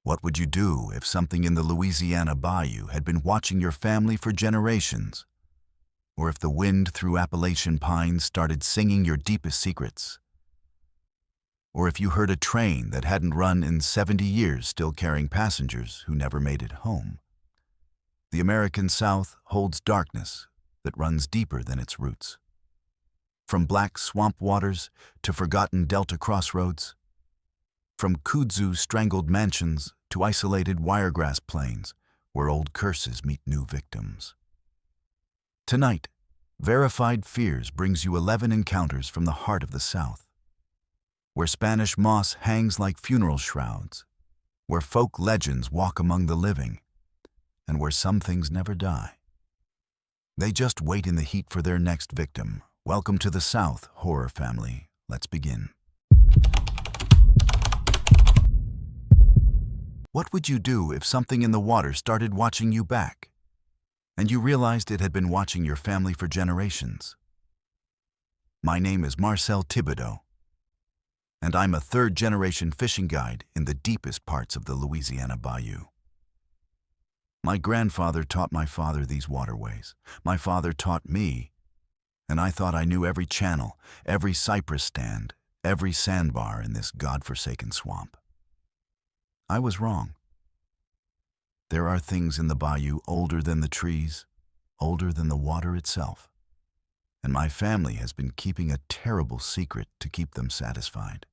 What would you do if something in the Louisiana bayou had been watching your family for generations? Or if the wind through Appalachian pines started singing your deepest secrets? Or if you heard a train that hadn't run in 70 years still carrying passengers who never made it home? The American South holds darkness that runs deeper than its roots. From black swamp waters to forgotten delta crossroads, from kudzu strangled mansions to isolated wiregrass plains where old curses meet new victims. Tonight, Verified Fears brings you 11 encounters from the heart of the South, where Spanish moss hangs like funeral shrouds, where folk legends walk among the living, and where some things never die. They just wait in the heat for their next victim. Welcome to the South, horror family. Let's begin. What would you do if something in the water started watching you back, and you realized it had been watching your family for generations? My name is Marcel Thibodeau, and I'm a third-generation fishing guide in the deepest parts of the Louisiana bayou. My grandfather taught my father these waterways. My father taught me, and I thought I knew every channel, every cypress stand, every sandbar in this godforsaken swamp. I was wrong. There are things in the bayou older than the trees, older than the water itself, and my family has been keeping a terrible secret to keep them satisfied.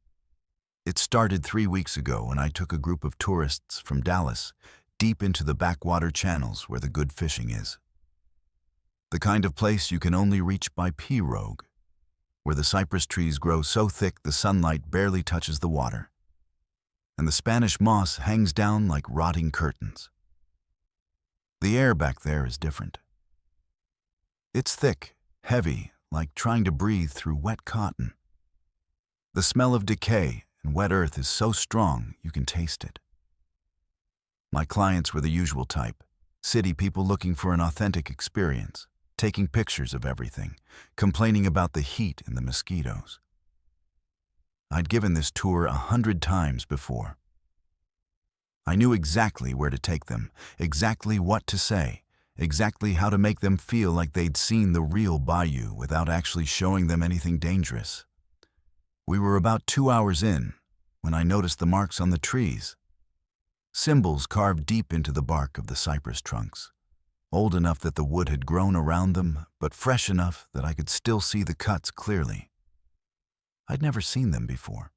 It started 3 weeks ago when I took a group of tourists from Dallas deep into the backwater channels where the good fishing is. The kind of place you can only reach by pirogue, where the cypress trees grow so thick the sunlight barely touches the water, and the Spanish moss hangs down like rotting curtains. The air back there is different. It's thick, heavy, like trying to breathe through wet cotton. The smell of decay and wet earth is so strong you can taste it. My clients were the usual type, city people looking for an authentic experience, taking pictures of everything, complaining about the heat and the mosquitoes. I'd given this tour 100 times before. I knew exactly where to take them, exactly what to say, exactly how to make them feel like they'd seen the real bayou without actually showing them anything dangerous. We were about 2 hours in when I noticed the marks on the trees. Symbols carved deep into the bark of the cypress trunks, old enough that the wood had grown around them, but fresh enough that I could still see the cuts clearly. I'd never seen them before,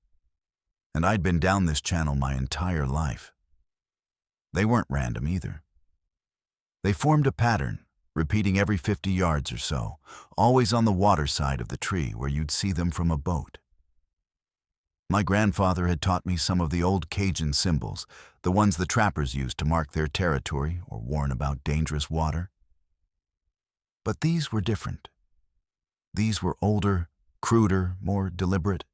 and I'd been down this channel my entire life. They weren't random either. They formed a pattern, repeating every 50 yards or so, always on the water side of the tree where you'd see them from a boat. My grandfather had taught me some of the old Cajun symbols, the ones the trappers used to mark their territory or warn about dangerous water. But these were different. These were older, cruder, more deliberate.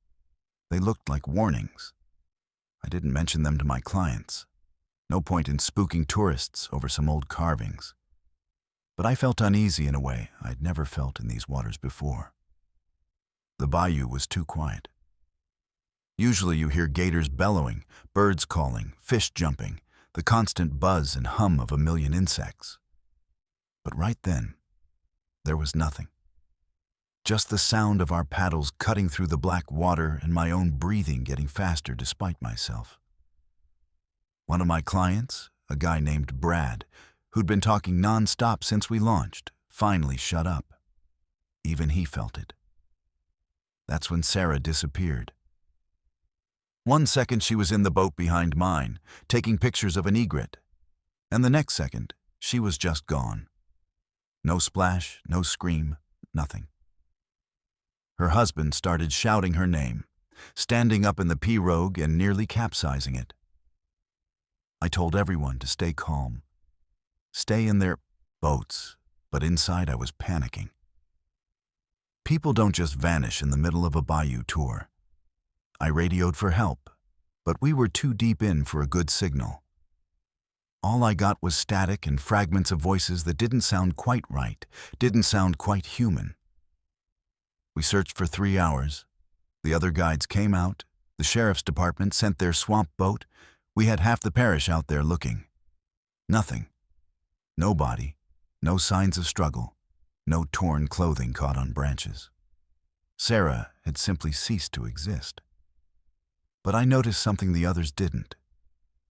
They looked like warnings. I didn't mention them to my clients. No point in spooking tourists over some old carvings. But I felt uneasy in a way I'd never felt in these waters before. The bayou was too quiet. Usually you hear gators bellowing, birds calling, fish jumping, the constant buzz and hum of a million insects. But right then, there was nothing. Just the sound of our paddles cutting through the black water and my own breathing getting faster despite myself. One of my clients, a guy named Brad, who'd been talking non-stop since we launched, finally shut up. Even he felt it. That's when Sarah disappeared. 1 second she was in the boat behind mine, taking pictures of an egret, and the next second she was just gone. No splash, no scream, nothing. Her husband started shouting her name, standing up in the pirogue and nearly capsizing it. I told everyone to stay calm, stay in their boats, but inside I was panicking. People don't just vanish in the middle of a bayou tour. I radioed for help, but we were too deep in for a good signal. All I got was static and fragments of voices that didn't sound quite right, didn't sound quite human. We searched for 3 hours. The other guides came out. The sheriff's department sent their swamp boat. We had half the parish out there looking. Nothing. No body, no signs of struggle, no torn clothing caught on branches. Sarah had simply ceased to exist. But I noticed something the others didn't.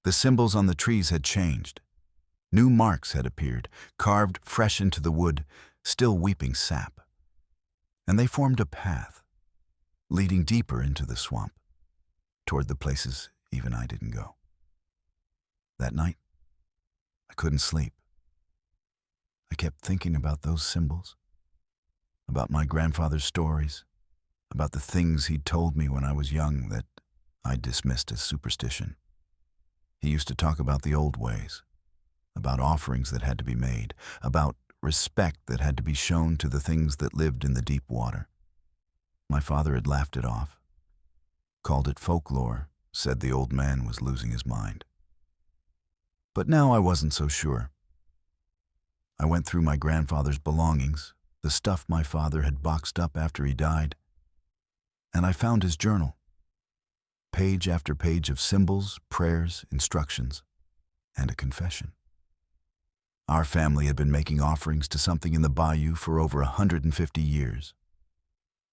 The symbols on the trees had changed. New marks had appeared, carved fresh into the wood, still weeping sap. And they formed a path, leading deeper into the swamp, toward the places even I didn't go. That night, I couldn't sleep. I kept thinking about those symbols, about my grandfather's stories, about the things he'd told me when I was young that I dismissed as superstition. He used to talk about the old ways, about offerings that had to be made, about respect that had to be shown to the things that lived in the deep water. My father had laughed it off, called it folklore, said the old man was losing his mind. But now I wasn't so sure. I went through my grandfather's belongings, the stuff my father had boxed up after he died, and I found his journal. Page after page of symbols, prayers, instructions, and a confession. Our family had been making offerings to something in the bayou for over 150 years.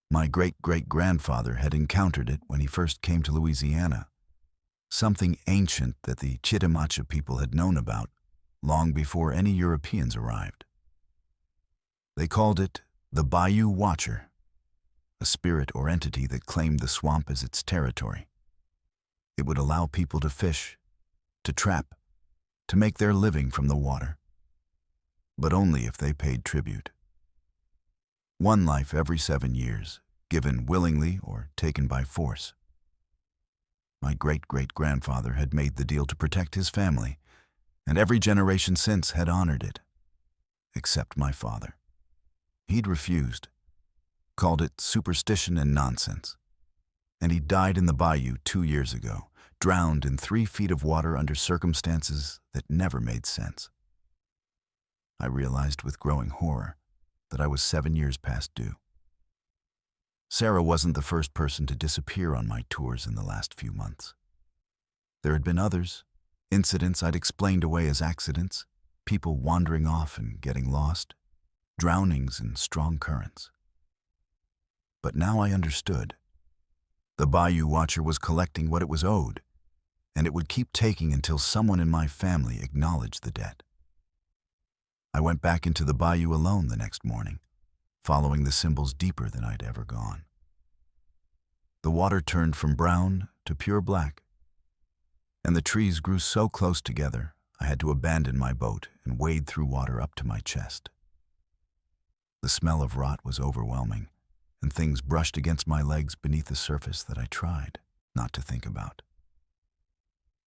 My great-great-grandfather had encountered it when he first came to Louisiana, something ancient that the Chitimacha people had known about long before any Europeans arrived. They called it the Bayou Watcher, a spirit or entity that claimed the swamp as its territory. It would allow people to fish, to trap, to make their living from the water, but only if they paid tribute. One life every 7 years, given willingly or taken by force. My great-great-grandfather had made the deal to protect his family, and every generation since had honored it, except my father. He'd refused, called it superstition and nonsense. And he died in the bayou 2 years ago, drowned in 3 feet of water under circumstances that never made sense. I realized with growing horror that I was 7 years past due. Sarah wasn't the first person to disappear on my tours in the last few months. There had been others, incidents I'd explained away as accidents, people wandering off and getting lost, drownings in strong currents. But now I understood. The Bayou Watcher was collecting what it was owed, and it would keep taking until someone in my family acknowledged the debt. I went back into the bayou alone the next morning, following the symbols deeper than I'd ever gone. The water turned from brown to pure black, and the trees grew so close together I had to abandon my boat and wade through water up to my chest. The smell of rot was overwhelming, and things brushed against my legs beneath the surface that I tried not to think about.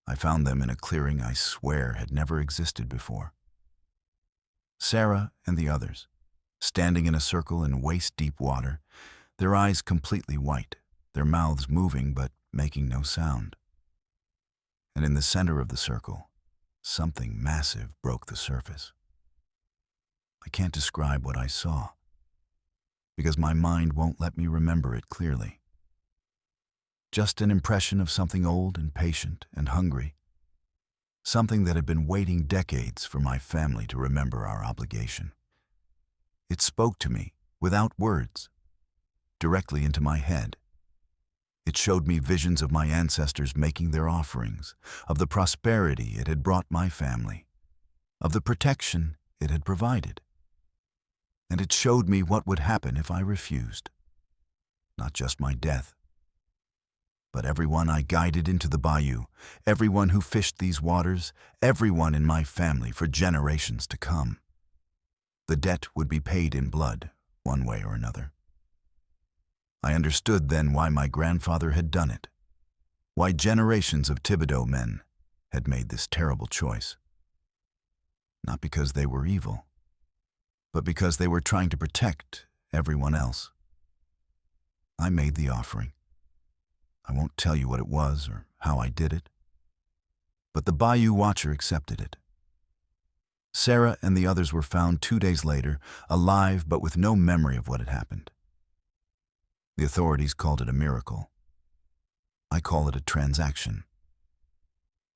I found them in a clearing I swear had never existed before. Sarah and the others, standing in a circle in waist-deep water, their eyes completely white, their mouths moving but making no sound. And in the center of the circle, something massive broke the surface. I can't describe what I saw, because my mind won't let me remember it clearly. Just an impression of something old and patient and hungry, something that had been waiting decades for my family to remember our obligation. It spoke to me, without words, directly into my head. It showed me visions of my ancestors making their offerings, of the prosperity it had brought my family, of the protection it had provided. And it showed me what would happen if I refused. Not just my death, but everyone I guided into the bayou, everyone who fished these waters, everyone in my family for generations to come. The debt would be paid in blood, one way or another. I understood then why my grandfather had done it, why generations of Thibodeau men had made this terrible choice. Not because they were evil, but because they were trying to protect everyone else. I made the offering. I won't tell you what it was or how I did it, but the Bayou Watcher accepted it. Sarah and the others were found 2 days later, alive but with no memory of what had happened. The authorities called it a miracle. I call it a transaction.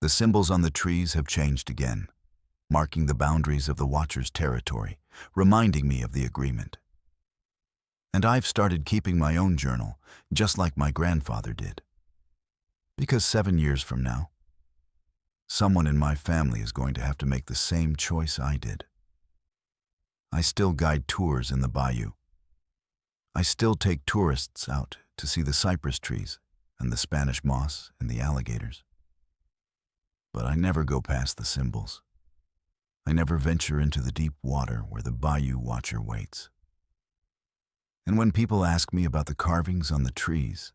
The symbols on the trees have changed again, marking the boundaries of the Watcher's territory, reminding me of the agreement. And I've started keeping my own journal, just like my grandfather did. Because 7 years from now, someone in my family is going to have to make the same choice I did. I still guide tours in the bayou. I still take tourists out to see the cypress trees and the Spanish moss and the alligators. But I never go past the symbols. I never venture into the deep water where the bayou watcher waits. And when people ask me about the carvings on the trees,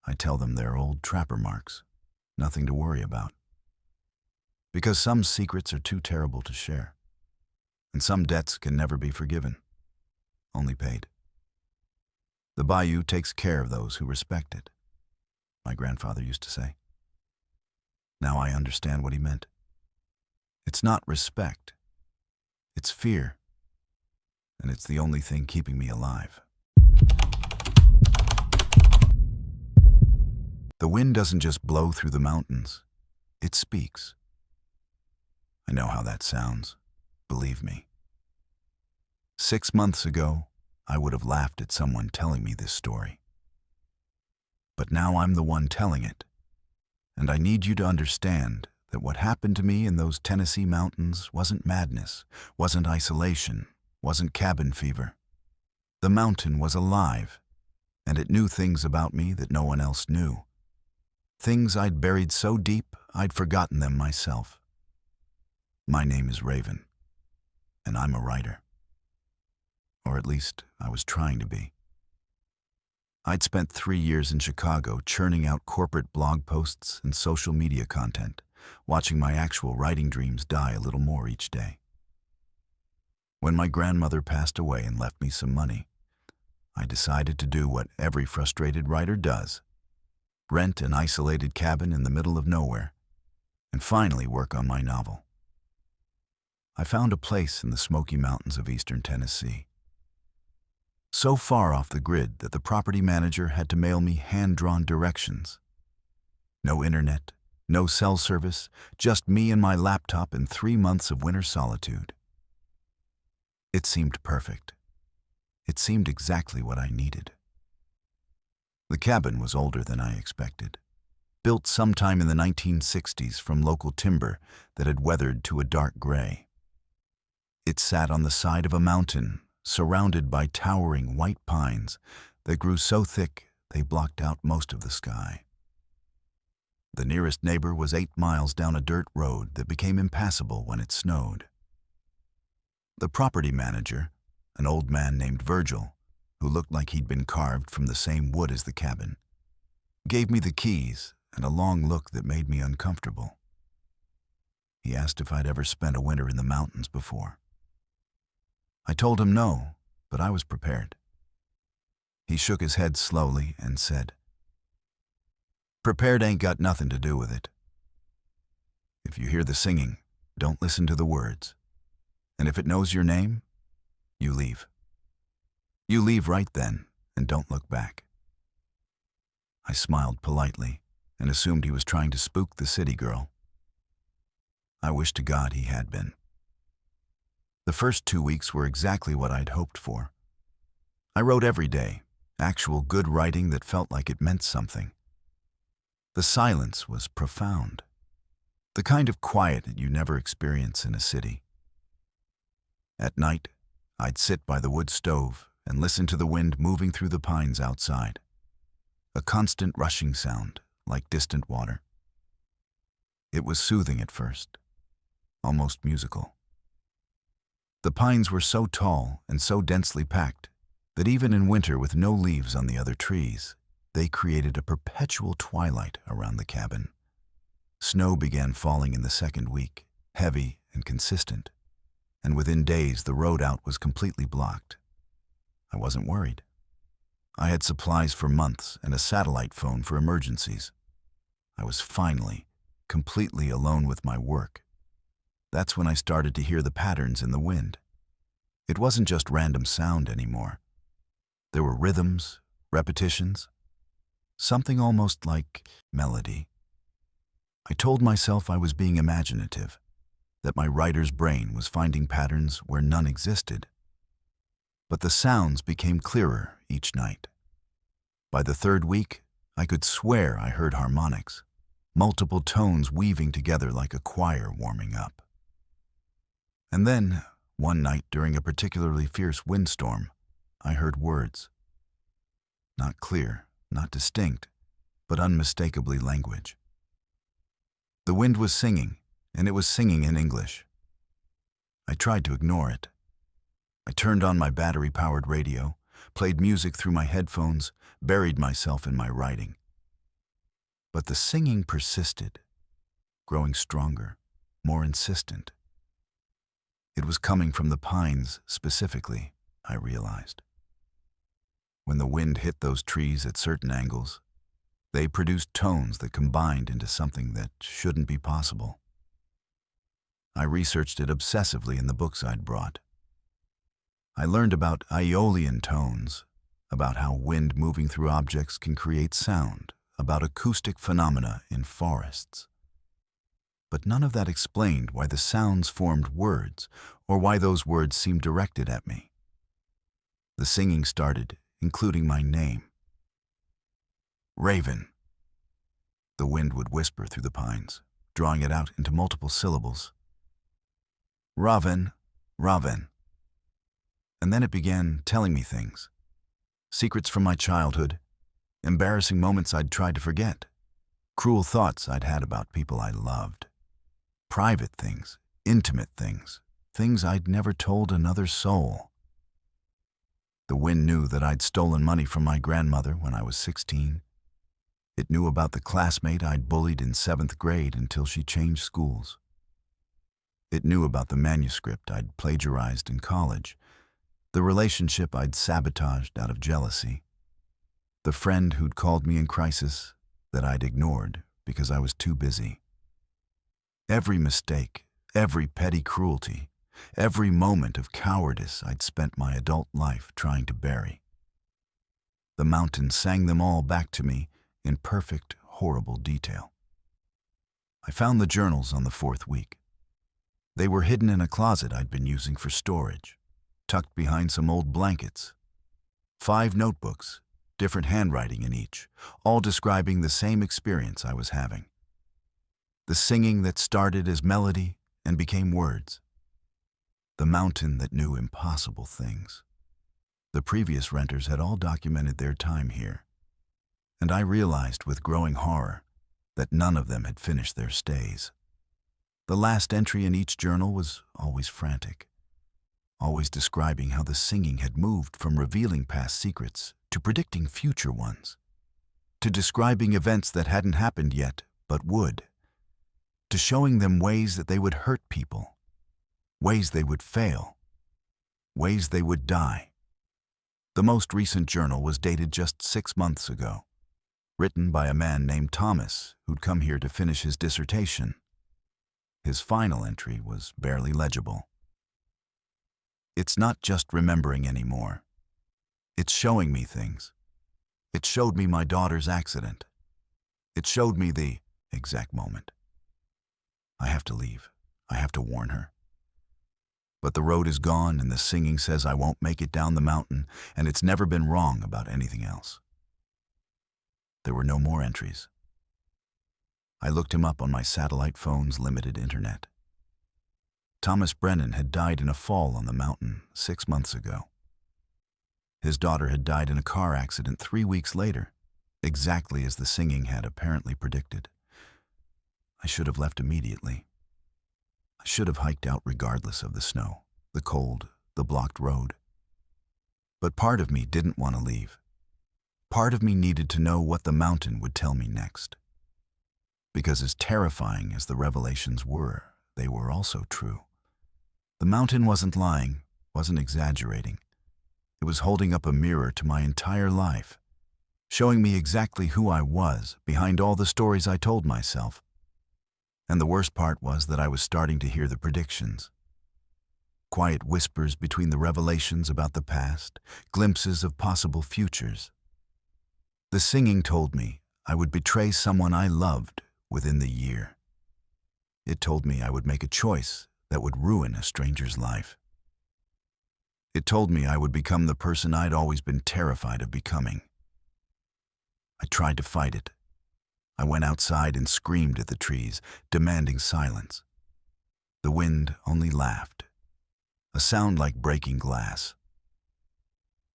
I tell them they're old trapper marks, nothing to worry about. Because some secrets are too terrible to share, and some debts can never be forgiven, only paid. The bayou takes care of those who respect it, my grandfather used to say. Now I understand what he meant. It's not respect, it's fear, and it's the only thing keeping me alive. The wind doesn't just blow through the mountains, it speaks. I know how that sounds, believe me. 6 months ago, I would have laughed at someone telling me this story. But now I'm the one telling it, and I need you to understand that what happened to me in those Tennessee mountains wasn't madness, wasn't isolation, wasn't cabin fever. The mountain was alive, and it knew things about me that no one else knew. Things I'd buried so deep, I'd forgotten them myself. My name is Raven, and I'm a writer. Or at least, I was trying to be. I'd spent 3 years in Chicago churning out corporate blog posts and social media content, watching my actual writing dreams die a little more each day. When my grandmother passed away and left me some money, I decided to do what every frustrated writer does: rent an isolated cabin in the middle of nowhere, and finally work on my novel. I found a place in the Smoky Mountains of eastern Tennessee, so far off the grid that the property manager had to mail me hand-drawn directions. No internet, no cell service, just me and my laptop and 3 months of winter solitude. It seemed perfect. It seemed exactly what I needed. The cabin was older than I expected, built sometime in the 1960s from local timber that had weathered to a dark gray. It sat on the side of a mountain, surrounded by towering white pines that grew so thick they blocked out most of the sky. The nearest neighbor was 8 miles down a dirt road that became impassable when it snowed. The property manager, an old man named Virgil, who looked like he'd been carved from the same wood as the cabin, gave me the keys and a long look that made me uncomfortable. He asked if I'd ever spent a winter in the mountains before. I told him no, but I was prepared. He shook his head slowly and said, "Prepared ain't got nothing to do with it. If you hear the singing, don't listen to the words. And if it knows your name, you leave. You leave right then and don't look back." I smiled politely and assumed he was trying to spook the city girl. I wish to God he had been. The first 2 weeks were exactly what I'd hoped for. I wrote every day, actual good writing that felt like it meant something. The silence was profound, the kind of quiet that you never experience in a city. At night, I'd sit by the wood stove and listen to the wind moving through the pines outside, a constant rushing sound like distant water. It was soothing at first, almost musical. The pines were so tall and so densely packed that even in winter with no leaves on the other trees, they created a perpetual twilight around the cabin. Snow began falling in the second week, heavy and consistent, and within days the road out was completely blocked. I wasn't worried. I had supplies for months and a satellite phone for emergencies. I was finally completely alone with my work. That's when I started to hear the patterns in the wind. It wasn't just random sound anymore. There were rhythms, repetitions, something almost like melody. I told myself I was being imaginative, that my writer's brain was finding patterns where none existed. But the sounds became clearer each night. By the third week, I could swear I heard harmonics, multiple tones weaving together like a choir warming up. And then, one night during a particularly fierce windstorm, I heard words. Not clear, not distinct, but unmistakably language. The wind was singing, and it was singing in English. I tried to ignore it. I turned on my battery-powered radio, played music through my headphones, buried myself in my writing. But the singing persisted, growing stronger, more insistent. It was coming from the pines specifically, I realized. When the wind hit those trees at certain angles, they produced tones that combined into something that shouldn't be possible. I researched it obsessively in the books I'd brought. I learned about Aeolian tones, about how wind moving through objects can create sound, about acoustic phenomena in forests. But none of that explained why the sounds formed words, or why those words seemed directed at me. The singing started, including my name. Raven. The wind would whisper through the pines, drawing it out into multiple syllables. Raven, Raven. And then it began telling me things. Secrets from my childhood, embarrassing moments I'd tried to forget, cruel thoughts I'd had about people I loved, private things, intimate things, things I'd never told another soul. The wind knew that I'd stolen money from my grandmother when I was 16. It knew about the classmate I'd bullied in 7th grade until she changed schools. It knew about the manuscript I'd plagiarized in college, the relationship I'd sabotaged out of jealousy, the friend who'd called me in crisis that I'd ignored because I was too busy. Every mistake, every petty cruelty, every moment of cowardice I'd spent my adult life trying to bury. The mountain sang them all back to me in perfect, horrible detail. I found the journals on the 4th week. They were hidden in a closet I'd been using for storage, tucked behind some old blankets. 5 notebooks, different handwriting in each, all describing the same experience I was having. The singing that started as melody and became words. The mountain that knew impossible things. The previous renters had all documented their time here, and I realized with growing horror that none of them had finished their stays. The last entry in each journal was always frantic, always describing how the singing had moved from revealing past secrets to predicting future ones, to describing events that hadn't happened yet but would, to showing them ways that they would hurt people, ways they would fail, ways they would die. The most recent journal was dated just 6 months ago, written by a man named Thomas who'd come here to finish his dissertation. His final entry was barely legible. It's not just remembering anymore. It's showing me things. It showed me my daughter's accident. It showed me the exact moment. I have to leave. I have to warn her. But the road is gone and the singing says I won't make it down the mountain, and it's never been wrong about anything else. There were no more entries. I looked him up on my satellite phone's limited internet. Thomas Brennan had died in a fall on the mountain 6 months ago. His daughter had died in a car accident 3 weeks later, exactly as the singing had apparently predicted. I should have left immediately. I should have hiked out regardless of the snow, the cold, the blocked road. But part of me didn't want to leave. Part of me needed to know what the mountain would tell me next. Because as terrifying as the revelations were, they were also true. The mountain wasn't lying, wasn't exaggerating. It was holding up a mirror to my entire life, showing me exactly who I was behind all the stories I told myself. And the worst part was that I was starting to hear the predictions. Quiet whispers between the revelations about the past, glimpses of possible futures. The singing told me I would betray someone I loved within the year. It told me I would make a choice that would ruin a stranger's life. It told me I would become the person I'd always been terrified of becoming. I tried to fight it. I went outside and screamed at the trees, demanding silence. The wind only laughed, a sound like breaking glass.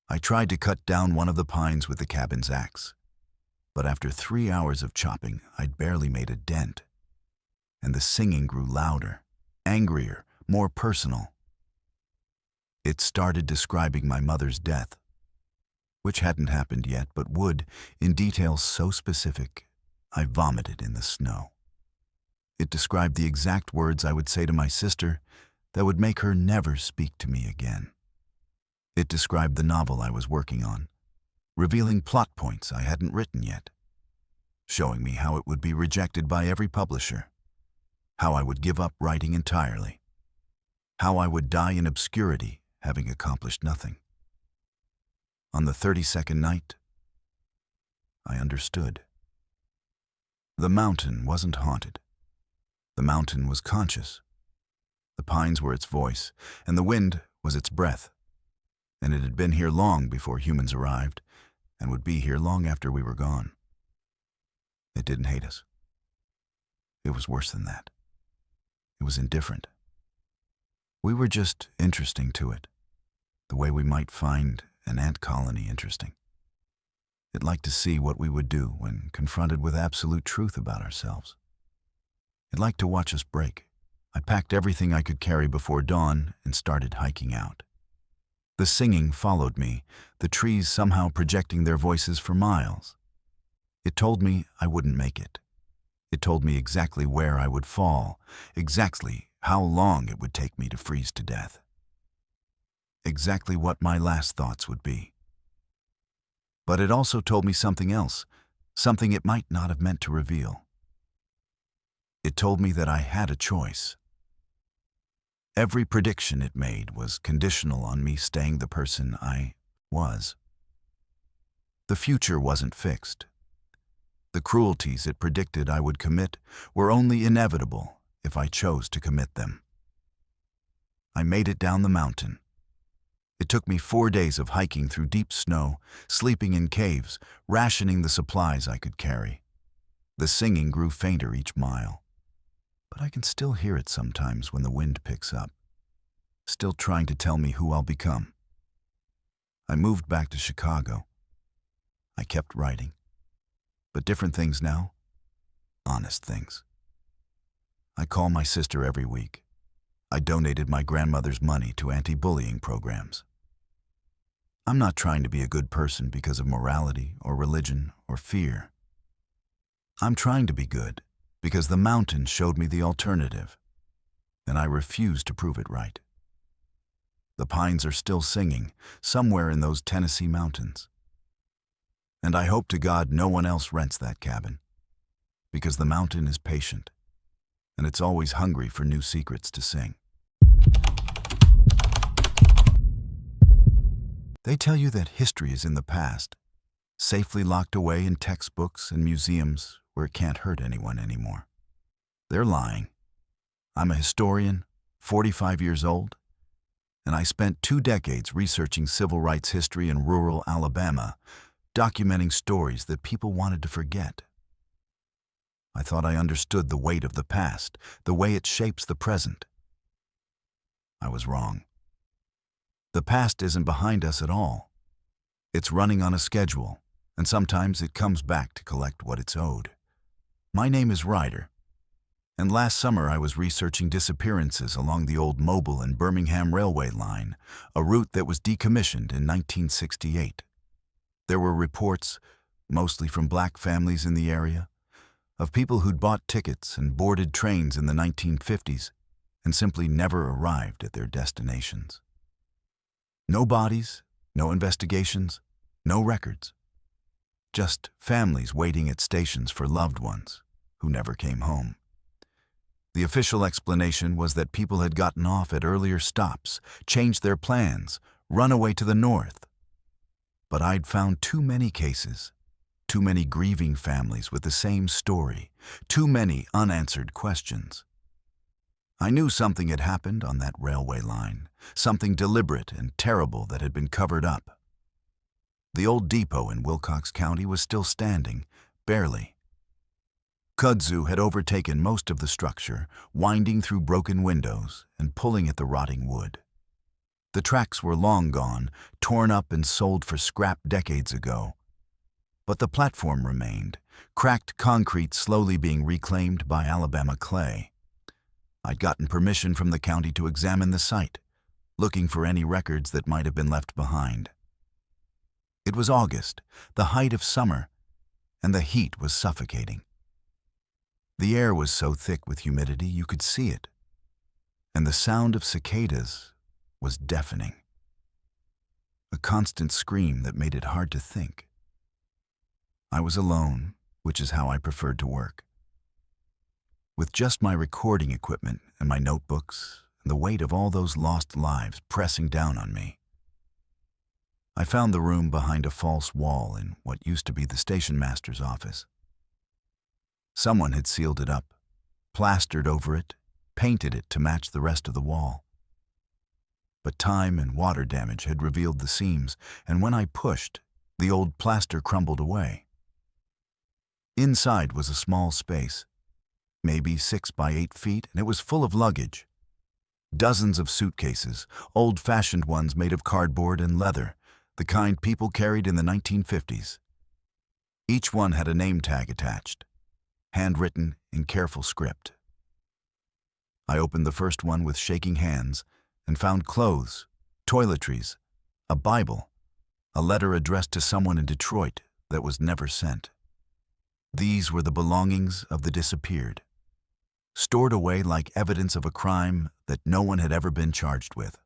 I tried to cut down one of the pines with the cabin's axe, but after 3 hours of chopping, I'd barely made a dent. And the singing grew louder, angrier, more personal. It started describing my mother's death, which hadn't happened yet, but would, in details so specific, I vomited in the snow. It described the exact words I would say to my sister that would make her never speak to me again. It described the novel I was working on, revealing plot points I hadn't written yet, showing me how it would be rejected by every publisher, how I would give up writing entirely, how I would die in obscurity, having accomplished nothing. On the 32nd night, I understood. The mountain wasn't haunted. The mountain was conscious. The pines were its voice, and the wind was its breath. And it had been here long before humans arrived, and would be here long after we were gone. It didn't hate us. It was worse than that. It was indifferent. We were just interesting to it, the way we might find an ant colony interesting. It liked to see what we would do when confronted with absolute truth about ourselves. It liked to watch us break. I packed everything I could carry before dawn and started hiking out. The singing followed me, the trees somehow projecting their voices for miles. It told me I wouldn't make it. It told me exactly where I would fall, exactly how long it would take me to freeze to death. Exactly what my last thoughts would be. But it also told me something else, something it might not have meant to reveal. It told me that I had a choice. Every prediction it made was conditional on me staying the person I was. The future wasn't fixed. The cruelties it predicted I would commit were only inevitable if I chose to commit them. I made it down the mountain. It took me 4 days of hiking through deep snow, sleeping in caves, rationing the supplies I could carry. The singing grew fainter each mile, but I can still hear it sometimes when the wind picks up, still trying to tell me who I'll become. I moved back to Chicago. I kept writing, but different things now, honest things. I call my sister every week. I donated my grandmother's money to anti-bullying programs. I'm not trying to be a good person because of morality or religion or fear. I'm trying to be good because the mountain showed me the alternative, and I refuse to prove it right. The pines are still singing somewhere in those Tennessee mountains. And I hope to God no one else rents that cabin, because the mountain is patient, and it's always hungry for new secrets to sing. They tell you that history is in the past, safely locked away in textbooks and museums where it can't hurt anyone anymore. They're lying. I'm a historian, 45 years old, and I spent 2 decades researching civil rights history in rural Alabama, documenting stories that people wanted to forget. I thought I understood the weight of the past, the way it shapes the present. I was wrong. The past isn't behind us at all. It's running on a schedule, and sometimes it comes back to collect what it's owed. My name is Ryder, and last summer I was researching disappearances along the old Mobile and Birmingham railway line, a route that was decommissioned in 1968. There were reports, mostly from black families in the area, of people who'd bought tickets and boarded trains in the 1950s and simply never arrived at their destinations. No bodies, no investigations, no records. Just families waiting at stations for loved ones who never came home. The official explanation was that people had gotten off at earlier stops, changed their plans, run away to the north. But I'd found too many cases, Too many grieving families with the same story. Too many unanswered questions. I knew something had happened on that railway line, something deliberate and terrible that had been covered up. The old depot in Wilcox County was still standing, barely. Kudzu had overtaken most of the structure, winding through broken windows and pulling at the rotting wood. The tracks were long gone, torn up and sold for scrap decades ago. But the platform remained, cracked concrete slowly being reclaimed by Alabama clay. I'd gotten permission from the county to examine the site, looking for any records that might have been left behind. It was August, the height of summer, and the heat was suffocating. The air was so thick with humidity you could see it, and the sound of cicadas was deafening. A constant scream that made it hard to think. I was alone, which is how I preferred to work. With just my recording equipment and my notebooks and the weight of all those lost lives pressing down on me. I found the room behind a false wall in what used to be the station master's office. Someone had sealed it up, plastered over it, painted it to match the rest of the wall. But time and water damage had revealed the seams, and when I pushed, the old plaster crumbled away. Inside was a small space, maybe 6 by 8 feet, and it was full of luggage. Dozens of suitcases, old-fashioned ones made of cardboard and leather, the kind people carried in the 1950s. Each one had a name tag attached, handwritten in careful script. I opened the first one with shaking hands and found clothes, toiletries, a Bible, a letter addressed to someone in Detroit that was never sent. These were the belongings of the disappeared, stored away like evidence of a crime that no one had ever been charged with.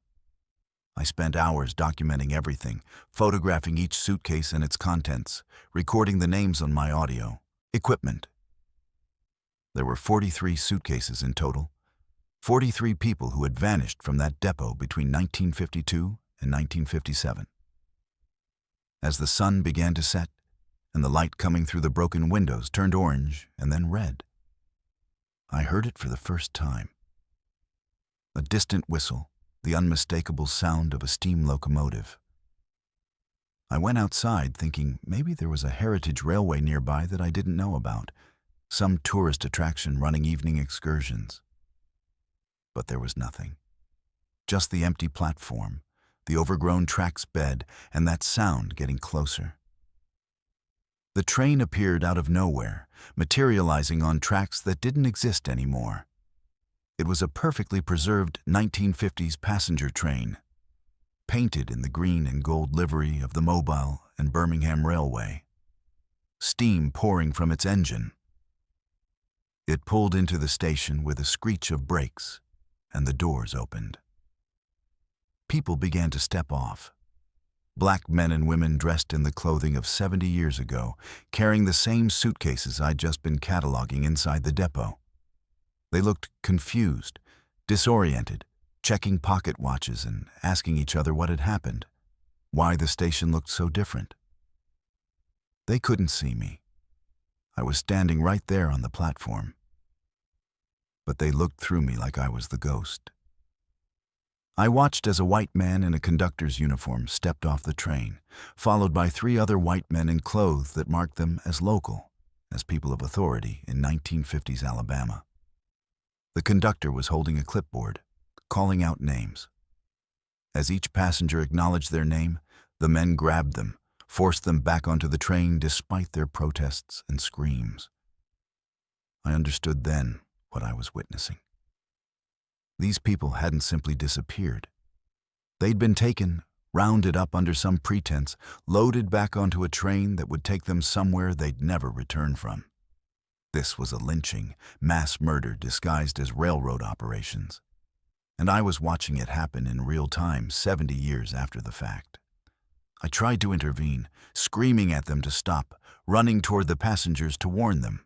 I spent hours documenting everything, photographing each suitcase and its contents, recording the names on my audio equipment. There were 43 suitcases in total, 43 people who had vanished from that depot between 1952 and 1957. As the sun began to set, and the light coming through the broken windows turned orange and then red, I heard it for the first time. A distant whistle, the unmistakable sound of a steam locomotive. I went outside thinking maybe there was a heritage railway nearby that I didn't know about, some tourist attraction running evening excursions. But there was nothing. Just the empty platform, the overgrown track's bed, and that sound getting closer. The train appeared out of nowhere, materializing on tracks that didn't exist anymore. It was a perfectly preserved 1950s passenger train, painted in the green and gold livery of the Mobile and Birmingham Railway, steam pouring from its engine. It pulled into the station with a screech of brakes, and the doors opened. People began to step off. Black men and women dressed in the clothing of 70 years ago, carrying the same suitcases I'd just been cataloging inside the depot. They looked confused, disoriented, checking pocket watches and asking each other what had happened, why the station looked so different. They couldn't see me. I was standing right there on the platform. But they looked through me like I was the ghost. I watched as a white man in a conductor's uniform stepped off the train, followed by 3 other white men in clothes that marked them as local, as people of authority in 1950s Alabama. The conductor was holding a clipboard, calling out names. As each passenger acknowledged their name, the men grabbed them, forced them back onto the train despite their protests and screams. I understood then what I was witnessing. These people hadn't simply disappeared. They'd been taken, rounded up under some pretense, loaded back onto a train that would take them somewhere they'd never return from. This was a lynching, mass murder disguised as railroad operations. And I was watching it happen in real time 70 years after the fact. I tried to intervene, screaming at them to stop, running toward the passengers to warn them.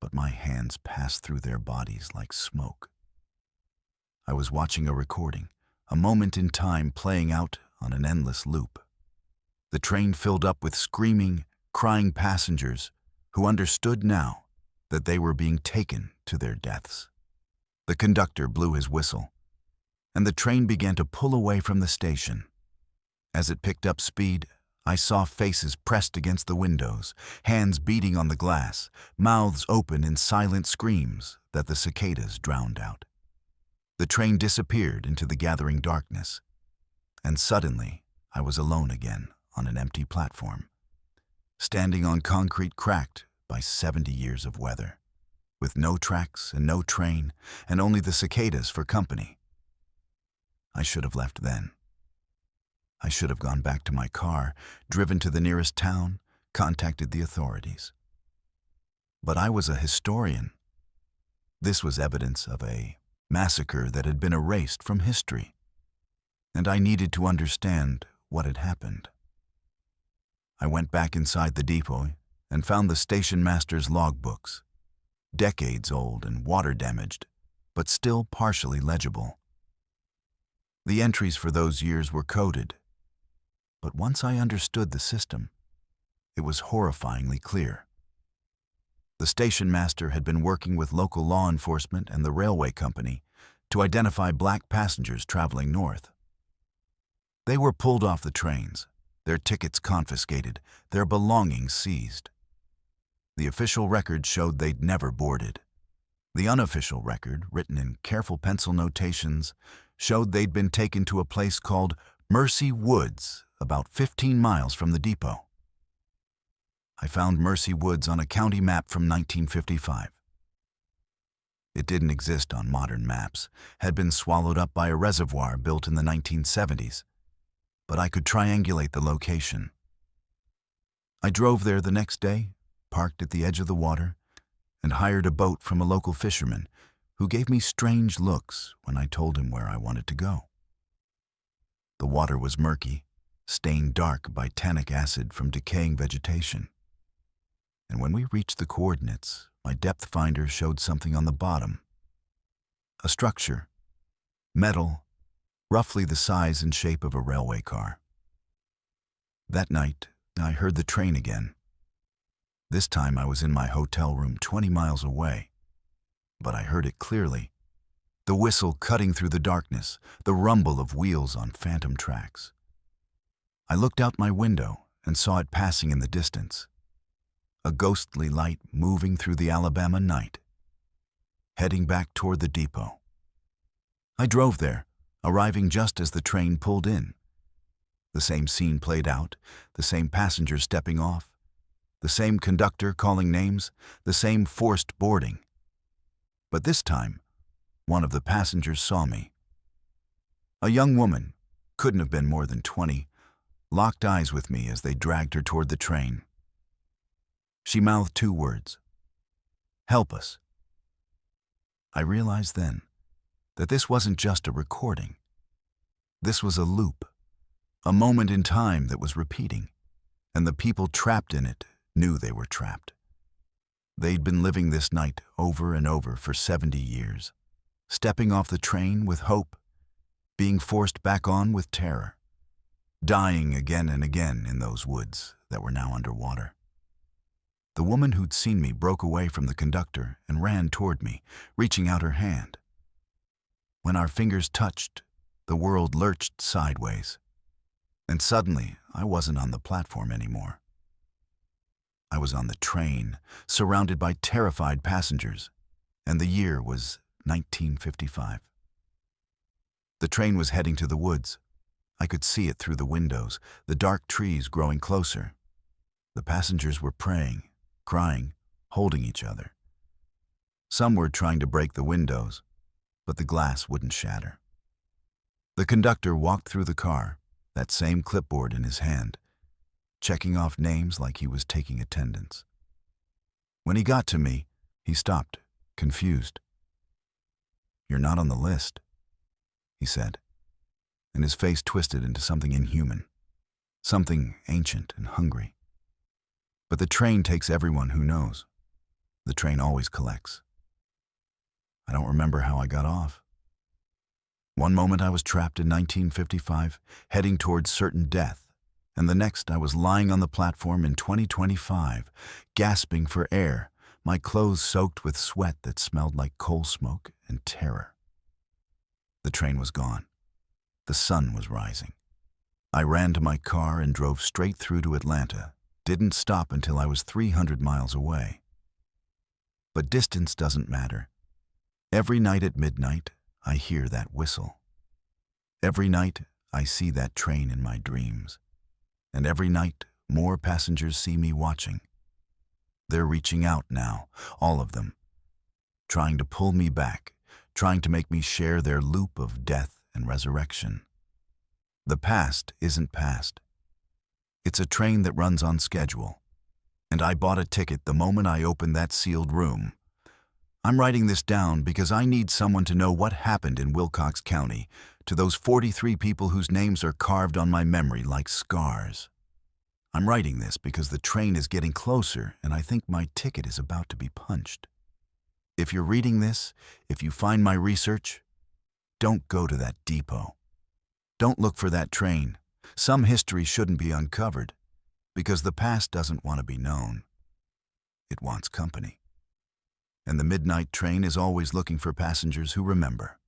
But my hands passed through their bodies like smoke. I was watching a recording, a moment in time playing out on an endless loop. The train filled up with screaming, crying passengers who understood now that they were being taken to their deaths. The conductor blew his whistle, and the train began to pull away from the station. As it picked up speed, I saw faces pressed against the windows, hands beating on the glass, mouths open in silent screams that the cicadas drowned out. The train disappeared into the gathering darkness, and suddenly I was alone again on an empty platform, standing on concrete cracked by 70 years of weather, with no tracks and no train, and only the cicadas for company. I should have left then. I should have gone back to my car, driven to the nearest town, contacted the authorities. But I was a historian. This was evidence of a massacre that had been erased from history, and I needed to understand what had happened. I went back inside the depot and found the station master's logbooks, decades old and water-damaged, but still partially legible. The entries for those years were coded, but once I understood the system, it was horrifyingly clear. The station master had been working with local law enforcement and the railway company to identify black passengers traveling north. They were pulled off the trains, their tickets confiscated, their belongings seized. The official record showed they'd never boarded. The unofficial record, written in careful pencil notations, showed they'd been taken to a place called Mercy Woods, about 15 miles from the depot. I found Mercy Woods on a county map from 1955. It didn't exist on modern maps, had been swallowed up by a reservoir built in the 1970s, but I could triangulate the location. I drove there the next day, parked at the edge of the water, and hired a boat from a local fisherman who gave me strange looks when I told him where I wanted to go. The water was murky, stained dark by tannic acid from decaying vegetation. And when we reached the coordinates, my depth finder showed something on the bottom. A structure, metal, roughly the size and shape of a railway car. That night, I heard the train again. This time I was in my hotel room 20 miles away, but I heard it clearly. The whistle cutting through the darkness, the rumble of wheels on phantom tracks. I looked out my window and saw it passing in the distance. A ghostly light moving through the Alabama night, heading back toward the depot. I drove there, arriving just as the train pulled in. The same scene played out, the same passengers stepping off, the same conductor calling names, the same forced boarding. But this time, one of the passengers saw me. A young woman, couldn't have been more than 20, locked eyes with me as they dragged her toward the train. She mouthed 2 words: "Help us." I realized then that this wasn't just a recording. This was a loop, a moment in time that was repeating, and the people trapped in it knew they were trapped. They'd been living this night over and over for 70 years, stepping off the train with hope, being forced back on with terror, dying again and again in those woods that were now underwater. The woman who'd seen me broke away from the conductor and ran toward me, reaching out her hand. When our fingers touched, the world lurched sideways, and suddenly I wasn't on the platform anymore. I was on the train, surrounded by terrified passengers, and the year was 1955. The train was heading to the woods. I could see it through the windows, the dark trees growing closer. The passengers were praying, crying, holding each other. Some were trying to break the windows, but the glass wouldn't shatter. The conductor walked through the car, that same clipboard in his hand, checking off names like he was taking attendance. When he got to me, he stopped, confused. "You're not on the list," he said, and his face twisted into something inhuman, something ancient and hungry. "But the train takes everyone who knows. The train always collects." I don't remember how I got off. One moment I was trapped in 1955, heading towards certain death, and the next I was lying on the platform in 2025, gasping for air, my clothes soaked with sweat that smelled like coal smoke and terror. The train was gone. The sun was rising. I ran to my car and drove straight through to Atlanta, didn't stop until I was 300 miles away. But distance doesn't matter. Every night at midnight, I hear that whistle. Every night, I see that train in my dreams. And every night, more passengers see me watching. They're reaching out now, all of them, trying to pull me back, trying to make me share their loop of death and resurrection. The past isn't past. It's a train that runs on schedule. And I bought a ticket the moment I opened that sealed room. I'm writing this down because I need someone to know what happened in Wilcox County to those 43 people whose names are carved on my memory like scars. I'm writing this because the train is getting closer and I think my ticket is about to be punched. If you're reading this, if you find my research, don't go to that depot. Don't look for that train. Some history shouldn't be uncovered because the past doesn't want to be known. It wants company. And the midnight train is always looking for passengers who remember.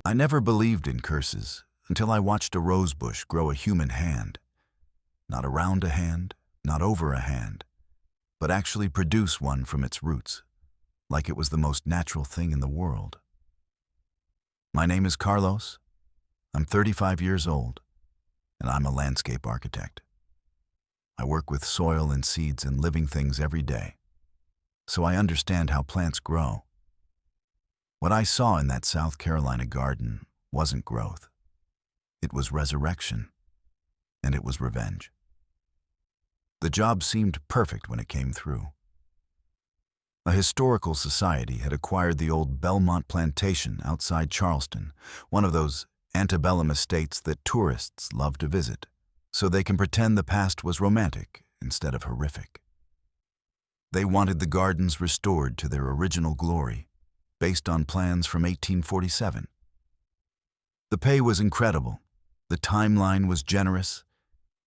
I never believed in curses until I watched a rose bush grow a human hand. Not around a hand, not over a hand, but actually produce one from its roots, like it was the most natural thing in the world. My name is Carlos. I'm 35 years old, and I'm a landscape architect. I work with soil and seeds and living things every day, so I understand how plants grow. What I saw in that South Carolina garden wasn't growth. It was resurrection, and it was revenge. The job seemed perfect when it came through. A historical society had acquired the old Belmont plantation outside Charleston, one of those antebellum estates that tourists love to visit, so they can pretend the past was romantic instead of horrific. They wanted the gardens restored to their original glory, based on plans from 1847. The pay was incredible, the timeline was generous,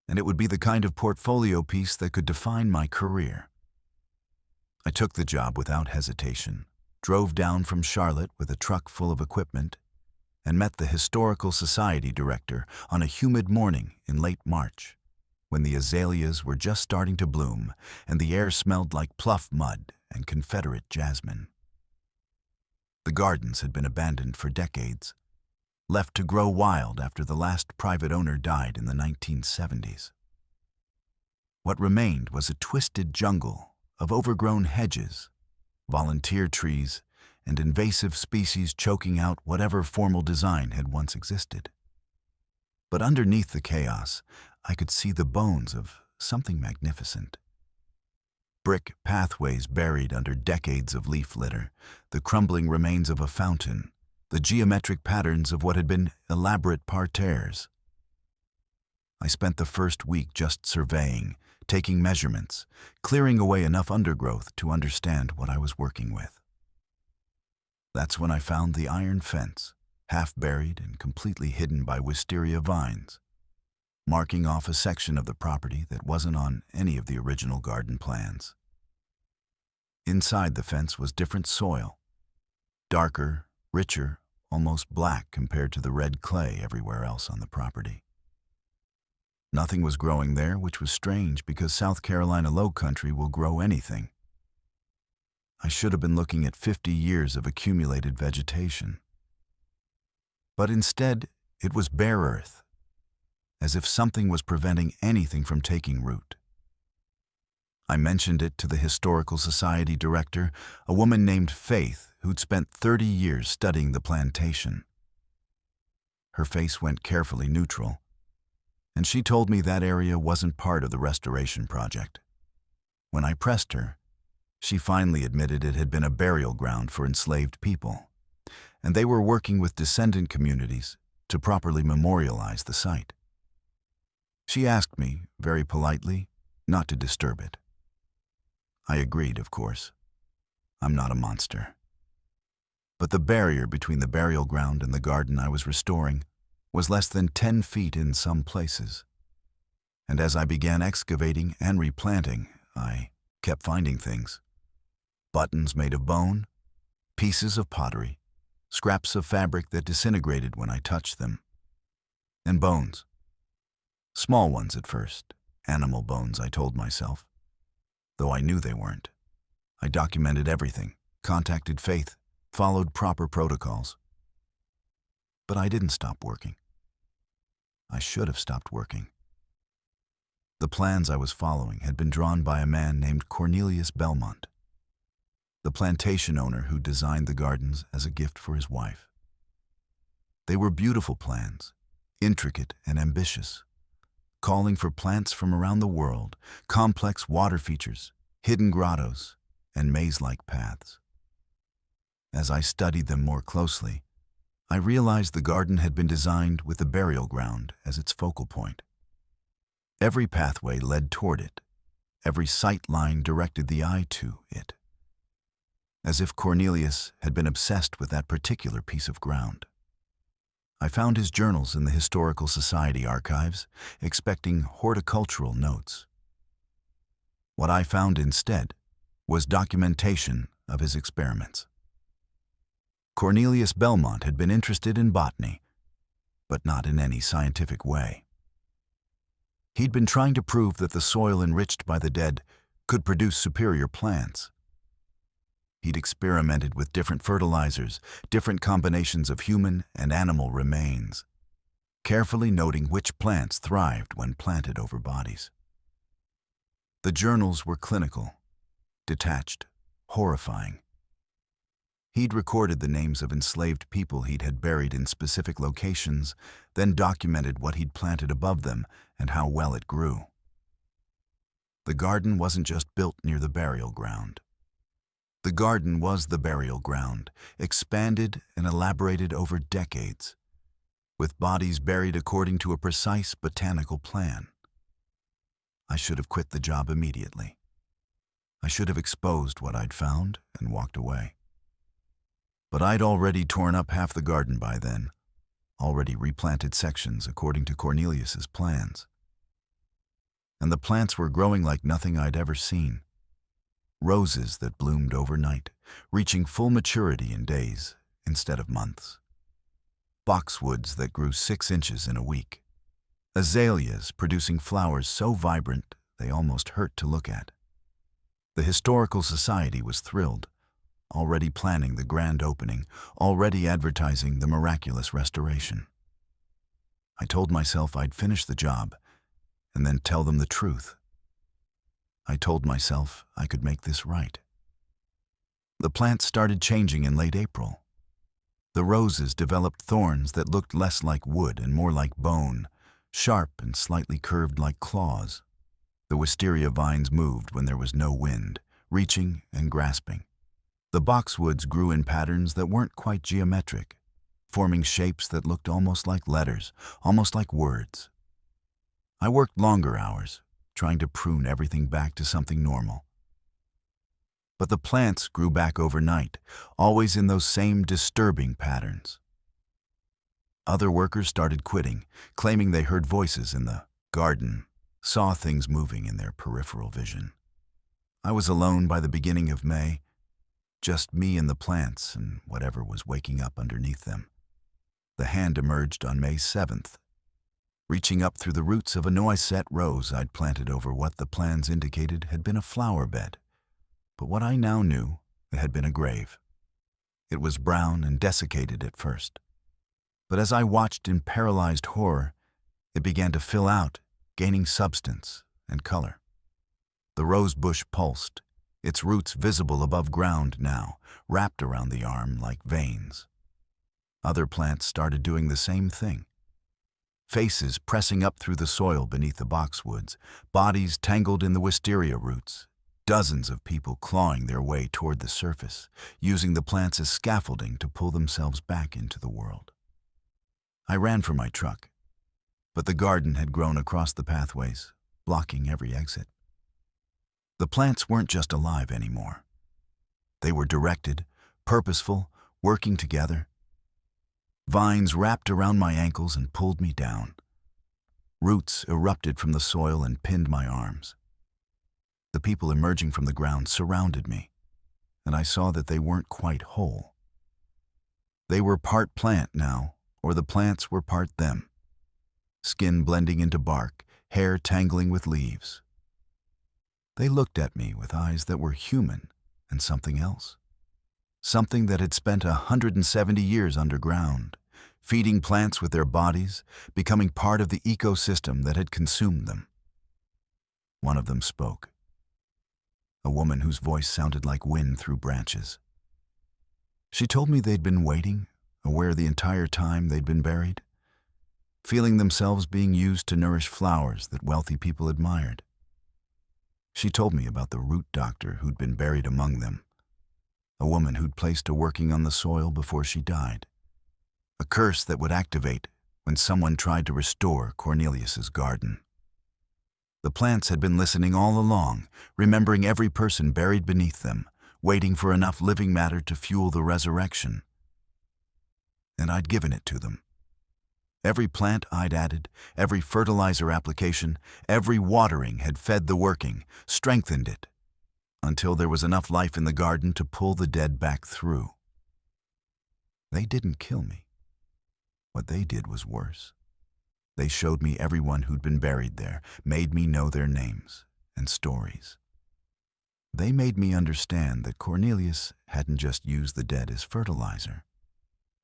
and it would be the kind of portfolio piece that could define my career. I took the job without hesitation, drove down from Charlotte with a truck full of equipment, and met the Historical Society director on a humid morning in late March, when the azaleas were just starting to bloom and the air smelled like pluff mud and Confederate jasmine. The gardens had been abandoned for decades, left to grow wild after the last private owner died in the 1970s. What remained was a twisted jungle of overgrown hedges, volunteer trees, and invasive species choking out whatever formal design had once existed. But underneath the chaos, I could see the bones of something magnificent. Brick pathways buried under decades of leaf litter, the crumbling remains of a fountain, the geometric patterns of what had been elaborate parterres. I spent the first week just surveying, taking measurements, clearing away enough undergrowth to understand what I was working with. That's when I found the iron fence, half buried and completely hidden by wisteria vines, marking off a section of the property that wasn't on any of the original garden plans. Inside the fence was different soil, darker, richer, almost black compared to the red clay everywhere else on the property. Nothing was growing there, which was strange because South Carolina low country will grow anything. I should have been looking at 50 years of accumulated vegetation. But instead, it was bare earth, as if something was preventing anything from taking root. I mentioned it to the Historical Society director, a woman named Faith who'd spent 30 years studying the plantation. Her face went carefully neutral, and she told me that area wasn't part of the restoration project. When I pressed her, she finally admitted it had been a burial ground for enslaved people, and they were working with descendant communities to properly memorialize the site. She asked me, very politely, not to disturb it. I agreed, of course. I'm not a monster. But the barrier between the burial ground and the garden I was restoring was less than 10 feet in some places. And as I began excavating and replanting, I kept finding things. Buttons made of bone, pieces of pottery, scraps of fabric that disintegrated when I touched them, and bones. Small ones at first, animal bones, I told myself, though I knew they weren't. I documented everything, contacted Faith, followed proper protocols. But I didn't stop working. I should have stopped working. The plans I was following had been drawn by a man named Cornelius Belmont, the plantation owner who designed the gardens as a gift for his wife. They were beautiful plans, intricate and ambitious, calling for plants from around the world, complex water features, hidden grottos, and maze-like paths. As I studied them more closely, I realized the garden had been designed with the burial ground as its focal point. Every pathway led toward it. Every sight line directed the eye to it, as if Cornelius had been obsessed with that particular piece of ground. I found his journals in the Historical Society archives, expecting horticultural notes. What I found instead was documentation of his experiments. Cornelius Belmont had been interested in botany, but not in any scientific way. He'd been trying to prove that the soil enriched by the dead could produce superior plants. He'd experimented with different fertilizers, different combinations of human and animal remains, carefully noting which plants thrived when planted over bodies. The journals were clinical, detached, horrifying. He'd recorded the names of enslaved people he'd had buried in specific locations, then documented what he'd planted above them and how well it grew. The garden wasn't just built near the burial ground. The garden was the burial ground, expanded and elaborated over decades, with bodies buried according to a precise botanical plan. I should have quit the job immediately. I should have exposed what I'd found and walked away. But I'd already torn up half the garden by then, already replanted sections according to Cornelius's plans. And the plants were growing like nothing I'd ever seen. Roses that bloomed overnight, reaching full maturity in days instead of months. Boxwoods that grew 6 inches in a week. Azaleas producing flowers so vibrant they almost hurt to look at. The Historical Society was thrilled, already planning the grand opening, already advertising the miraculous restoration. I told myself I'd finish the job and then tell them the truth. I told myself I could make this right. The plants started changing in late April. The roses developed thorns that looked less like wood and more like bone, sharp and slightly curved like claws. The wisteria vines moved when there was no wind, reaching and grasping. The boxwoods grew in patterns that weren't quite geometric, forming shapes that looked almost like letters, almost like words. I worked longer hours, trying to prune everything back to something normal. But the plants grew back overnight, always in those same disturbing patterns. Other workers started quitting, claiming they heard voices in the garden, saw things moving in their peripheral vision. I was alone by the beginning of May, just me and the plants and whatever was waking up underneath them. The hand emerged on May 7th, reaching up through the roots of a noisette rose I'd planted over what the plans indicated had been a flower bed. But what I now knew, it had been a grave. It was brown and desiccated at first. But as I watched in paralyzed horror, it began to fill out, gaining substance and color. The rose bush pulsed, its roots visible above ground now, wrapped around the arm like veins. Other plants started doing the same thing. Faces pressing up through the soil beneath the boxwoods, bodies tangled in the wisteria roots, dozens of people clawing their way toward the surface, using the plants as scaffolding to pull themselves back into the world. I ran for my truck, but the garden had grown across the pathways, blocking every exit. The plants weren't just alive anymore. They were directed, purposeful, working together. Vines wrapped around my ankles and pulled me down. Roots erupted from the soil and pinned my arms. The people emerging from the ground surrounded me, and I saw that they weren't quite whole. They were part plant now, or the plants were part them. Skin blending into bark, hair tangling with leaves. They looked at me with eyes that were human and something else. Something that had spent 170 years underground, feeding plants with their bodies, becoming part of the ecosystem that had consumed them. One of them spoke. A woman whose voice sounded like wind through branches. She told me they'd been waiting, aware the entire time they'd been buried, feeling themselves being used to nourish flowers that wealthy people admired. She told me about the root doctor who'd been buried among them, a woman who'd placed a working on the soil before she died, a curse that would activate when someone tried to restore Cornelius's garden. The plants had been listening all along, remembering every person buried beneath them, waiting for enough living matter to fuel the resurrection. And I'd given it to them. Every plant I'd added, every fertilizer application, every watering had fed the working, strengthened it, until there was enough life in the garden to pull the dead back through. They didn't kill me. What they did was worse. They showed me everyone who'd been buried there, made me know their names and stories. They made me understand that Cornelius hadn't just used the dead as fertilizer.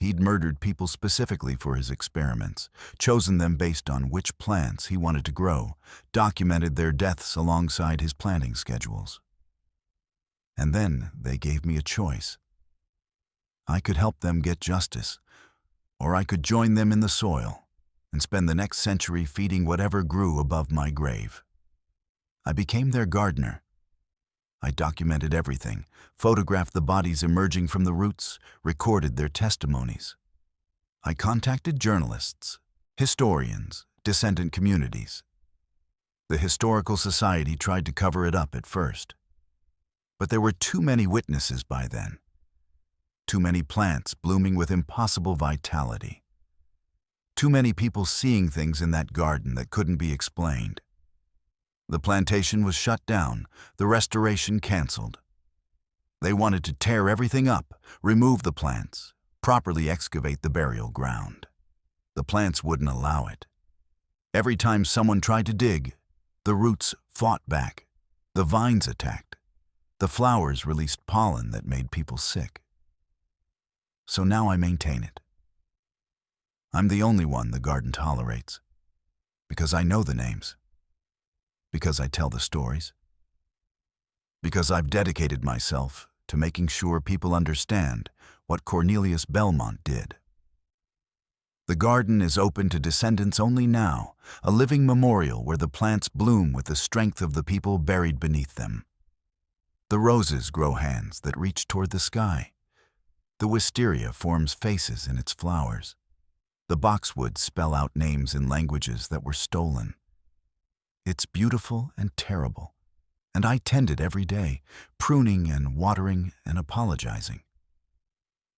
He'd murdered people specifically for his experiments, chosen them based on which plants he wanted to grow, documented their deaths alongside his planting schedules. And then they gave me a choice. I could help them get justice, or I could join them in the soil and spend the next century feeding whatever grew above my grave. I became their gardener. I documented everything, photographed the bodies emerging from the roots, recorded their testimonies. I contacted journalists, historians, descendant communities. The Historical Society tried to cover it up at first. But there were too many witnesses by then. Too many plants blooming with impossible vitality. Too many people seeing things in that garden that couldn't be explained. The plantation was shut down, the restoration canceled. They wanted to tear everything up, remove the plants, properly excavate the burial ground. The plants wouldn't allow it. Every time someone tried to dig, the roots fought back, the vines attacked, the flowers released pollen that made people sick. So now I maintain it. I'm the only one the garden tolerates, because I know the names. Because I tell the stories. Because I've dedicated myself to making sure people understand what Cornelius Belmont did. The garden is open to descendants only now, a living memorial where the plants bloom with the strength of the people buried beneath them. The roses grow hands that reach toward the sky. The wisteria forms faces in its flowers. The boxwoods spell out names in languages that were stolen. It's beautiful and terrible, and I tend it every day, pruning and watering and apologizing.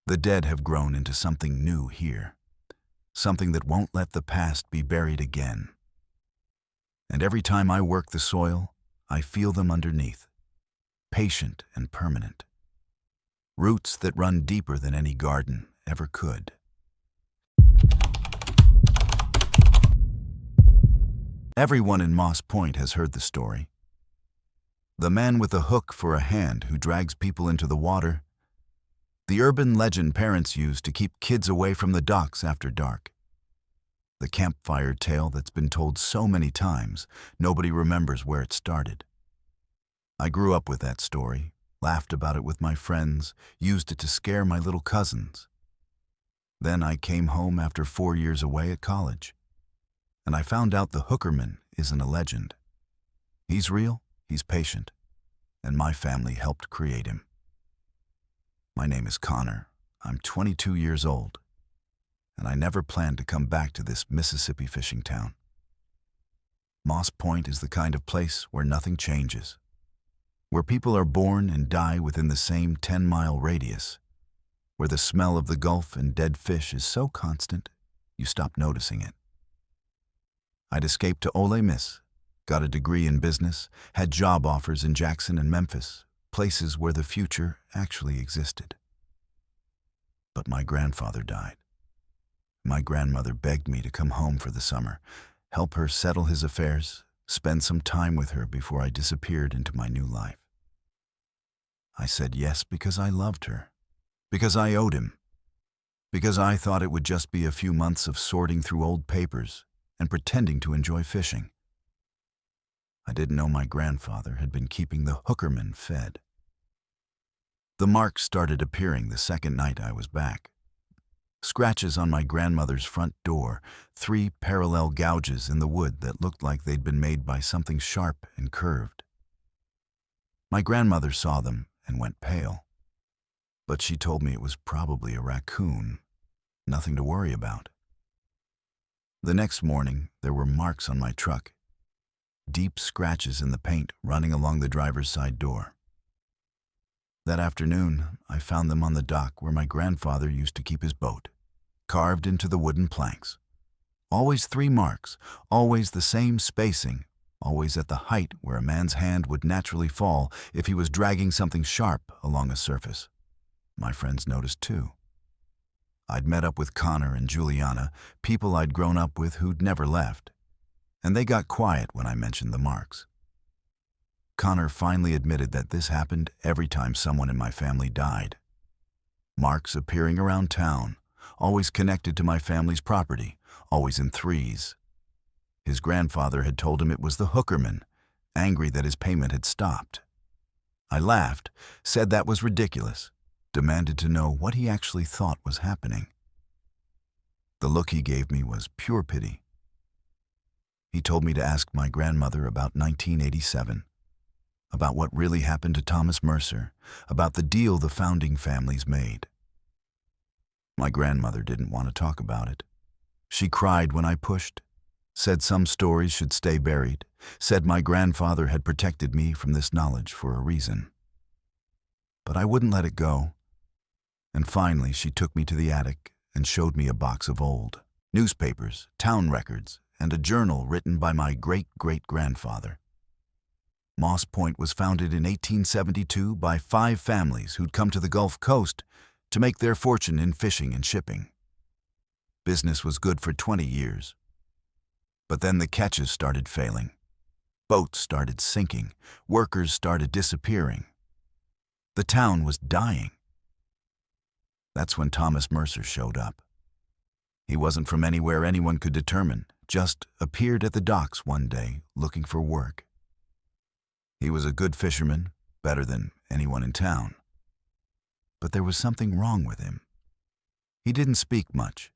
The dead have grown into something new here, something that won't let the past be buried again. And every time I work the soil, I feel them underneath, patient and permanent. Roots that run deeper than any garden ever could. Everyone in Moss Point has heard the story. The man with a hook for a hand who drags people into the water. The urban legend parents use to keep kids away from the docks after dark. The campfire tale that's been told so many times, nobody remembers where it started. I grew up with that story, laughed about it with my friends, used it to scare my little cousins. Then I came home after 4 years away at college. And I found out the Hookerman isn't a legend. He's real, he's patient, and my family helped create him. My name is Connor. I'm 22 years old, and I never planned to come back to this Mississippi fishing town. Moss Point is the kind of place where nothing changes, where people are born and die within the same 10-mile radius, where the smell of the Gulf and dead fish is so constant, you stop noticing it. I'd escaped to Ole Miss, got a degree in business, had job offers in Jackson and Memphis, places where the future actually existed. But my grandfather died. My grandmother begged me to come home for the summer, help her settle his affairs, spend some time with her before I disappeared into my new life. I said yes because I loved her, because I owed him, because I thought it would just be a few months of sorting through old papers and pretending to enjoy fishing. I didn't know my grandfather had been keeping the Hookerman fed. The marks started appearing the second night I was back. Scratches on my grandmother's front door, 3 parallel gouges in the wood that looked like they'd been made by something sharp and curved. My grandmother saw them and went pale, but she told me it was probably a raccoon, nothing to worry about. The next morning, there were marks on my truck, deep scratches in the paint running along the driver's side door. That afternoon, I found them on the dock where my grandfather used to keep his boat, carved into the wooden planks. Always 3 marks, always the same spacing, always at the height where a man's hand would naturally fall if he was dragging something sharp along a surface. My friends noticed too. I'd met up with Connor and Juliana, people I'd grown up with who'd never left, and they got quiet when I mentioned the marks. Connor finally admitted that this happened every time someone in my family died. Marks appearing around town, always connected to my family's property, always in 3s. His grandfather had told him it was the Hookerman, angry that his payment had stopped. I laughed, said that was ridiculous, demanded to know what he actually thought was happening. The look he gave me was pure pity. He told me to ask my grandmother about 1987, about what really happened to Thomas Mercer, about the deal the founding families made. My grandmother didn't want to talk about it. She cried when I pushed, said some stories should stay buried, said my grandfather had protected me from this knowledge for a reason. But I wouldn't let it go, and finally she took me to the attic and showed me a box of old newspapers, town records, and a journal written by my great-great-grandfather. Moss Point was founded in 1872 by 5 families who'd come to the Gulf Coast to make their fortune in fishing and shipping. Business was good for 20 years. But then the catches started failing. Boats started sinking. Workers started disappearing. The town was dying. That's when Thomas Mercer showed up. He wasn't from anywhere anyone could determine, just appeared at the docks one day looking for work. He was a good fisherman, better than anyone in town. But there was something wrong with him. He didn't speak much,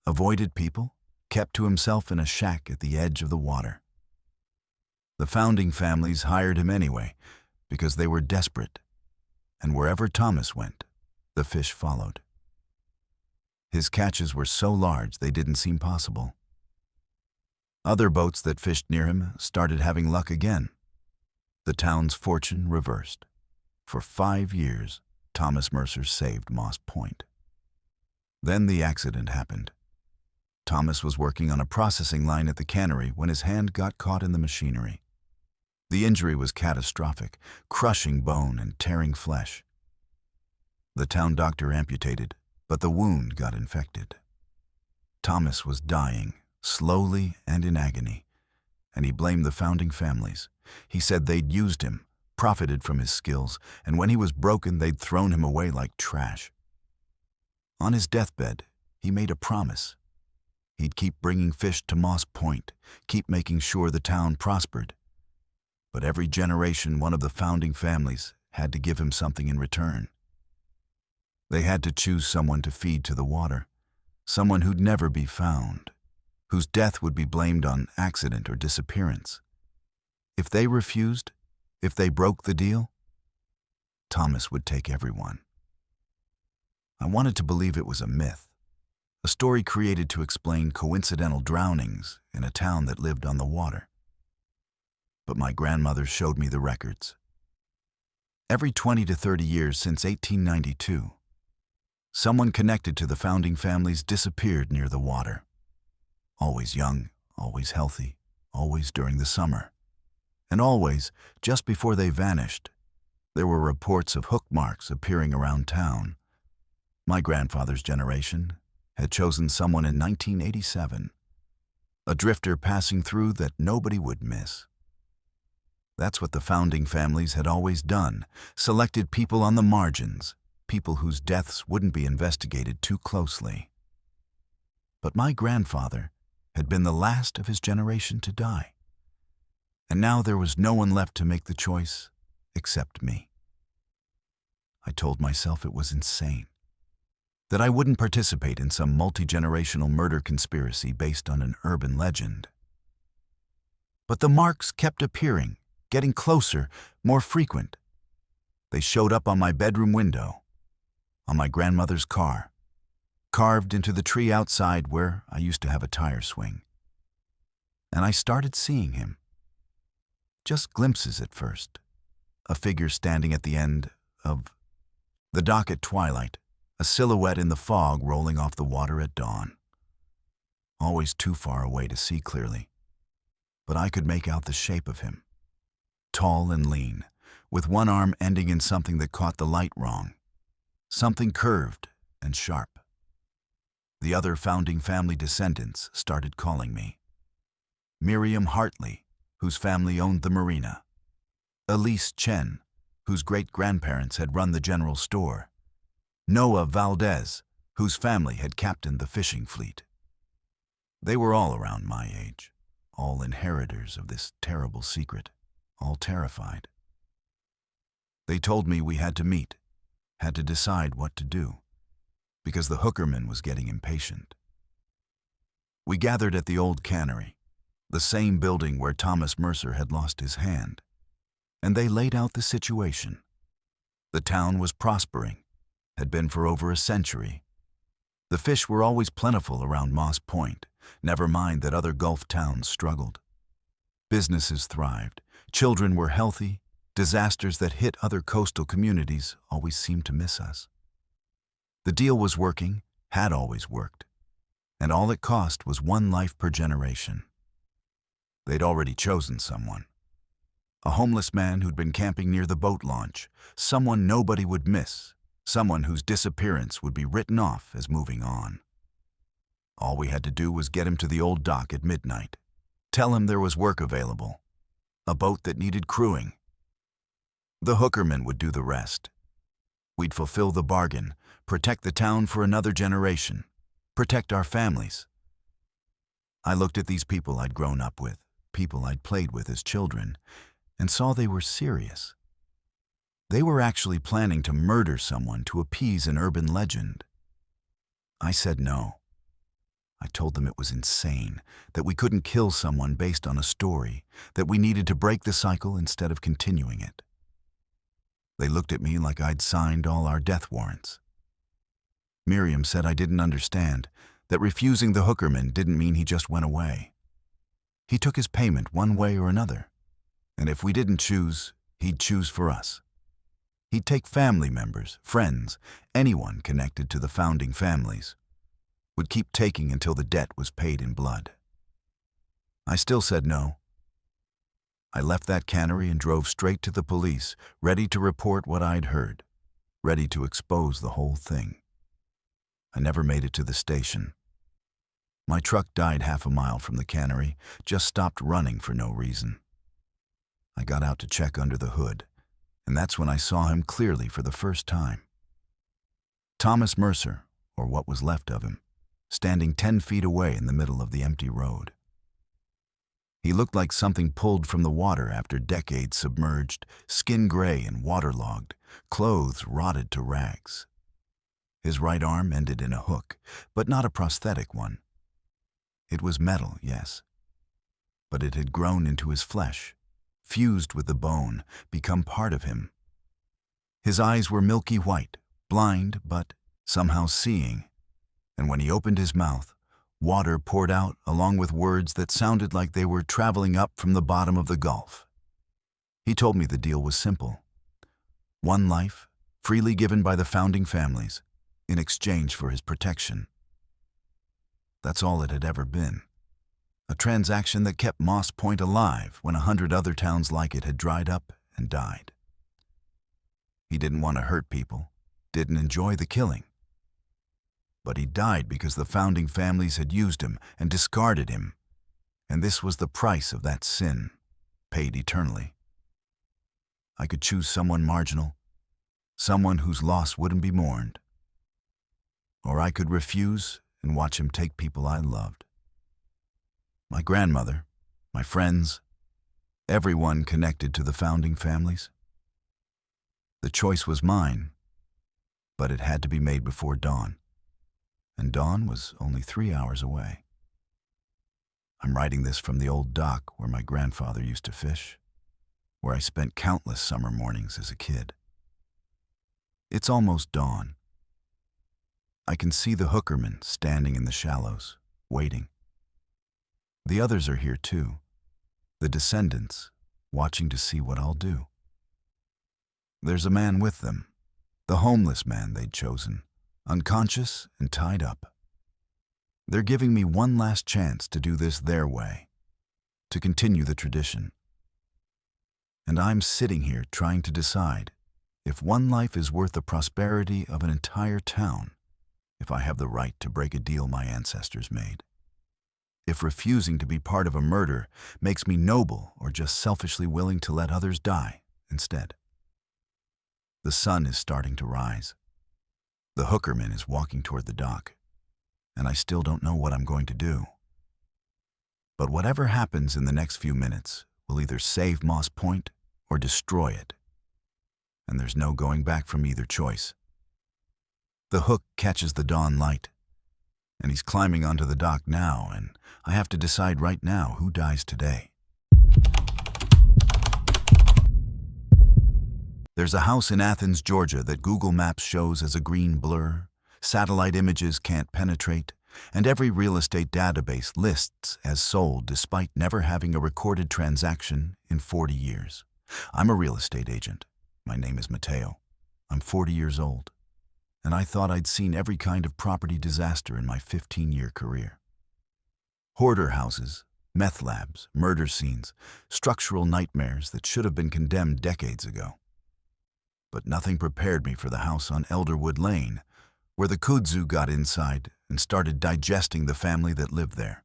avoided people, kept to himself in a shack at the edge of the water. The founding families hired him anyway because they were desperate, and wherever Thomas went, the fish followed. His catches were so large they didn't seem possible. Other boats that fished near him started having luck again. The town's fortune reversed. For 5 years, Thomas Mercer saved Moss Point. Then the accident happened. Thomas was working on a processing line at the cannery when his hand got caught in the machinery. The injury was catastrophic, crushing bone and tearing flesh. The town doctor amputated, but the wound got infected. Thomas was dying, slowly and in agony, and he blamed the founding families. He said they'd used him, profited from his skills, and when he was broken, they'd thrown him away like trash. On his deathbed, he made a promise. He'd keep bringing fish to Moss Point, keep making sure the town prospered. But every generation, one of the founding families had to give him something in return. They had to choose someone to feed to the water, someone who'd never be found, whose death would be blamed on accident or disappearance. If they refused, if they broke the deal, Thomas would take everyone. I wanted to believe it was a myth, a story created to explain coincidental drownings in a town that lived on the water. But my grandmother showed me the records. Every 20 to 30 years since 1892, Someone connected to the founding families disappeared near the water. Always young, always healthy, always during the summer. And always, just before they vanished, there were reports of hook marks appearing around town. My grandfather's generation had chosen someone in 1987, a drifter passing through that nobody would miss. That's what the founding families had always done, selected people on the margins, people whose deaths wouldn't be investigated too closely. But my grandfather had been the last of his generation to die. And now there was no one left to make the choice except me. I told myself it was insane, that I wouldn't participate in some multi-generational murder conspiracy based on an urban legend. But the marks kept appearing, getting closer, more frequent. They showed up on my bedroom window, on my grandmother's car, carved into the tree outside where I used to have a tire swing. And I started seeing him. Just glimpses at first. A figure standing at the end of the dock at twilight, a silhouette in the fog rolling off the water at dawn. Always too far away to see clearly, but I could make out the shape of him. Tall and lean, with one arm ending in something that caught the light wrong, something curved and sharp. The other founding family descendants started calling me. Miriam Hartley, whose family owned the marina. Elise Chen, whose great-grandparents had run the general store. Noah Valdez, whose family had captained the fishing fleet. They were all around my age, all inheritors of this terrible secret, all terrified. They told me we had to meet, had to decide what to do, because the Hookerman was getting impatient. We gathered at the old cannery, the same building where Thomas Mercer had lost his hand, and they laid out the situation. The town was prospering, had been for over a century. The fish were always plentiful around Moss Point, never mind that other Gulf towns struggled. Businesses thrived, children were healthy, disasters that hit other coastal communities always seemed to miss us. The deal was working, had always worked, and all it cost was one life per generation. They'd already chosen someone. A homeless man who'd been camping near the boat launch, someone nobody would miss, someone whose disappearance would be written off as moving on. All we had to do was get him to the old dock at midnight, tell him there was work available, a boat that needed crewing. The Hookerman would do the rest. We'd fulfill the bargain, protect the town for another generation, protect our families. I looked at these people I'd grown up with, people I'd played with as children, and saw they were serious. They were actually planning to murder someone to appease an urban legend. I said no. I told them it was insane, that we couldn't kill someone based on a story, that we needed to break the cycle instead of continuing it. They looked at me like I'd signed all our death warrants. Miriam said I didn't understand, that refusing the Hookerman didn't mean he just went away. He took his payment one way or another, and if we didn't choose, he'd choose for us. He'd take family members, friends, anyone connected to the founding families. Would keep taking until the debt was paid in blood. I still said no. I left that cannery and drove straight to the police, ready to report what I'd heard, ready to expose the whole thing. I never made it to the station. My truck died half a mile from the cannery, just stopped running for no reason. I got out to check under the hood, and that's when I saw him clearly for the first time. Thomas Mercer, or what was left of him, standing 10 feet away in the middle of the empty road. He looked like something pulled from the water after decades submerged, skin gray and waterlogged, clothes rotted to rags. His right arm ended in a hook, but not a prosthetic one. It was metal, yes, but it had grown into his flesh, fused with the bone, become part of him. His eyes were milky white, blind but somehow seeing, and when he opened his mouth, water poured out along with words that sounded like they were traveling up from the bottom of the Gulf. He told me the deal was simple. One life, freely given by the founding families, in exchange for his protection. That's all it had ever been. A transaction that kept Moss Point alive when 100 other towns like it had dried up and died. He didn't want to hurt people, didn't enjoy the killing. But he died because the founding families had used him and discarded him, and this was the price of that sin, paid eternally. I could choose someone marginal, someone whose loss wouldn't be mourned. Or I could refuse and watch him take people I loved. My grandmother, my friends, everyone connected to the founding families. The choice was mine, but it had to be made before dawn, and dawn was only 3 hours away. I'm writing this from the old dock where my grandfather used to fish, where I spent countless summer mornings as a kid. It's almost dawn. I can see the Hookerman standing in the shallows, waiting. The others are here too, the descendants, watching to see what I'll do. There's a man with them, the homeless man they'd chosen, unconscious and tied up. They're giving me one last chance to do this their way, to continue the tradition. And I'm sitting here trying to decide if one life is worth the prosperity of an entire town, if I have the right to break a deal my ancestors made. If refusing to be part of a murder makes me noble or just selfishly willing to let others die instead. The sun is starting to rise. The Hookerman is walking toward the dock, and I still don't know what I'm going to do. But whatever happens in the next few minutes will either save Moss Point or destroy it. And there's no going back from either choice. The hook catches the dawn light, and he's climbing onto the dock now, and I have to decide right now who dies today. There's a house in Athens, Georgia that Google Maps shows as a green blur, satellite images can't penetrate, and every real estate database lists as sold despite never having a recorded transaction in 40 years. I'm a real estate agent. My name is Mateo. I'm 40 years old, and I thought I'd seen every kind of property disaster in my 15-year career. Hoarder houses, meth labs, murder scenes, structural nightmares that should have been condemned decades ago. But nothing prepared me for the house on Elderwood Lane, where the kudzu got inside and started digesting the family that lived there.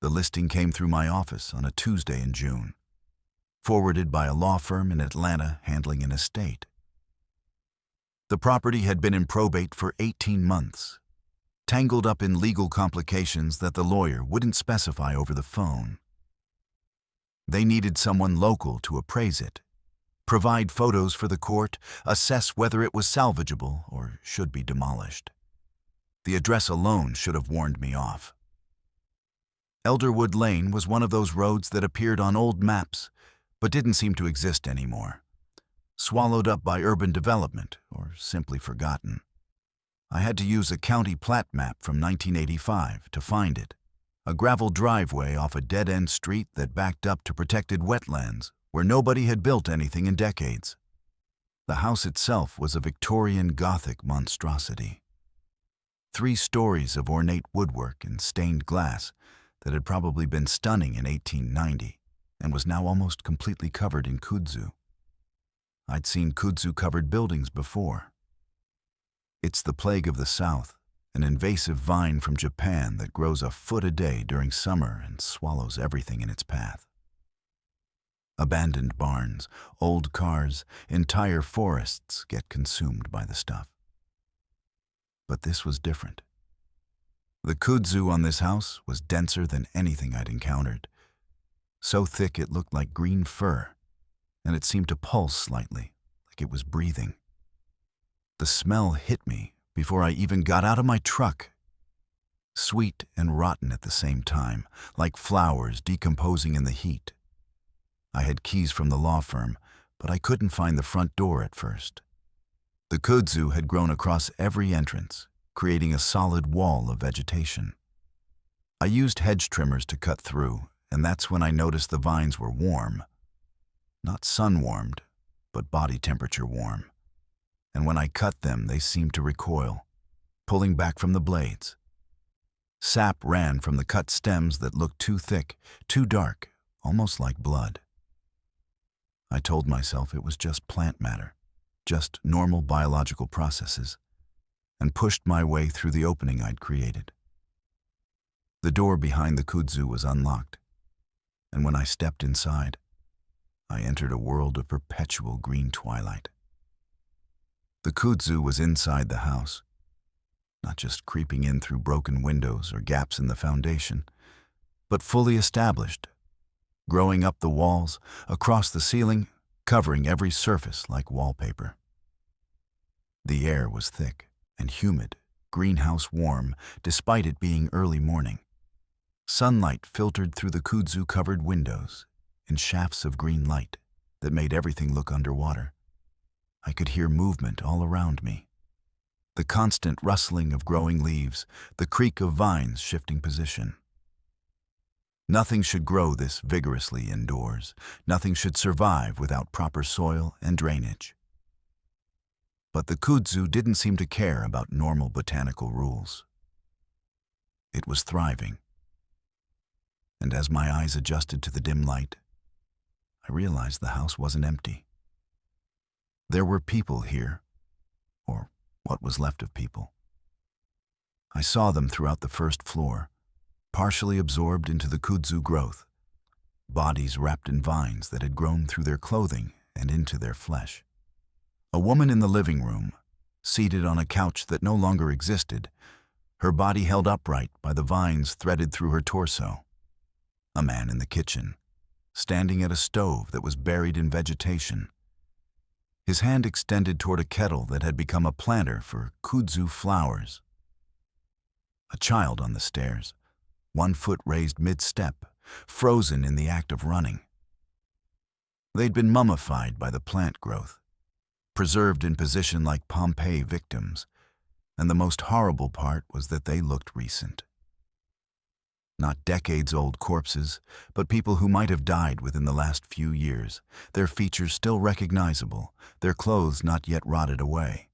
The listing came through my office on a Tuesday in June, forwarded by a law firm in Atlanta handling an estate. The property had been in probate for 18 months, tangled up in legal complications that the lawyer wouldn't specify over the phone. They needed someone local to appraise it, provide photos for the court, assess whether it was salvageable or should be demolished. The address alone should have warned me off. Elderwood Lane was one of those roads that appeared on old maps but didn't seem to exist anymore, swallowed up by urban development or simply forgotten. I had to use a county plat map from 1985 to find it, a gravel driveway off a dead-end street that backed up to protected wetlands where nobody had built anything in decades. The house itself was a Victorian Gothic monstrosity. 3 stories of ornate woodwork and stained glass that had probably been stunning in 1890 and was now almost completely covered in kudzu. I'd seen kudzu-covered buildings before. It's the plague of the South, an invasive vine from Japan that grows a foot a day during summer and swallows everything in its path. Abandoned barns, old cars, entire forests get consumed by the stuff. But this was different. The kudzu on this house was denser than anything I'd encountered, so thick it looked like green fur, and it seemed to pulse slightly, like it was breathing. The smell hit me before I even got out of my truck. Sweet and rotten at the same time, like flowers decomposing in the heat. I had keys from the law firm, but I couldn't find the front door at first. The kudzu had grown across every entrance, creating a solid wall of vegetation. I used hedge trimmers to cut through, and that's when I noticed the vines were warm. Not sun-warmed, but body temperature warm. and when I cut them, they seemed to recoil, pulling back from the blades. Sap ran from the cut stems that looked too thick, too dark, almost like blood. I told myself it was just plant matter, just normal biological processes, and pushed my way through the opening I'd created. The door behind the kudzu was unlocked, and when I stepped inside, I entered a world of perpetual green twilight. The kudzu was inside the house, not just creeping in through broken windows or gaps in the foundation, but fully established, growing up the walls, across the ceiling, covering every surface like wallpaper. The air was thick and humid, greenhouse warm, despite it being early morning. Sunlight filtered through the kudzu-covered windows in shafts of green light that made everything look underwater. I could hear movement all around me. The constant rustling of growing leaves, the creak of vines shifting position. Nothing should grow this vigorously indoors. Nothing should survive without proper soil and drainage. But the kudzu didn't seem to care about normal botanical rules. It was thriving. And as my eyes adjusted to the dim light, I realized the house wasn't empty. There were people here, or what was left of people. I saw them throughout the first floor, partially absorbed into the kudzu growth, bodies wrapped in vines that had grown through their clothing and into their flesh. A woman in the living room, seated on a couch that no longer existed, her body held upright by the vines threaded through her torso. A man in the kitchen, standing at a stove that was buried in vegetation, his hand extended toward a kettle that had become a planter for kudzu flowers. A child on the stairs, 1 foot raised mid-step, frozen in the act of running. They'd been mummified by the plant growth, preserved in position like Pompeii victims, and the most horrible part was that they looked recent. Not decades-old corpses, but people who might have died within the last few years, their features still recognizable, their clothes not yet rotted away.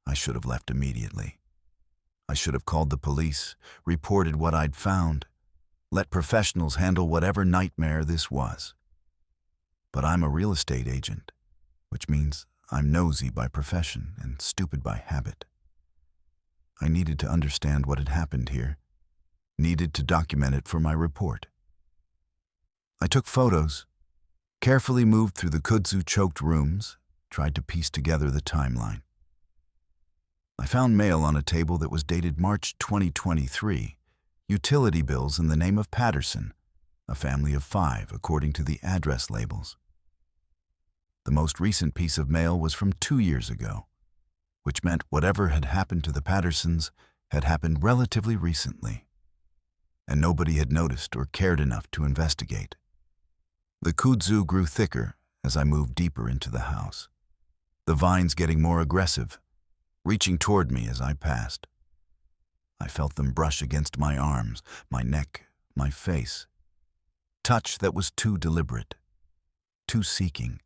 I should have left immediately. I should have called the police, reported what I'd found, let professionals handle whatever nightmare this was. But I'm a real estate agent, which means I'm nosy by profession and stupid by habit. I needed to understand what had happened here, needed to document it for my report. I took photos, carefully moved through the kudzu-choked rooms, tried to piece together the timeline. I found mail on a table that was dated March 2023, utility bills in the name of Patterson, a family of 5 according to the address labels. The most recent piece of mail was from 2 years ago, which meant whatever had happened to the Pattersons had happened relatively recently, and nobody had noticed or cared enough to investigate. The kudzu grew thicker as I moved deeper into the house, the vines getting more aggressive, reaching toward me as I passed. I felt them brush against my arms, my neck, my face. Touch that was too deliberate, too seeking.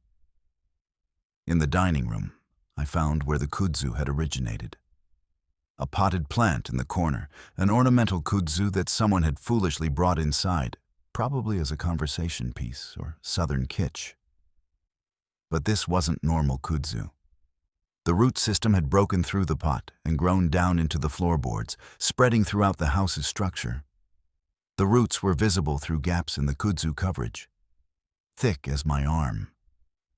In the dining room, I found where the kudzu had originated. A potted plant in the corner, an ornamental kudzu that someone had foolishly brought inside, probably as a conversation piece or southern kitsch. But this wasn't normal kudzu. The root system had broken through the pot and grown down into the floorboards, spreading throughout the house's structure. The roots were visible through gaps in the kudzu coverage, thick as my arm,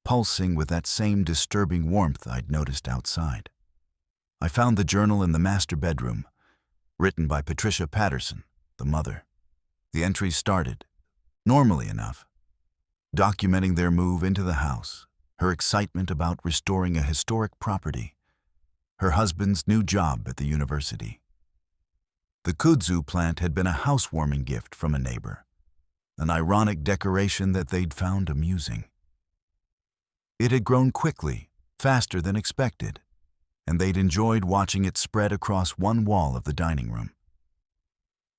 pulsing with that same disturbing warmth I'd noticed outside. I found the journal in the master bedroom, written by Patricia Patterson, the mother. The entries started, normally enough, documenting their move into the house, her excitement about restoring a historic property, her husband's new job at the university. The kudzu plant had been a housewarming gift from a neighbor, an ironic decoration that they'd found amusing. It had grown quickly, faster than expected, and they'd enjoyed watching it spread across one wall of the dining room.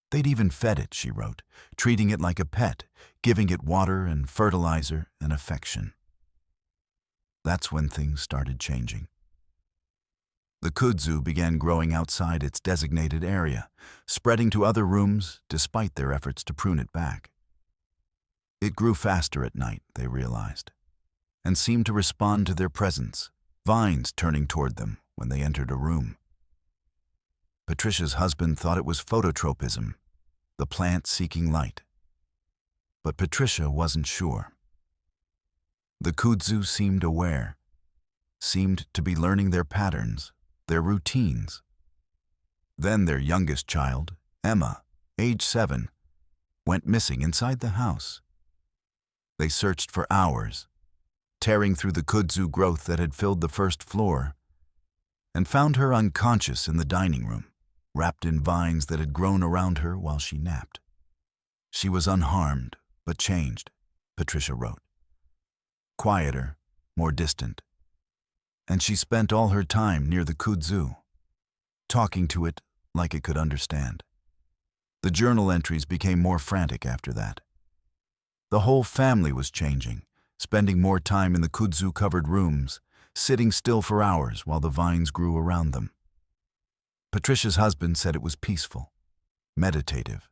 They'd even fed it, she wrote, treating it like a pet, giving it water and fertilizer and affection. That's when things started changing. The kudzu began growing outside its designated area, spreading to other rooms despite their efforts to prune it back. It grew faster at night, they realized, and seemed to respond to their presence, vines turning toward them when they entered a room. Patricia's husband thought it was phototropism, the plant seeking light. But Patricia wasn't sure. The kudzu seemed aware, seemed to be learning their patterns, their routines. Then their youngest child, Emma, age 7, went missing inside the house. They searched for hours, tearing through the kudzu growth that had filled the first floor, and found her unconscious in the dining room, wrapped in vines that had grown around her while she napped. She was unharmed, but changed, Patricia wrote. Quieter, more distant. And she spent all her time near the kudzu, talking to it like it could understand. The journal entries became more frantic after that. The whole family was changing, spending more time in the kudzu-covered rooms, sitting still for hours while the vines grew around them. Patricia's husband said it was peaceful, meditative,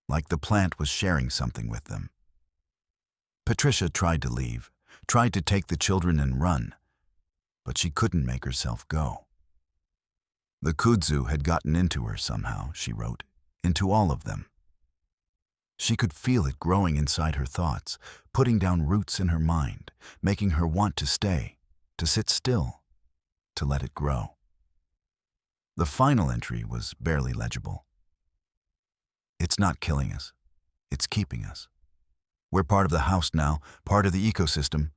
like the plant was sharing something with them. Patricia tried to leave, tried to take the children and run, but she couldn't make herself go. The kudzu had gotten into her somehow, she wrote, into all of them. She could feel it growing inside her thoughts, putting down roots in her mind, making her want to stay, to sit still, to let it grow. The final entry was barely legible. It's not killing us. It's keeping us. We're part of the house now, part of the ecosystem.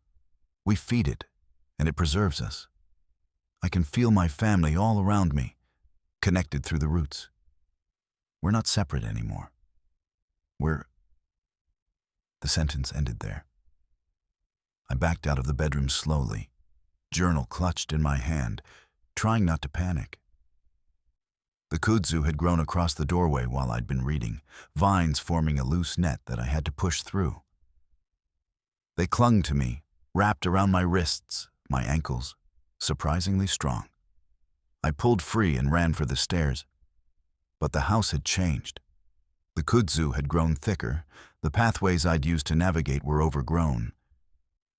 We feed it, and it preserves us. I can feel my family all around me, connected through the roots. We're not separate anymore. The sentence ended there. I backed out of the bedroom slowly, journal clutched in my hand, trying not to panic. The kudzu had grown across the doorway while I'd been reading, vines forming a loose net that I had to push through. They clung to me, wrapped around my wrists, my ankles, surprisingly strong. I pulled free and ran for the stairs. But the house had changed. The kudzu had grown thicker, the pathways I'd used to navigate were overgrown,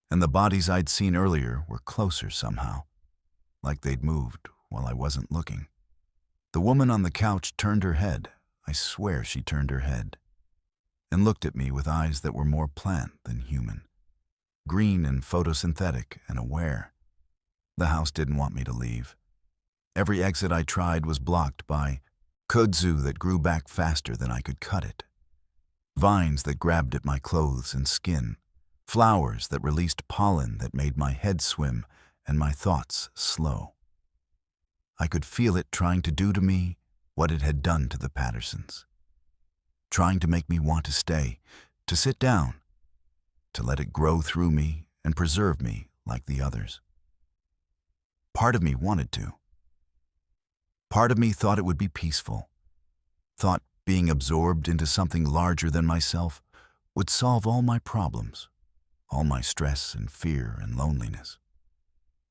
and the bodies I'd seen earlier were closer somehow, like they'd moved while I wasn't looking. The woman on the couch turned her head, I swear she turned her head, and looked at me with eyes that were more plant than human, green and photosynthetic and aware. The house didn't want me to leave. Every exit I tried was blocked by kudzu that grew back faster than I could cut it, vines that grabbed at my clothes and skin, flowers that released pollen that made my head swim and my thoughts slow. I could feel it trying to do to me what it had done to the Pattersons, trying to make me want to stay, to sit down, to let it grow through me and preserve me like the others. Part of me wanted to. Part of me thought it would be peaceful, thought being absorbed into something larger than myself would solve all my problems, all my stress and fear and loneliness.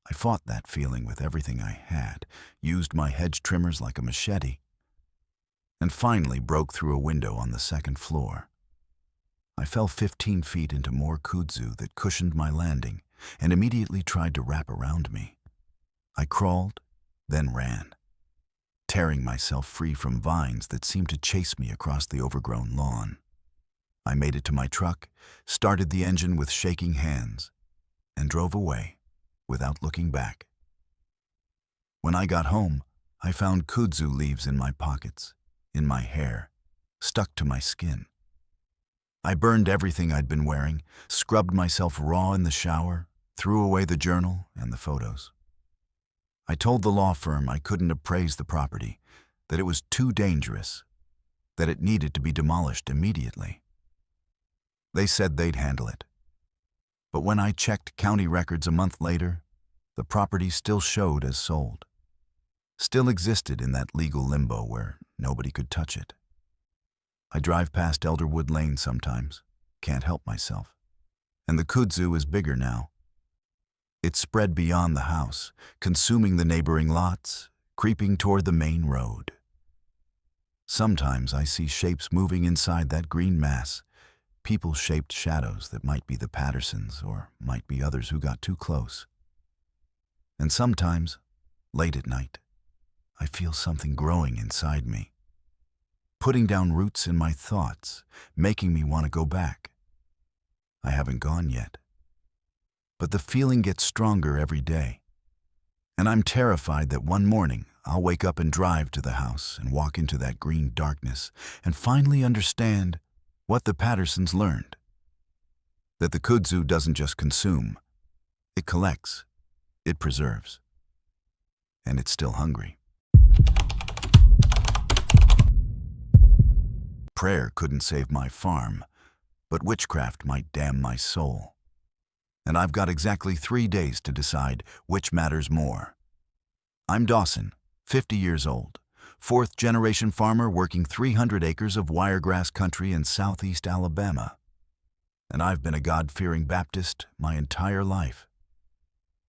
I fought that feeling with everything I had, used my hedge trimmers like a machete, and finally broke through a window on the second floor. I fell 15 feet into more kudzu that cushioned my landing and immediately tried to wrap around me. I crawled, then ran, tearing myself free from vines that seemed to chase me across the overgrown lawn. I made it to my truck, started the engine with shaking hands, and drove away without looking back. When I got home, I found kudzu leaves in my pockets, in my hair, stuck to my skin. I burned everything I'd been wearing, scrubbed myself raw in the shower, threw away the journal and the photos. I told the law firm I couldn't appraise the property, that it was too dangerous, that it needed to be demolished immediately. They said they'd handle it. But when I checked county records a month later, the property still showed as sold, still existed in that legal limbo where nobody could touch it. I drive past Elderwood Lane sometimes, can't help myself, and the kudzu is bigger now. It spread beyond the house, consuming the neighboring lots, creeping toward the main road. Sometimes I see shapes moving inside that green mass, people-shaped shadows that might be the Pattersons or might be others who got too close. And sometimes, late at night, I feel something growing inside me, putting down roots in my thoughts, making me want to go back. I haven't gone yet, but the feeling gets stronger every day. And I'm terrified that one morning I'll wake up and drive to the house and walk into that green darkness and finally understand what the Pattersons learned. That the kudzu doesn't just consume, it collects, it preserves, and it's still hungry. Prayer couldn't save my farm, but witchcraft might damn my soul. And I've got exactly 3 days to decide which matters more. I'm Dawson, 50 years old, fourth-generation farmer working 300 acres of wiregrass country in southeast Alabama. And I've been a God-fearing Baptist my entire life.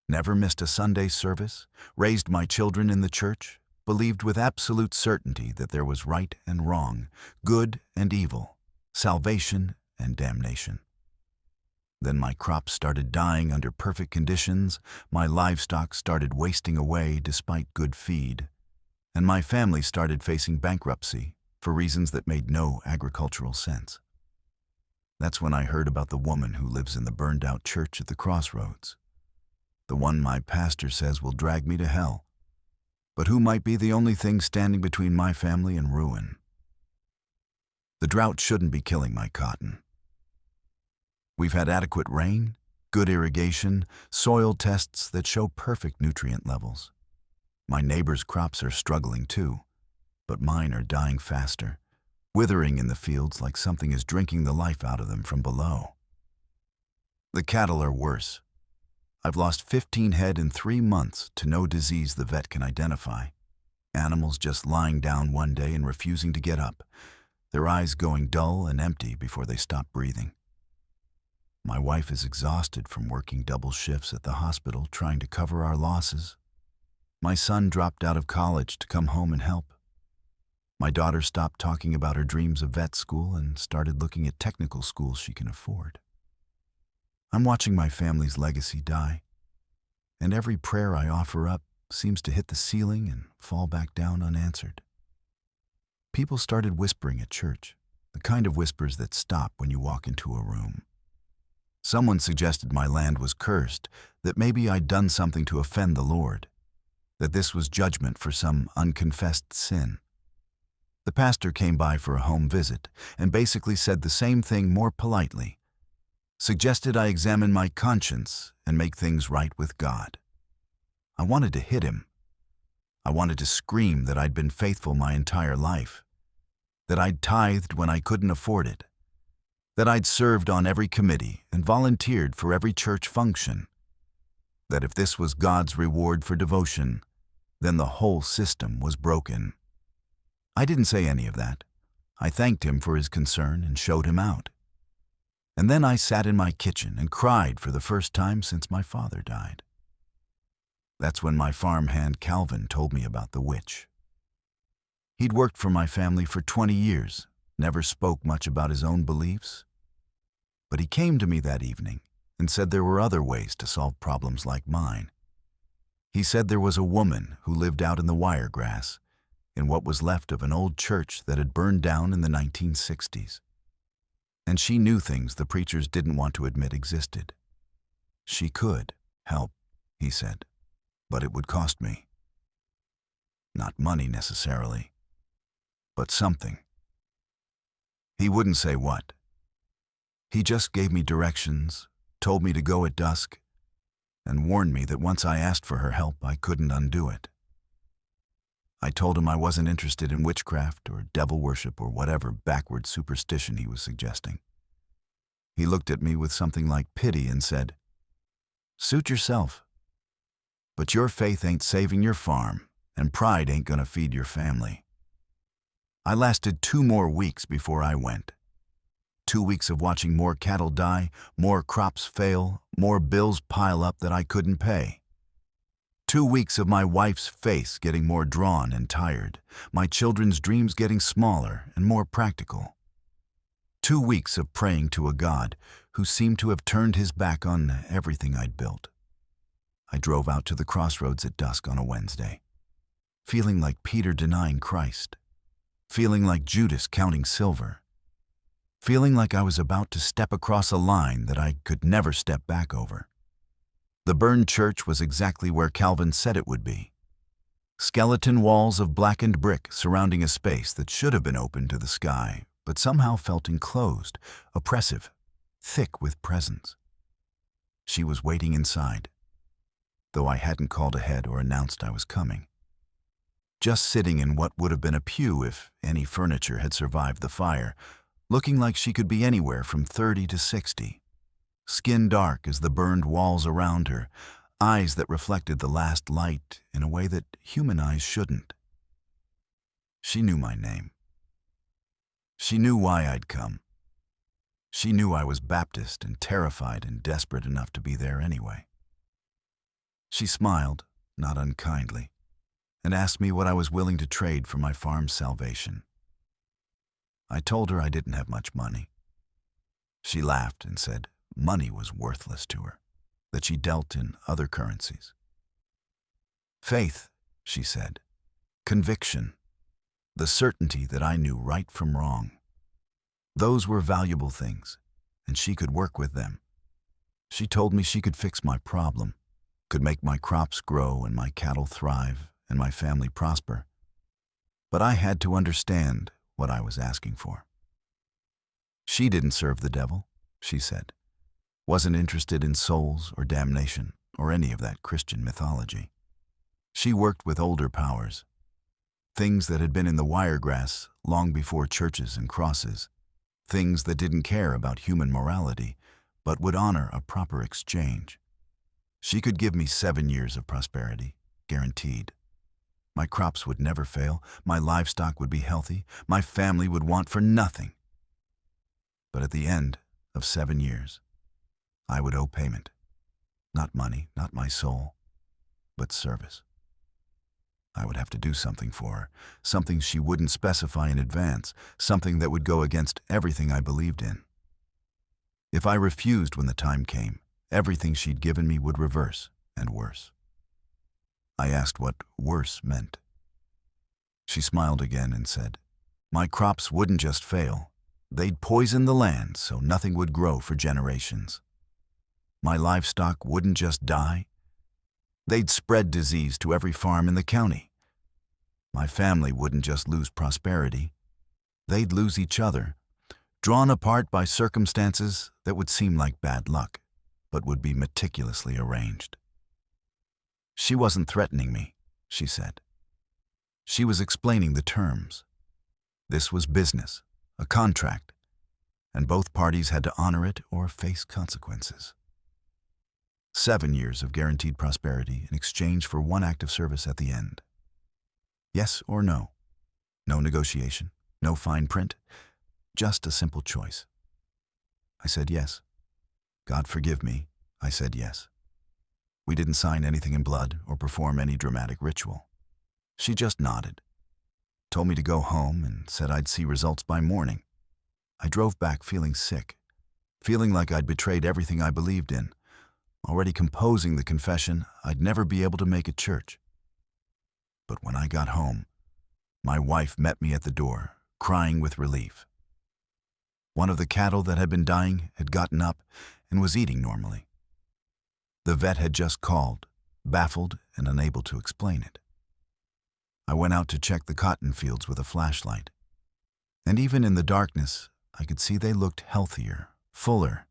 Never missed a Sunday service, raised my children in the church, believed with absolute certainty that there was right and wrong, good and evil, salvation and damnation. Then my crops started dying under perfect conditions, my livestock started wasting away despite good feed, and my family started facing bankruptcy for reasons that made no agricultural sense. That's when I heard about the woman who lives in the burned-out church at the crossroads, the one my pastor says will drag me to hell, but who might be the only thing standing between my family and ruin. The drought shouldn't be killing my cotton. We've had adequate rain, good irrigation, soil tests that show perfect nutrient levels. My neighbors' crops are struggling too, but mine are dying faster, withering in the fields like something is drinking the life out of them from below. The cattle are worse. I've lost 15 head in 3 months to no disease the vet can identify. Animals just lying down one day and refusing to get up, their eyes going dull and empty before they stop breathing. My wife is exhausted from working double shifts at the hospital trying to cover our losses. My son dropped out of college to come home and help. My daughter stopped talking about her dreams of vet school and started looking at technical schools she can afford. I'm watching my family's legacy die, and every prayer I offer up seems to hit the ceiling and fall back down unanswered. People started whispering at church, the kind of whispers that stop when you walk into a room. Someone suggested my land was cursed, that maybe I'd done something to offend the Lord, that this was judgment for some unconfessed sin. The pastor came by for a home visit and basically said the same thing more politely, suggested I examine my conscience and make things right with God. I wanted to hit him. I wanted to scream that I'd been faithful my entire life, that I'd tithed when I couldn't afford it, that I'd served on every committee and volunteered for every church function, that if this was God's reward for devotion, then the whole system was broken. I didn't say any of that. I thanked him for his concern and showed him out. And then I sat in my kitchen and cried for the first time since my father died. That's when my farmhand Calvin told me about the witch. He'd worked for my family for 20 years, never spoke much about his own beliefs. But he came to me that evening and said there were other ways to solve problems like mine. He said there was a woman who lived out in the wiregrass, in what was left of an old church that had burned down in the 1960s. And she knew things the preachers didn't want to admit existed. She could help, he said, but it would cost me. Not money necessarily, but something. He wouldn't say what. He just gave me directions, told me to go at dusk, and warned me that once I asked for her help, I couldn't undo it. I told him I wasn't interested in witchcraft or devil worship or whatever backward superstition he was suggesting. He looked at me with something like pity and said, "Suit yourself. But your faith ain't saving your farm, and pride ain't gonna feed your family." I lasted 2 more weeks before I went. 2 weeks of watching more cattle die, more crops fail, more bills pile up that I couldn't pay. 2 weeks of my wife's face getting more drawn and tired, my children's dreams getting smaller and more practical. 2 weeks of praying to a God who seemed to have turned his back on everything I'd built. I drove out to the crossroads at dusk on a Wednesday, feeling like Peter denying Christ, feeling like Judas counting silver, feeling like I was about to step across a line that I could never step back over. The burned church was exactly where Calvin said it would be. Skeleton walls of blackened brick surrounding a space that should have been open to the sky, but somehow felt enclosed, oppressive, thick with presence. She was waiting inside, though I hadn't called ahead or announced I was coming. Just sitting in what would have been a pew if any furniture had survived the fire, looking like she could be anywhere from 30 to 60. Skin dark as the burned walls around her, eyes that reflected the last light in a way that human eyes shouldn't. She knew my name. She knew why I'd come. She knew I was Baptist and terrified and desperate enough to be there anyway. She smiled, not unkindly, and asked me what I was willing to trade for my farm's salvation. I told her I didn't have much money. She laughed and said money was worthless to her, that she dealt in other currencies. Faith, she said, conviction, the certainty that I knew right from wrong. Those were valuable things, and she could work with them. She told me she could fix my problem, could make my crops grow and my cattle thrive and my family prosper. But I had to understand what I was asking for. She didn't serve the devil, she said, wasn't interested in souls or damnation or any of that Christian mythology. She worked with older powers, things that had been in the wiregrass long before churches and crosses, things that didn't care about human morality, but would honor a proper exchange. She could give me 7 years of prosperity, guaranteed. My crops would never fail, my livestock would be healthy, my family would want for nothing. But at the end of 7 years, I would owe payment. Not money, not my soul, but service. I would have to do something for her, something she wouldn't specify in advance, something that would go against everything I believed in. If I refused when the time came, everything she'd given me would reverse, and worse. I asked what worse meant. She smiled again and said, my crops wouldn't just fail, they'd poison the land so nothing would grow for generations. My livestock wouldn't just die, they'd spread disease to every farm in the county. My family wouldn't just lose prosperity, they'd lose each other, drawn apart by circumstances that would seem like bad luck, but would be meticulously arranged. She wasn't threatening me, she said. She was explaining the terms. This was business, a contract, and both parties had to honor it or face consequences. 7 years of guaranteed prosperity in exchange for one act of service at the end. Yes or no? No negotiation, no fine print, just a simple choice. I said yes. God forgive me, I said yes. We didn't sign anything in blood or perform any dramatic ritual. She just nodded, told me to go home, and said I'd see results by morning. I drove back feeling sick, feeling like I'd betrayed everything I believed in, already composing the confession I'd never be able to make at church. But when I got home, my wife met me at the door, crying with relief. One of the cattle that had been dying had gotten up and was eating normally. The vet had just called, baffled and unable to explain it. I went out to check the cotton fields with a flashlight, and even in the darkness, I could see they looked healthier, fuller,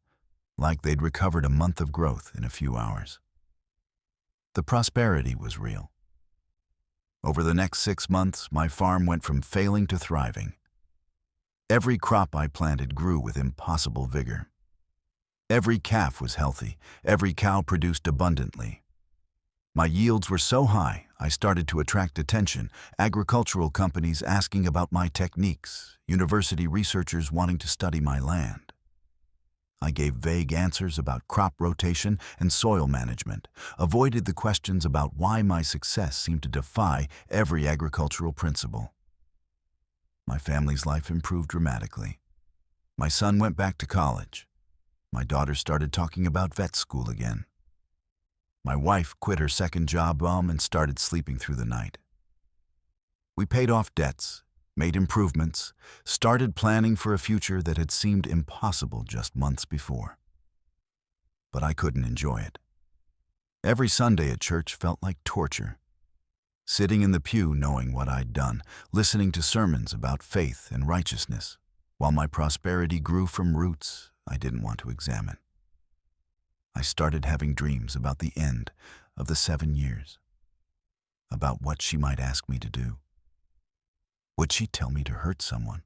like they'd recovered a month of growth in a few hours. The prosperity was real. Over the next 6 months, my farm went from failing to thriving. Every crop I planted grew with impossible vigor. Every calf was healthy, every cow produced abundantly. My yields were so high, I started to attract attention, agricultural companies asking about my techniques, university researchers wanting to study my land. I gave vague answers about crop rotation and soil management, avoided the questions about why my success seemed to defy every agricultural principle. My family's life improved dramatically. My son went back to college. My daughter started talking about vet school again. My wife quit her second job and started sleeping through the night. We paid off debts, made improvements, started planning for a future that had seemed impossible just months before. But I couldn't enjoy it. Every Sunday at church felt like torture. Sitting in the pew knowing what I'd done, listening to sermons about faith and righteousness, while my prosperity grew from roots I didn't want to examine. I started having dreams about the end of the 7 years, about what she might ask me to do. Would she tell me to hurt someone?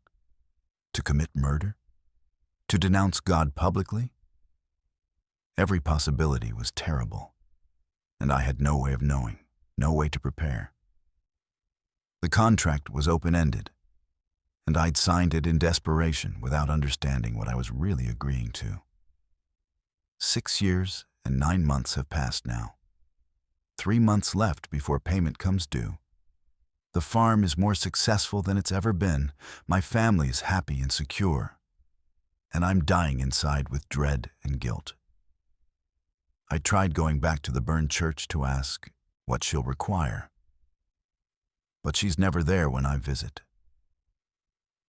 To commit murder? To denounce God publicly? Every possibility was terrible, and I had no way of knowing, no way to prepare. The contract was open-ended, and I'd signed it in desperation without understanding what I was really agreeing to. 6 years and 9 months have passed now. 3 months left before payment comes due. The farm is more successful than it's ever been. My family is happy and secure, and I'm dying inside with dread and guilt. I tried going back to the burned church to ask what she'll require, but she's never there when I visit.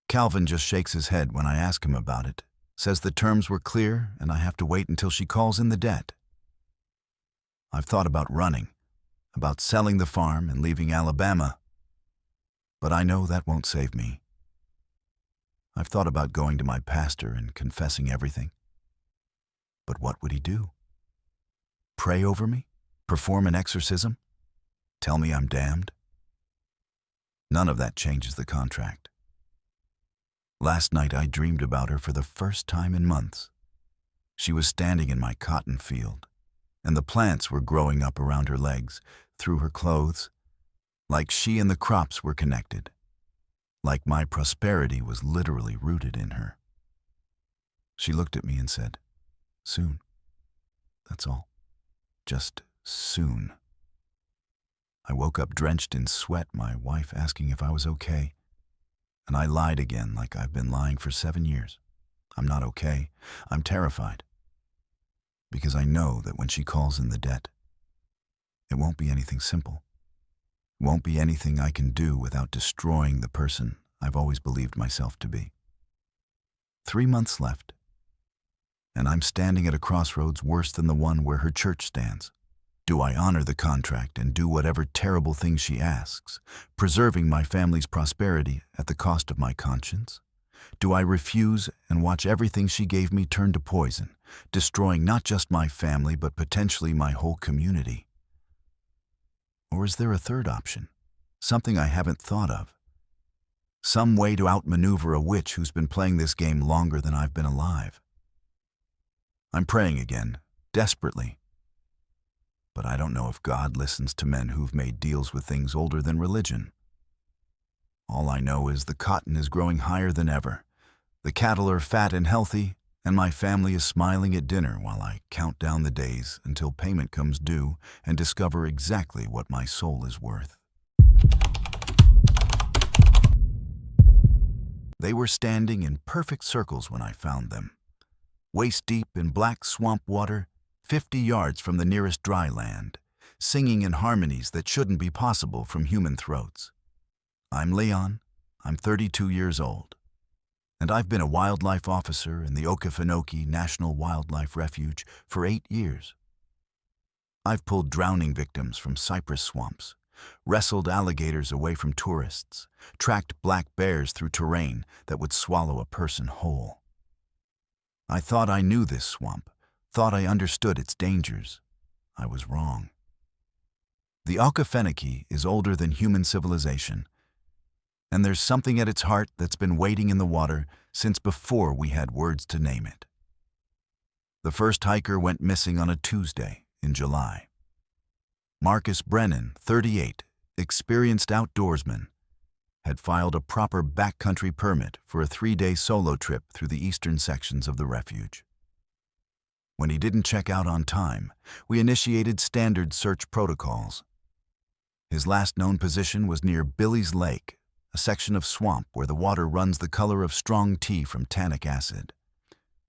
Calvin just shakes his head when I ask him about it, says the terms were clear and I have to wait until she calls in the debt. I've thought about running, about selling the farm and leaving Alabama, but I know that won't save me. I've thought about going to my pastor and confessing everything. But what would he do? Pray over me? Perform an exorcism? Tell me I'm damned? None of that changes the contract. Last night I dreamed about her for the first time in months. She was standing in my cotton field, and the plants were growing up around her legs, through her clothes, like she and the crops were connected, like my prosperity was literally rooted in her. She looked at me and said, "Soon. That's all. Just soon." I woke up drenched in sweat, my wife asking if I was okay. And I lied again like I've been lying for 7 years. I'm not okay. I'm terrified. Because I know that when she calls in the debt, it won't be anything simple. It won't be anything I can do without destroying the person I've always believed myself to be. 3 months left, and I'm standing at a crossroads worse than the one where her church stands. Do I honor the contract and do whatever terrible thing she asks, preserving my family's prosperity at the cost of my conscience? Do I refuse and watch everything she gave me turn to poison, destroying not just my family but potentially my whole community? Or is there a third option, something I haven't thought of? Some way to outmaneuver a witch who's been playing this game longer than I've been alive. I'm praying again, desperately. But I don't know if God listens to men who've made deals with things older than religion. All I know is the cotton is growing higher than ever. The cattle are fat and healthy, and my family is smiling at dinner while I count down the days until payment comes due and discover exactly what my soul is worth. They were standing in perfect circles when I found them, waist-deep in black swamp water, 50 yards from the nearest dry land, singing in harmonies that shouldn't be possible from human throats. I'm Leon, I'm 32 years old, and I've been a wildlife officer in the Okefenokee National Wildlife Refuge for 8 years. I've pulled drowning victims from cypress swamps, wrestled alligators away from tourists, tracked black bears through terrain that would swallow a person whole. I thought I knew this swamp, thought I understood its dangers. I was wrong. The Okefenokee is older than human civilization, and there's something at its heart that's been waiting in the water since before we had words to name it. The first hiker went missing on a Tuesday in July. Marcus Brennan, 38, experienced outdoorsman, had filed a proper backcountry permit for a 3-day solo trip through the eastern sections of the refuge. When he didn't check out on time, we initiated standard search protocols. His last known position was near Billy's Lake, a section of swamp where the water runs the color of strong tea from tannic acid,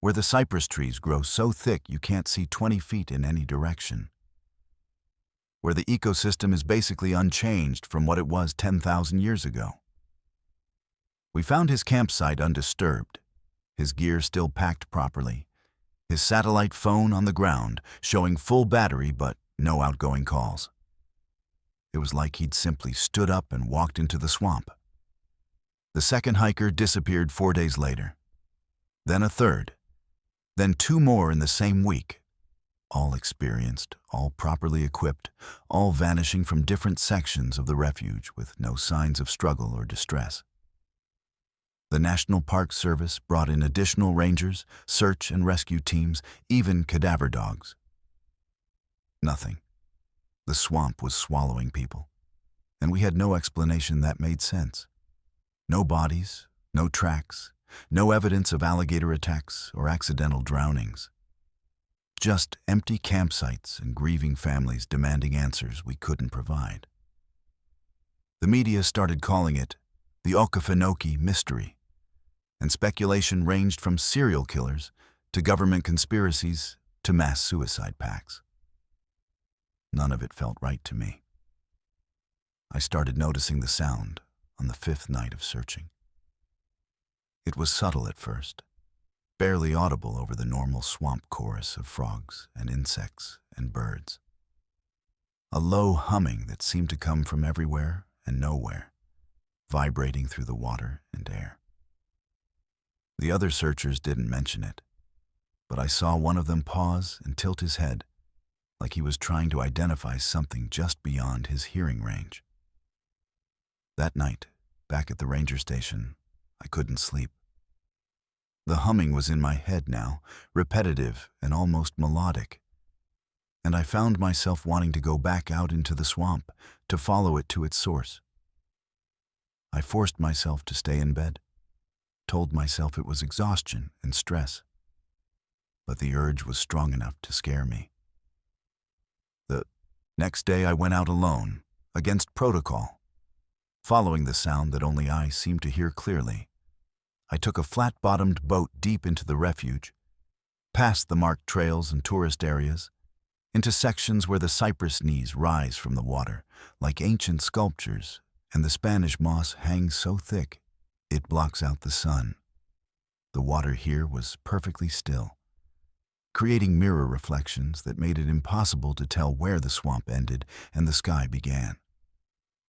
where the cypress trees grow so thick you can't see 20 feet in any direction, where the ecosystem is basically unchanged from what it was 10,000 years ago. We found his campsite undisturbed, his gear still packed properly, his satellite phone on the ground, showing full battery but no outgoing calls. It was like he'd simply stood up and walked into the swamp. The second hiker disappeared 4 days later. Then a third. Then 2 more in the same week. All experienced, all properly equipped, all vanishing from different sections of the refuge with no signs of struggle or distress. The National Park Service brought in additional rangers, search and rescue teams, even cadaver dogs. Nothing. The swamp was swallowing people, and we had no explanation that made sense. No bodies, no tracks, no evidence of alligator attacks or accidental drownings. Just empty campsites and grieving families demanding answers we couldn't provide. The media started calling it the Okefenokee mystery, and speculation ranged from serial killers to government conspiracies to mass suicide pacts. None of it felt right to me. I started noticing the sound on the 5th night of searching. It was subtle at first, barely audible over the normal swamp chorus of frogs and insects and birds. A low humming that seemed to come from everywhere and nowhere, vibrating through the water and air. The other searchers didn't mention it, but I saw one of them pause and tilt his head, like he was trying to identify something just beyond his hearing range. That night, back at the ranger station, I couldn't sleep. The humming was in my head now, repetitive and almost melodic, and I found myself wanting to go back out into the swamp to follow it to its source. I forced myself to stay in bed, told myself it was exhaustion and stress, but the urge was strong enough to scare me. The next day I went out alone, against protocol, following the sound that only I seemed to hear clearly. I took a flat-bottomed boat deep into the refuge, past the marked trails and tourist areas, into sections where the cypress knees rise from the water, like ancient sculptures, and the Spanish moss hangs so thick it blocks out the sun. The water here was perfectly still, creating mirror reflections that made it impossible to tell where the swamp ended and the sky began.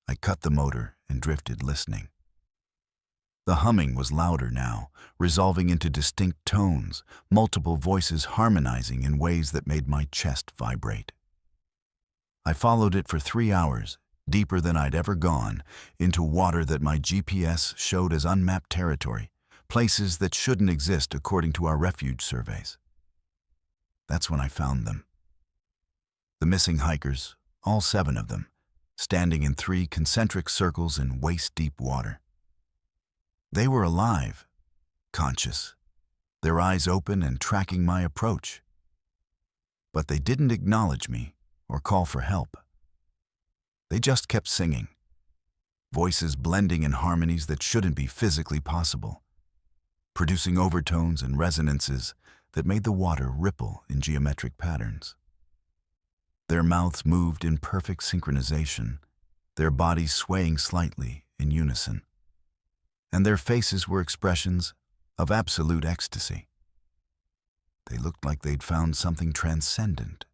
I cut the motor and drifted listening. The humming was louder now, resolving into distinct tones, multiple voices harmonizing in ways that made my chest vibrate. I followed it for 3 hours, deeper than I'd ever gone, into water that my GPS showed as unmapped territory, places that shouldn't exist according to our refuge surveys. That's when I found them. The missing hikers, all 7 of them, standing in 3 concentric circles in waist-deep water. They were alive, conscious, their eyes open and tracking my approach. But they didn't acknowledge me or call for help. They just kept singing, voices blending in harmonies that shouldn't be physically possible, producing overtones and resonances that made the water ripple in geometric patterns. Their mouths moved in perfect synchronization, their bodies swaying slightly in unison, and their faces were expressions of absolute ecstasy. They looked like they'd found something transcendent,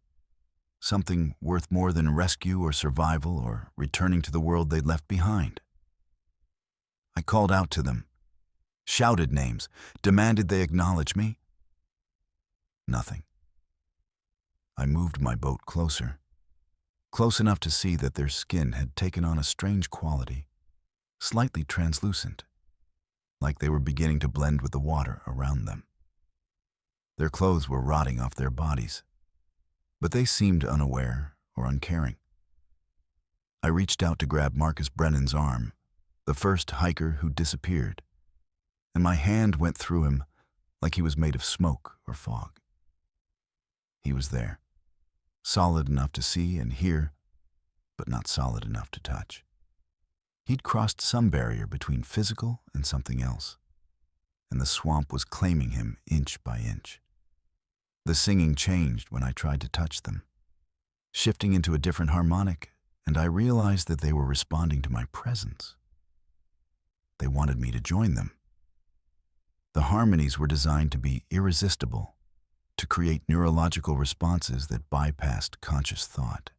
something worth more than rescue or survival or returning to the world they'd left behind. I called out to them, shouted names, demanded they acknowledge me. Nothing. I moved my boat closer, close enough to see that their skin had taken on a strange quality, slightly translucent, like they were beginning to blend with the water around them. Their clothes were rotting off their bodies, but they seemed unaware or uncaring. I reached out to grab Marcus Brennan's arm, the first hiker who disappeared, and my hand went through him like he was made of smoke or fog. He was there, solid enough to see and hear, but not solid enough to touch. He'd crossed some barrier between physical and something else, and the swamp was claiming him inch by inch. The singing changed when I tried to touch them, shifting into a different harmonic, and I realized that they were responding to my presence. They wanted me to join them. The harmonies were designed to be irresistible, to create neurological responses that bypassed conscious thought.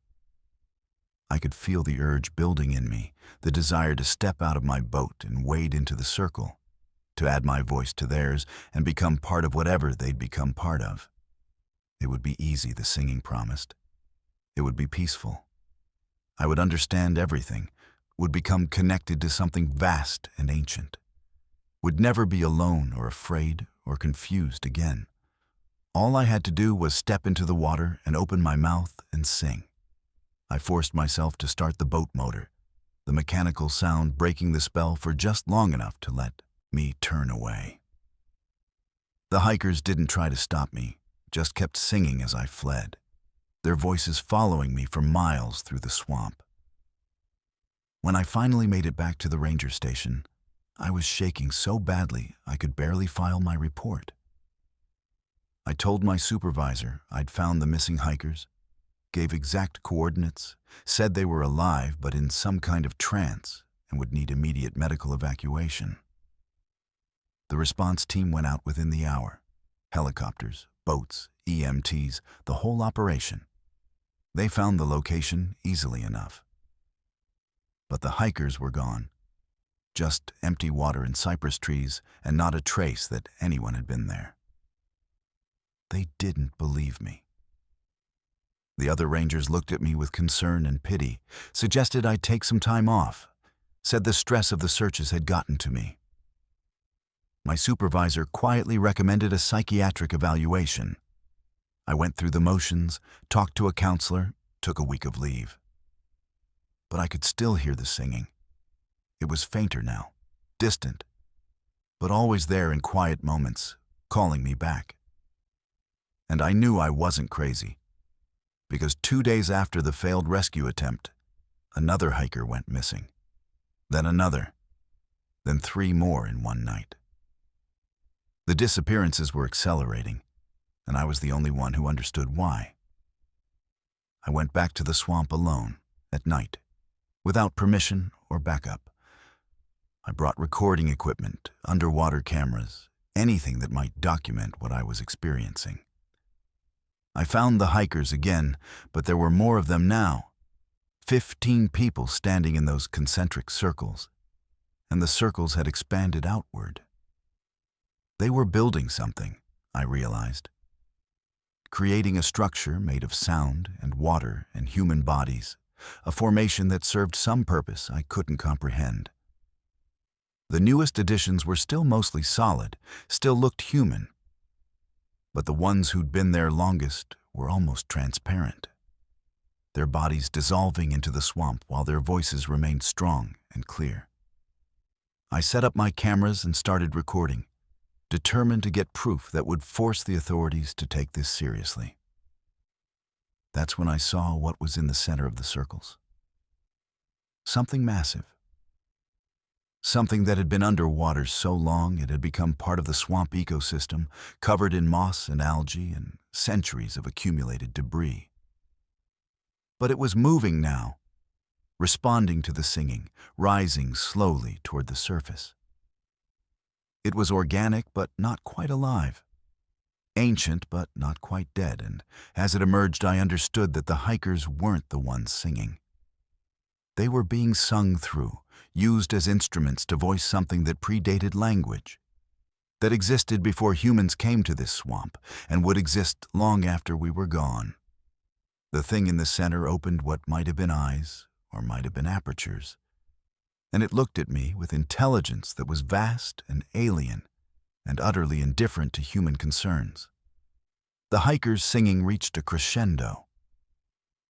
I could feel the urge building in me, the desire to step out of my boat and wade into the circle, to add my voice to theirs and become part of whatever they'd become part of. It would be easy, the singing promised. It would be peaceful. I would understand everything, would become connected to something vast and ancient, would never be alone or afraid or confused again. All I had to do was step into the water and open my mouth and sing. I forced myself to start the boat motor, the mechanical sound breaking the spell for just long enough to let me turn away. The hikers didn't try to stop me, just kept singing as I fled, their voices following me for miles through the swamp. When I finally made it back to the ranger station, I was shaking so badly I could barely file my report. I told my supervisor I'd found the missing hikers, gave exact coordinates, said they were alive but in some kind of trance and would need immediate medical evacuation. The response team went out within the hour. Helicopters, boats, EMTs, the whole operation. They found the location easily enough. But the hikers were gone. Just empty water and cypress trees, and not a trace that anyone had been there. They didn't believe me. The other rangers looked at me with concern and pity, suggested I take some time off, said the stress of the searches had gotten to me. My supervisor quietly recommended a psychiatric evaluation. I went through the motions, talked to a counselor, took a week of leave. But I could still hear the singing. It was fainter now, distant, but always there in quiet moments, calling me back. And I knew I wasn't crazy, because 2 days after the failed rescue attempt, another hiker went missing, then another, then 3 more in one night. The disappearances were accelerating, and I was the only one who understood why. I went back to the swamp alone, at night, without permission or backup. I brought recording equipment, underwater cameras, anything that might document what I was experiencing. I found the hikers again, but there were more of them now. 15 people standing in those concentric circles, and the circles had expanded outward. They were building something, I realized. Creating a structure made of sound and water and human bodies, a formation that served some purpose I couldn't comprehend. The newest additions were still mostly solid, still looked human. But the ones who'd been there longest were almost transparent, their bodies dissolving into the swamp while their voices remained strong and clear. I set up my cameras and started recording, determined to get proof that would force the authorities to take this seriously. That's when I saw what was in the center of the circles. Something massive. Something that had been underwater so long it had become part of the swamp ecosystem, covered in moss and algae and centuries of accumulated debris. But it was moving now, responding to the singing, rising slowly toward the surface. It was organic but not quite alive, ancient but not quite dead, and as it emerged I understood that the hikers weren't the ones singing. They were being sung through, used as instruments to voice something that predated language, that existed before humans came to this swamp and would exist long after we were gone. The thing in the center opened what might have been eyes or might have been apertures, and it looked at me with intelligence that was vast and alien and utterly indifferent to human concerns. The hikers' singing reached a crescendo,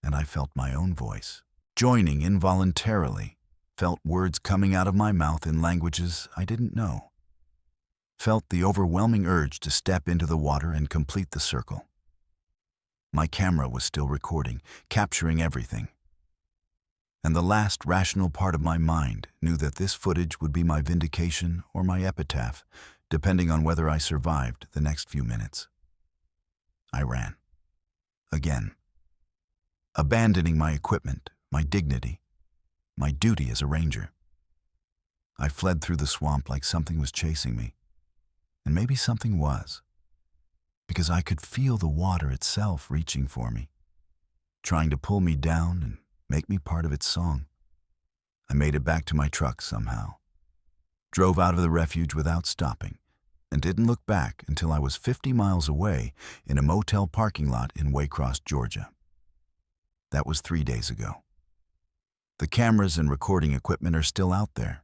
and I felt my own voice, joining involuntarily, felt words coming out of my mouth in languages I didn't know, felt the overwhelming urge to step into the water and complete the circle. My camera was still recording, capturing everything. And the last rational part of my mind knew that this footage would be my vindication or my epitaph, depending on whether I survived the next few minutes. I ran. Again. Abandoning my equipment, my dignity, my duty as a ranger. I fled through the swamp like something was chasing me. And maybe something was, because I could feel the water itself reaching for me, trying to pull me down and make me part of its song. I made it back to my truck somehow, drove out of the refuge without stopping, and didn't look back until I was 50 miles away in a motel parking lot in Waycross, Georgia. That was 3 days ago. The cameras and recording equipment are still out there,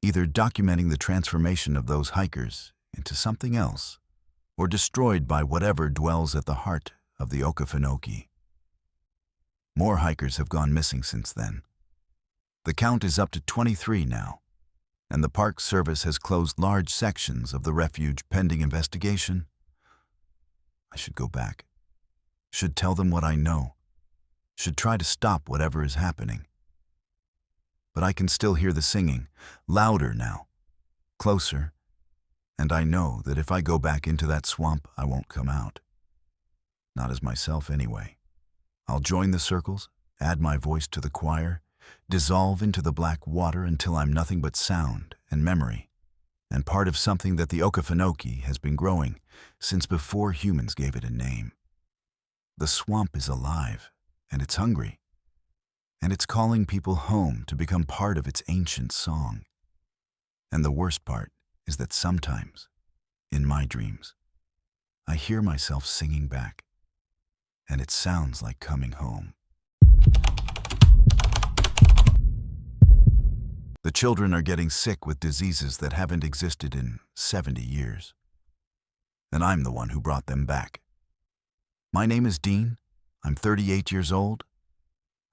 either documenting the transformation of those hikers into something else, or destroyed by whatever dwells at the heart of the Okefenokee. More hikers have gone missing since then. The count is up to 23 now, and the Park Service has closed large sections of the refuge pending investigation. I should go back, should tell them what I know, should try to stop whatever is happening. But I can still hear the singing, louder now, closer, and I know that if I go back into that swamp, I won't come out. Not as myself anyway. I'll join the circles, add my voice to the choir, dissolve into the black water until I'm nothing but sound and memory, and part of something that the Okefenokee has been growing since before humans gave it a name. The swamp is alive, and it's hungry, and it's calling people home to become part of its ancient song. And the worst part is that sometimes, in my dreams, I hear myself singing back, and it sounds like coming home. The children are getting sick with diseases that haven't existed in 70 years. And I'm the one who brought them back. My name is Dean. I'm 38 years old.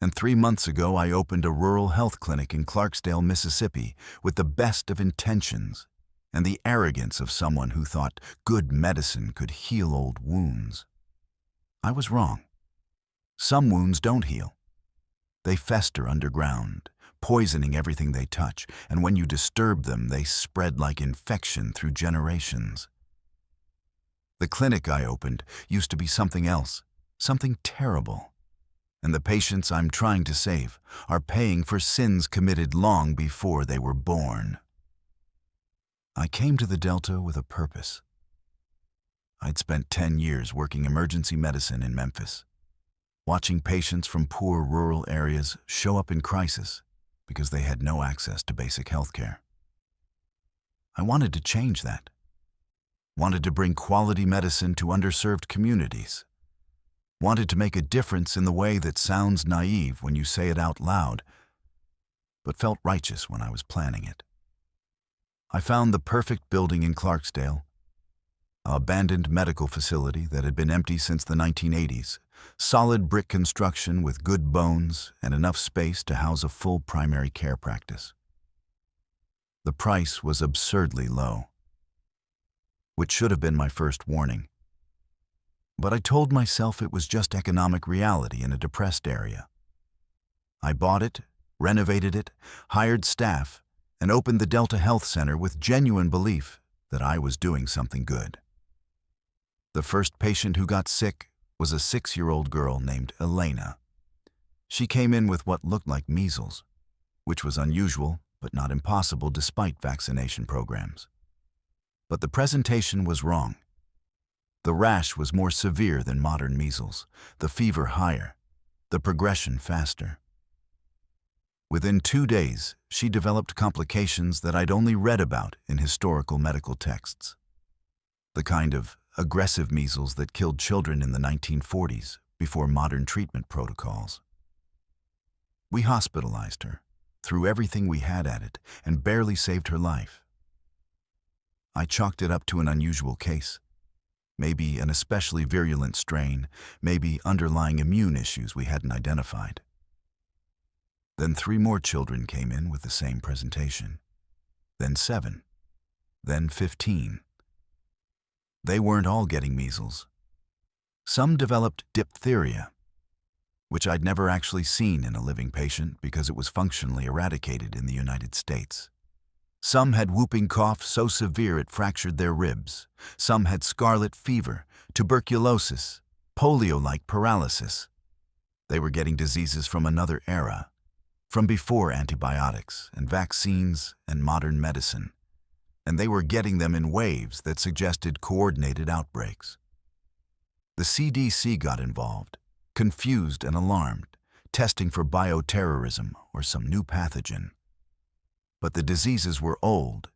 And 3 months ago, I opened a rural health clinic in Clarksdale, Mississippi, with the best of intentions and the arrogance of someone who thought good medicine could heal old wounds. I was wrong. Some wounds don't heal. They fester underground, poisoning everything they touch, and when you disturb them, they spread like infection through generations. The clinic I opened used to be something else, something terrible. And the patients I'm trying to save are paying for sins committed long before they were born. I came to the Delta with a purpose. I'd spent 10 years working emergency medicine in Memphis, watching patients from poor rural areas show up in crisis because they had no access to basic health care. I wanted to change that. Wanted to bring quality medicine to underserved communities. Wanted to make a difference in the way that sounds naive when you say it out loud, but felt righteous when I was planning it. I found the perfect building in Clarksdale, an abandoned medical facility that had been empty since the 1980s, solid brick construction with good bones and enough space to house a full primary care practice. The price was absurdly low, which should have been my first warning. But I told myself it was just economic reality in a depressed area. I bought it, renovated it, hired staff, and opened the Delta Health Center with genuine belief that I was doing something good. The first patient who got sick was a 6-year-old girl named Elena. She came in with what looked like measles, which was unusual but not impossible despite vaccination programs. But the presentation was wrong. The rash was more severe than modern measles, the fever higher, the progression faster. Within 2 days, she developed complications that I'd only read about in historical medical texts. The kind of aggressive measles that killed children in the 1940s before modern treatment protocols. We hospitalized her, threw everything we had at it, and barely saved her life. I chalked it up to an unusual case. Maybe an especially virulent strain, maybe underlying immune issues we hadn't identified. Then 3 more children came in with the same presentation. Then 7. Then 15. They weren't all getting measles. Some developed diphtheria, which I'd never actually seen in a living patient because it was functionally eradicated in the United States. Some had whooping cough so severe it fractured their ribs. Some had scarlet fever, tuberculosis, polio-like paralysis. They were getting diseases from another era, from before antibiotics and vaccines and modern medicine. And they were getting them in waves that suggested coordinated outbreaks. The CDC got involved, confused and alarmed, testing for bioterrorism or some new pathogen. But the diseases were old,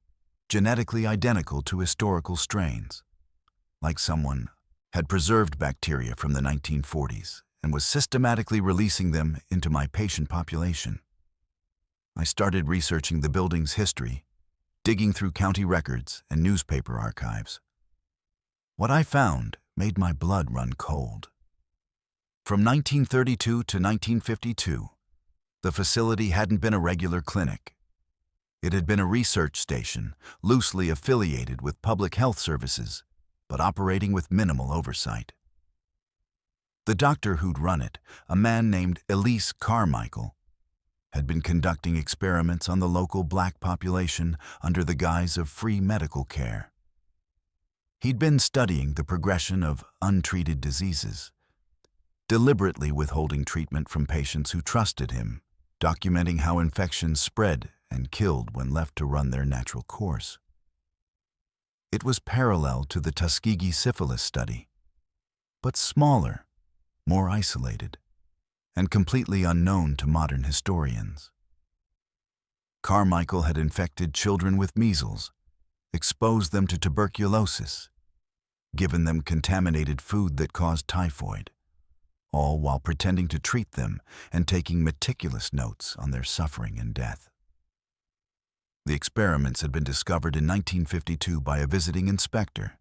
genetically identical to historical strains, like someone had preserved bacteria from the 1940s and was systematically releasing them into my patient population. I started researching the building's history, digging through county records and newspaper archives. What I found made my blood run cold. From 1932 to 1952, the facility hadn't been a regular clinic. It had been a research station, loosely affiliated with public health services, but operating with minimal oversight. The doctor who'd run it, a man named Elise Carmichael, had been conducting experiments on the local black population under the guise of free medical care. He'd been studying the progression of untreated diseases, deliberately withholding treatment from patients who trusted him, documenting how infections spread and killed when left to run their natural course. It was parallel to the Tuskegee syphilis study, but smaller, more isolated, and completely unknown to modern historians. Carmichael had infected children with measles, exposed them to tuberculosis, given them contaminated food that caused typhoid, all while pretending to treat them and taking meticulous notes on their suffering and death. The experiments had been discovered in 1952 by a visiting inspector,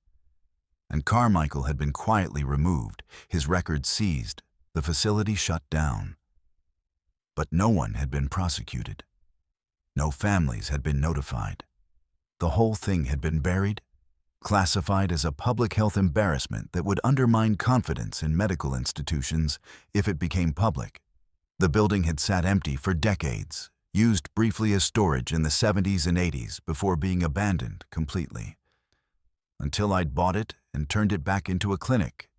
and Carmichael had been quietly removed, his records seized, the facility shut down. But no one had been prosecuted. No families had been notified. The whole thing had been buried, classified as a public health embarrassment that would undermine confidence in medical institutions if it became public. The building had sat empty for decades, used briefly as storage in the 70s and 80s before being abandoned completely. Until I'd bought it and turned it back into a clinic,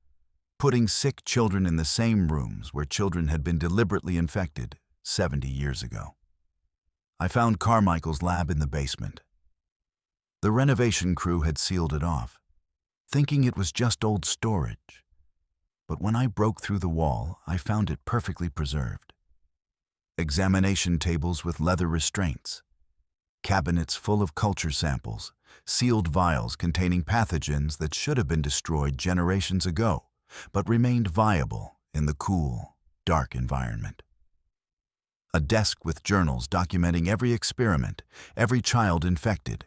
putting sick children in the same rooms where children had been deliberately infected 70 years ago. I found Carmichael's lab in the basement. The renovation crew had sealed it off, thinking it was just old storage. But when I broke through the wall, I found it perfectly preserved. Examination tables with leather restraints, cabinets full of culture samples, sealed vials containing pathogens that should have been destroyed generations ago, but remained viable in the cool, dark environment. A desk with journals documenting every experiment, every child infected,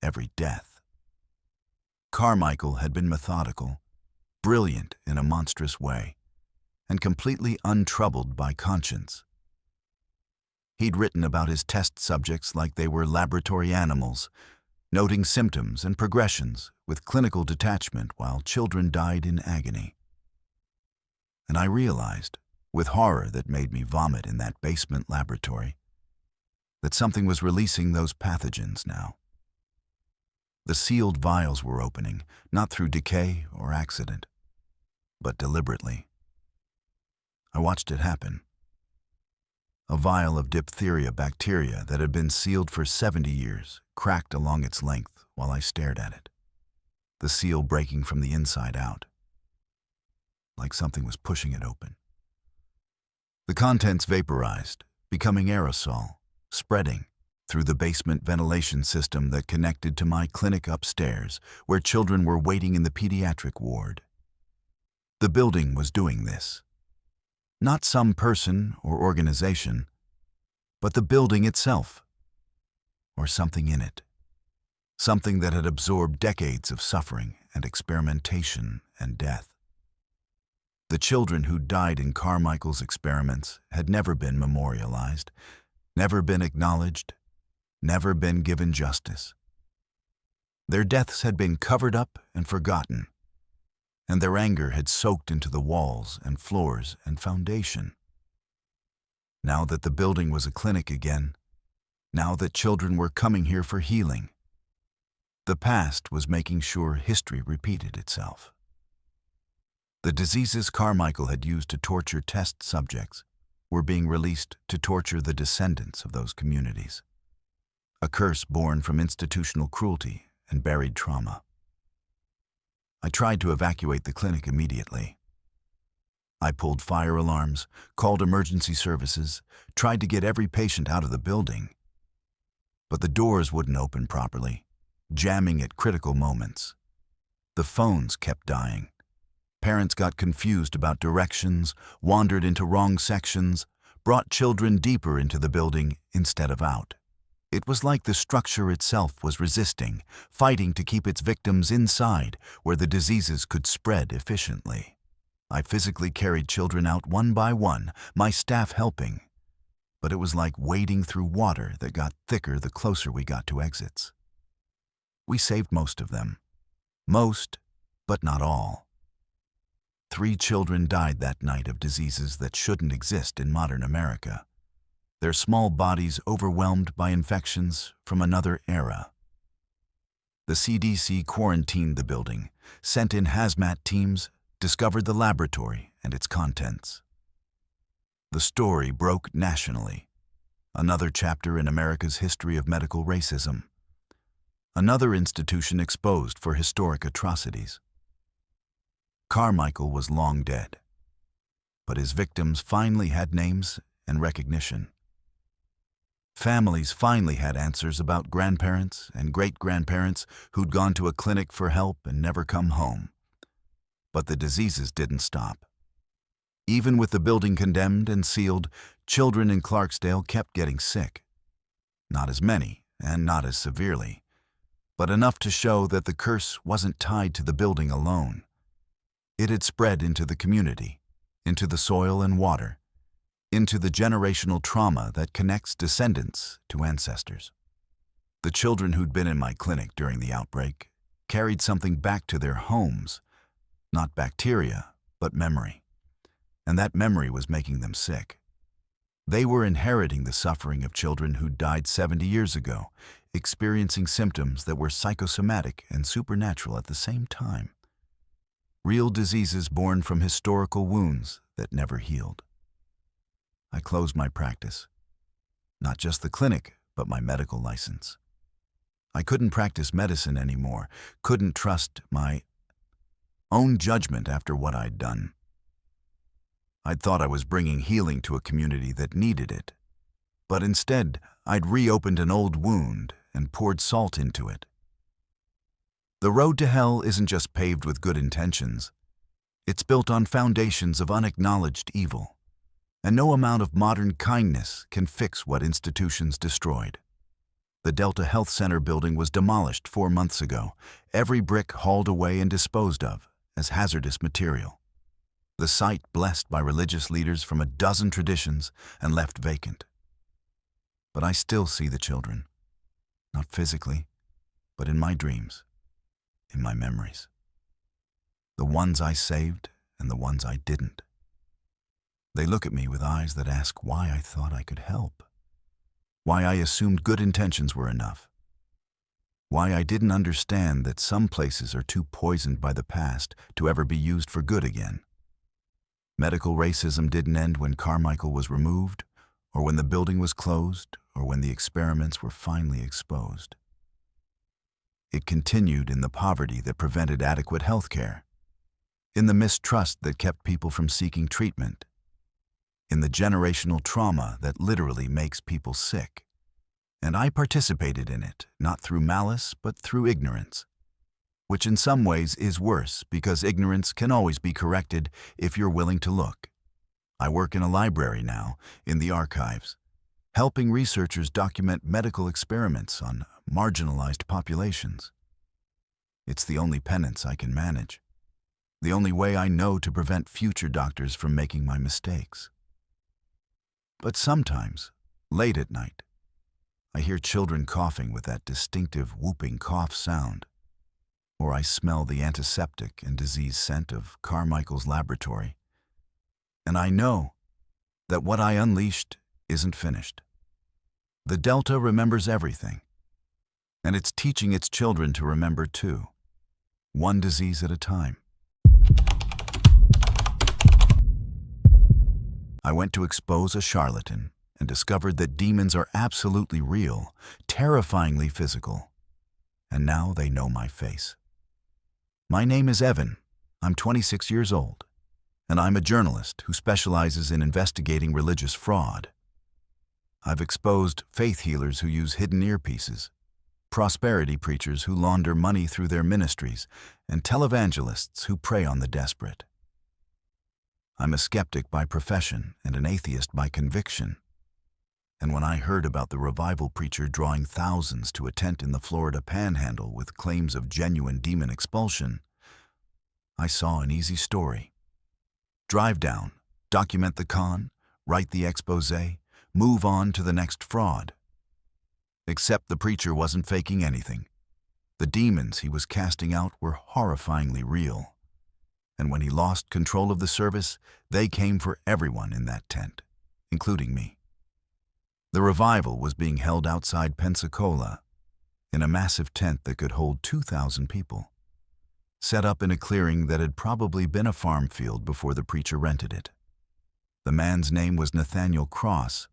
every death. Carmichael had been methodical, brilliant in a monstrous way, and completely untroubled by conscience. He'd written about his test subjects like they were laboratory animals, noting symptoms and progressions with clinical detachment while children died in agony. And I realized, with horror that made me vomit in that basement laboratory, that something was releasing those pathogens now. The sealed vials were opening, not through decay or accident, but deliberately. I watched it happen. A vial of diphtheria bacteria that had been sealed for 70 years cracked along its length while I stared at it, the seal breaking from the inside out, like something was pushing it open. The contents vaporized, becoming aerosol, spreading through the basement ventilation system that connected to my clinic upstairs, where children were waiting in the pediatric ward. The building was doing this. Not some person or organization, but the building itself, or something in it. Something that had absorbed decades of suffering and experimentation and death. The children who died in Carmichael's experiments had never been memorialized, never been acknowledged, never been given justice. Their deaths had been covered up and forgotten, and their anger had soaked into the walls and floors and foundation. Now that the building was a clinic again, now that children were coming here for healing, the past was making sure history repeated itself. The diseases Carmichael had used to torture test subjects were being released to torture the descendants of those communities. A curse born from institutional cruelty and buried trauma. I tried to evacuate the clinic immediately. I pulled fire alarms, called emergency services, tried to get every patient out of the building. But the doors wouldn't open properly, jamming at critical moments. The phones kept dying. Parents got confused about directions, wandered into wrong sections, brought children deeper into the building instead of out. It was like the structure itself was resisting, fighting to keep its victims inside where the diseases could spread efficiently. I physically carried children out one by one, my staff helping. But it was like wading through water that got thicker the closer we got to exits. We saved most of them. Most, but not all. 3 children died that night of diseases that shouldn't exist in modern America. Their small bodies overwhelmed by infections from another era. The CDC quarantined the building, sent in hazmat teams, discovered the laboratory and its contents. The story broke nationally. Another chapter in America's history of medical racism. Another institution exposed for historic atrocities. Carmichael was long dead, but his victims finally had names and recognition. Families finally had answers about grandparents and great-grandparents who'd gone to a clinic for help and never come home. But the diseases didn't stop. Even with the building condemned and sealed, children in Clarksdale kept getting sick. Not as many and not as severely, but enough to show that the curse wasn't tied to the building alone. It had spread into the community, into the soil and water, into the generational trauma that connects descendants to ancestors. The children who'd been in my clinic during the outbreak carried something back to their homes, not bacteria, but memory. And that memory was making them sick. They were inheriting the suffering of children who died 70 years ago, experiencing symptoms that were psychosomatic and supernatural at the same time. Real diseases born from historical wounds that never healed. I closed my practice. Not just the clinic, but my medical license. I couldn't practice medicine anymore, couldn't trust my own judgment after what I'd done. I'd thought I was bringing healing to a community that needed it, but instead I'd reopened an old wound and poured salt into it. The road to hell isn't just paved with good intentions. It's built on foundations of unacknowledged evil. And no amount of modern kindness can fix what institutions destroyed. The Delta Health Center building was demolished 4 months ago, every brick hauled away and disposed of as hazardous material. The site blessed by religious leaders from a dozen traditions and left vacant. But I still see the children, not physically, but in my dreams, in my memories. The ones I saved and the ones I didn't. They look at me with eyes that ask why I thought I could help, why I assumed good intentions were enough, why I didn't understand that some places are too poisoned by the past to ever be used for good again. Medical racism didn't end when Carmichael was removed, or when the building was closed, or when the experiments were finally exposed. It continued in the poverty that prevented adequate health care, in the mistrust that kept people from seeking treatment, in the generational trauma that literally makes people sick. And I participated in it, not through malice, but through ignorance, which in some ways is worse because ignorance can always be corrected if you're willing to look. I work in a library now, in the archives, helping researchers document medical experiments on marginalized populations. It's the only penance I can manage, the only way I know to prevent future doctors from making my mistakes. But sometimes, late at night, I hear children coughing with that distinctive whooping cough sound. or I smell the antiseptic and disease scent of Carmichael's laboratory. And I know that what I unleashed isn't finished. The Delta remembers everything, and it's teaching its children to remember too, one disease at a time. I went to expose a charlatan and discovered that demons are absolutely real, terrifyingly physical. And now they know my face. My name is Evan. I'm 26 years old, and I'm a journalist who specializes in investigating religious fraud. I've exposed faith healers who use hidden earpieces, prosperity preachers who launder money through their ministries, and televangelists who prey on the desperate. I'm a skeptic by profession and an atheist by conviction. And when I heard about the revival preacher drawing thousands to a tent in the Florida Panhandle with claims of genuine demon expulsion, I saw an easy story. Drive down, document the con, write the expose, move on to the next fraud. Except the preacher wasn't faking anything. The demons he was casting out were horrifyingly real. And when he lost control of the service, they came for everyone in that tent, including me. The revival was being held outside Pensacola, in a massive tent that could hold 2,000 people, set up in a clearing that had probably been a farm field before the preacher rented it. The man's name was Nathaniel Cross,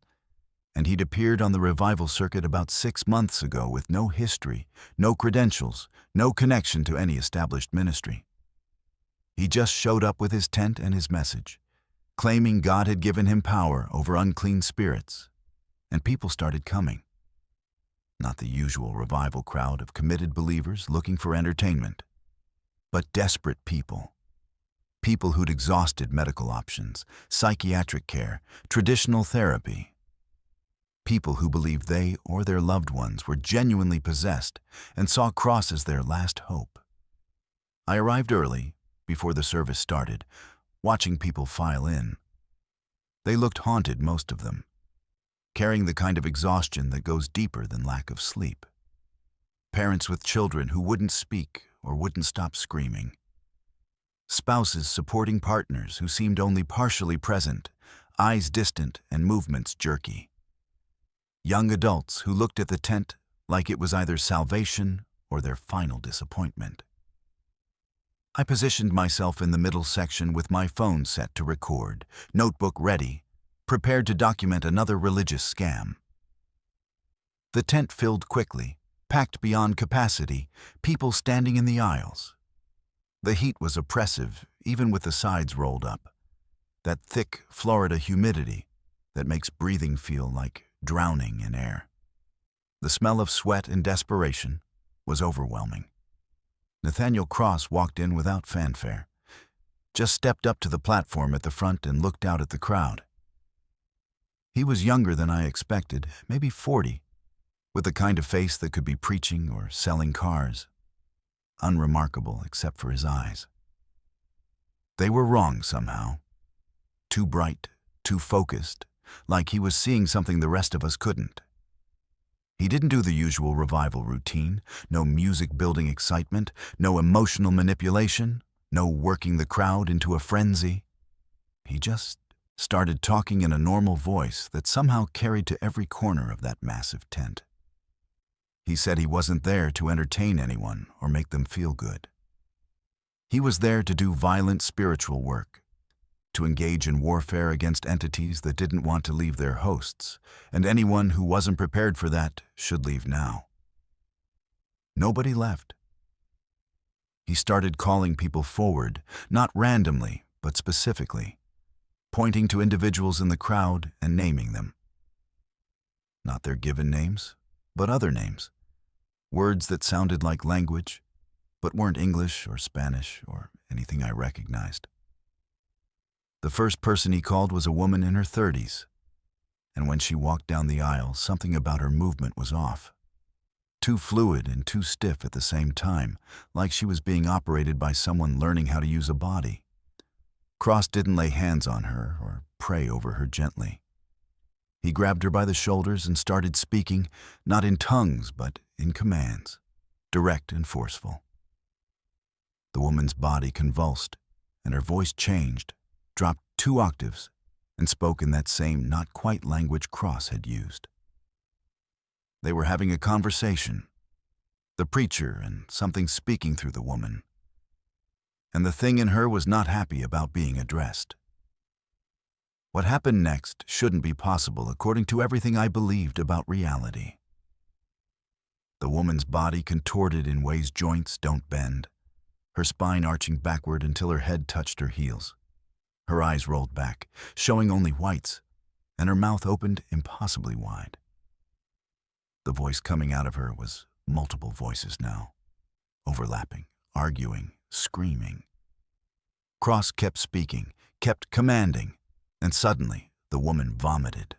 and he'd appeared on the revival circuit about 6 months ago with no history, no credentials, no connection to any established ministry. He just showed up with his tent and his message, claiming God had given him power over unclean spirits, and people started coming. Not the usual revival crowd of committed believers looking for entertainment, but desperate people. People who'd exhausted medical options, psychiatric care, traditional therapy. People who believed they or their loved ones were genuinely possessed and saw Cross as their last hope. I arrived early, before the service started, watching people file in. They looked haunted, most of them, carrying the kind of exhaustion that goes deeper than lack of sleep. Parents with children who wouldn't speak or wouldn't stop screaming. Spouses supporting partners who seemed only partially present, eyes distant and movements jerky. Young adults who looked at the tent like it was either salvation or their final disappointment. I positioned myself in the middle section with my phone set to record, notebook ready, prepared to document another religious scam. The tent filled quickly, packed beyond capacity, people standing in the aisles. The heat was oppressive, even with the sides rolled up. That thick Florida humidity that makes breathing feel like drowning in air. The smell of sweat and desperation was overwhelming. Nathaniel Cross walked in without fanfare, just stepped up to the platform at the front and looked out at the crowd. He was younger than I expected, maybe 40, with the kind of face that could be preaching or selling cars. Unremarkable except for his eyes. They were wrong somehow. Too bright, too focused, like he was seeing something the rest of us couldn't. He didn't do the usual revival routine, no music-building excitement, no emotional manipulation, no working the crowd into a frenzy. He just started talking in a normal voice that somehow carried to every corner of that massive tent. He said he wasn't there to entertain anyone or make them feel good. He was there to do violent spiritual work, to engage in warfare against entities that didn't want to leave their hosts, and anyone who wasn't prepared for that should leave now. Nobody left. He started calling people forward, not randomly, but specifically, pointing to individuals in the crowd and naming them. Not their given names, but other names. Words that sounded like language, but weren't English or Spanish or anything I recognized. The first person he called was a woman in her 30s, and when she walked down the aisle, something about her movement was off. Too fluid and too stiff at the same time, like she was being operated by someone learning how to use a body. Cross didn't lay hands on her or pray over her gently. He grabbed her by the shoulders and started speaking, not in tongues, but in commands, direct and forceful. The woman's body convulsed, and her voice changed, dropped 2 octaves, and spoke in that same not-quite language Cross had used. They were having a conversation, the preacher and something speaking through the woman, and the thing in her was not happy about being addressed. What happened next shouldn't be possible according to everything I believed about reality. The woman's body contorted in ways joints don't bend, her spine arching backward until her head touched her heels. Her eyes rolled back, showing only whites, and her mouth opened impossibly wide. The voice coming out of her was multiple voices now, overlapping, arguing, screaming. Cross kept speaking, kept commanding, and suddenly the woman vomited.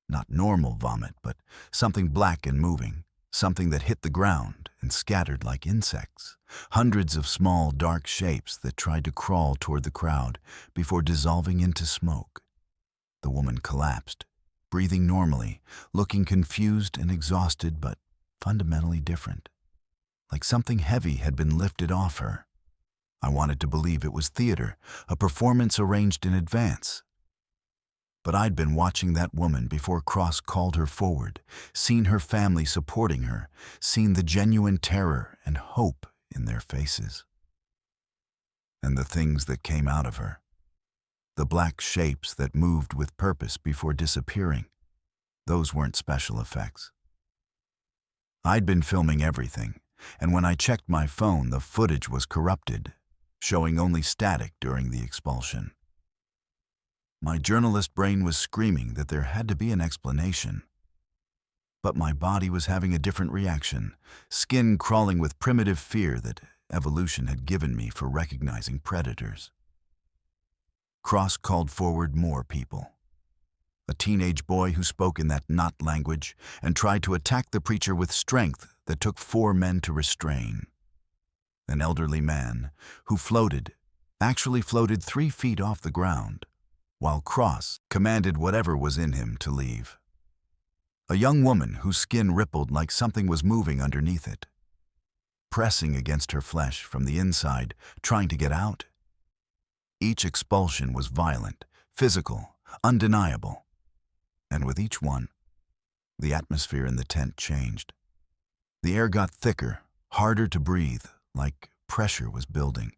Not normal vomit, but something black and moving, something that hit the ground and scattered like insects, hundreds of small dark shapes that tried to crawl toward the crowd before dissolving into smoke. The woman collapsed, breathing normally, looking confused and exhausted but fundamentally different, like something heavy had been lifted off her. I wanted to believe it was theater, a performance arranged in advance. But I'd been watching that woman before Cross called her forward, seen her family supporting her, seen the genuine terror and hope in their faces. And the things that came out of her, the black shapes that moved with purpose before disappearing, those weren't special effects. I'd been filming everything, and when I checked my phone, the footage was corrupted, showing only static during the expulsion. My journalist brain was screaming that there had to be an explanation. But my body was having a different reaction, skin crawling with primitive fear that evolution had given me for recognizing predators. Cross called forward more people. A teenage boy who spoke in that not language and tried to attack the preacher with strength that took 4 men to restrain. An elderly man who actually floated 3 feet off the ground, while Cross commanded whatever was in him to leave. A young woman whose skin rippled like something was moving underneath it, pressing against her flesh from the inside, trying to get out. Each expulsion was violent, physical, undeniable. And with each one, the atmosphere in the tent changed. The air got thicker, harder to breathe, like pressure was building.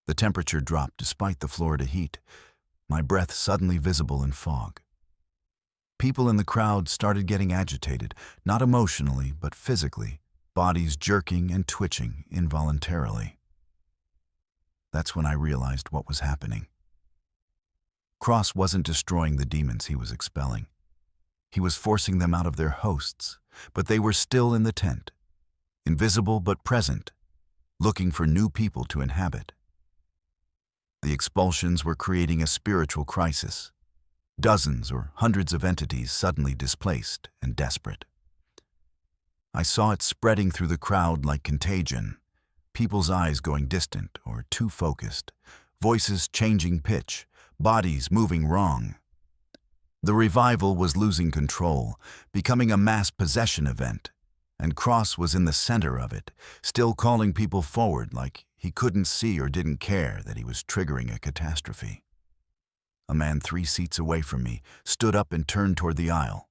The temperature dropped despite the Florida heat, my breath suddenly visible in fog. People in the crowd started getting agitated, not emotionally, but physically, bodies jerking and twitching involuntarily. That's when I realized what was happening. Cross wasn't destroying the demons he was expelling. He was forcing them out of their hosts, but they were still in the tent, invisible but present, looking for new people to inhabit. The expulsions were creating a spiritual crisis. Dozens or hundreds of entities suddenly displaced and desperate. I saw it spreading through the crowd like contagion, people's eyes going distant or too focused, voices changing pitch, bodies moving wrong. The revival was losing control, becoming a mass possession event, and Cross was in the center of it, still calling people forward like he couldn't see or didn't care that he was triggering a catastrophe. A man 3 seats away from me stood up and turned toward the aisle,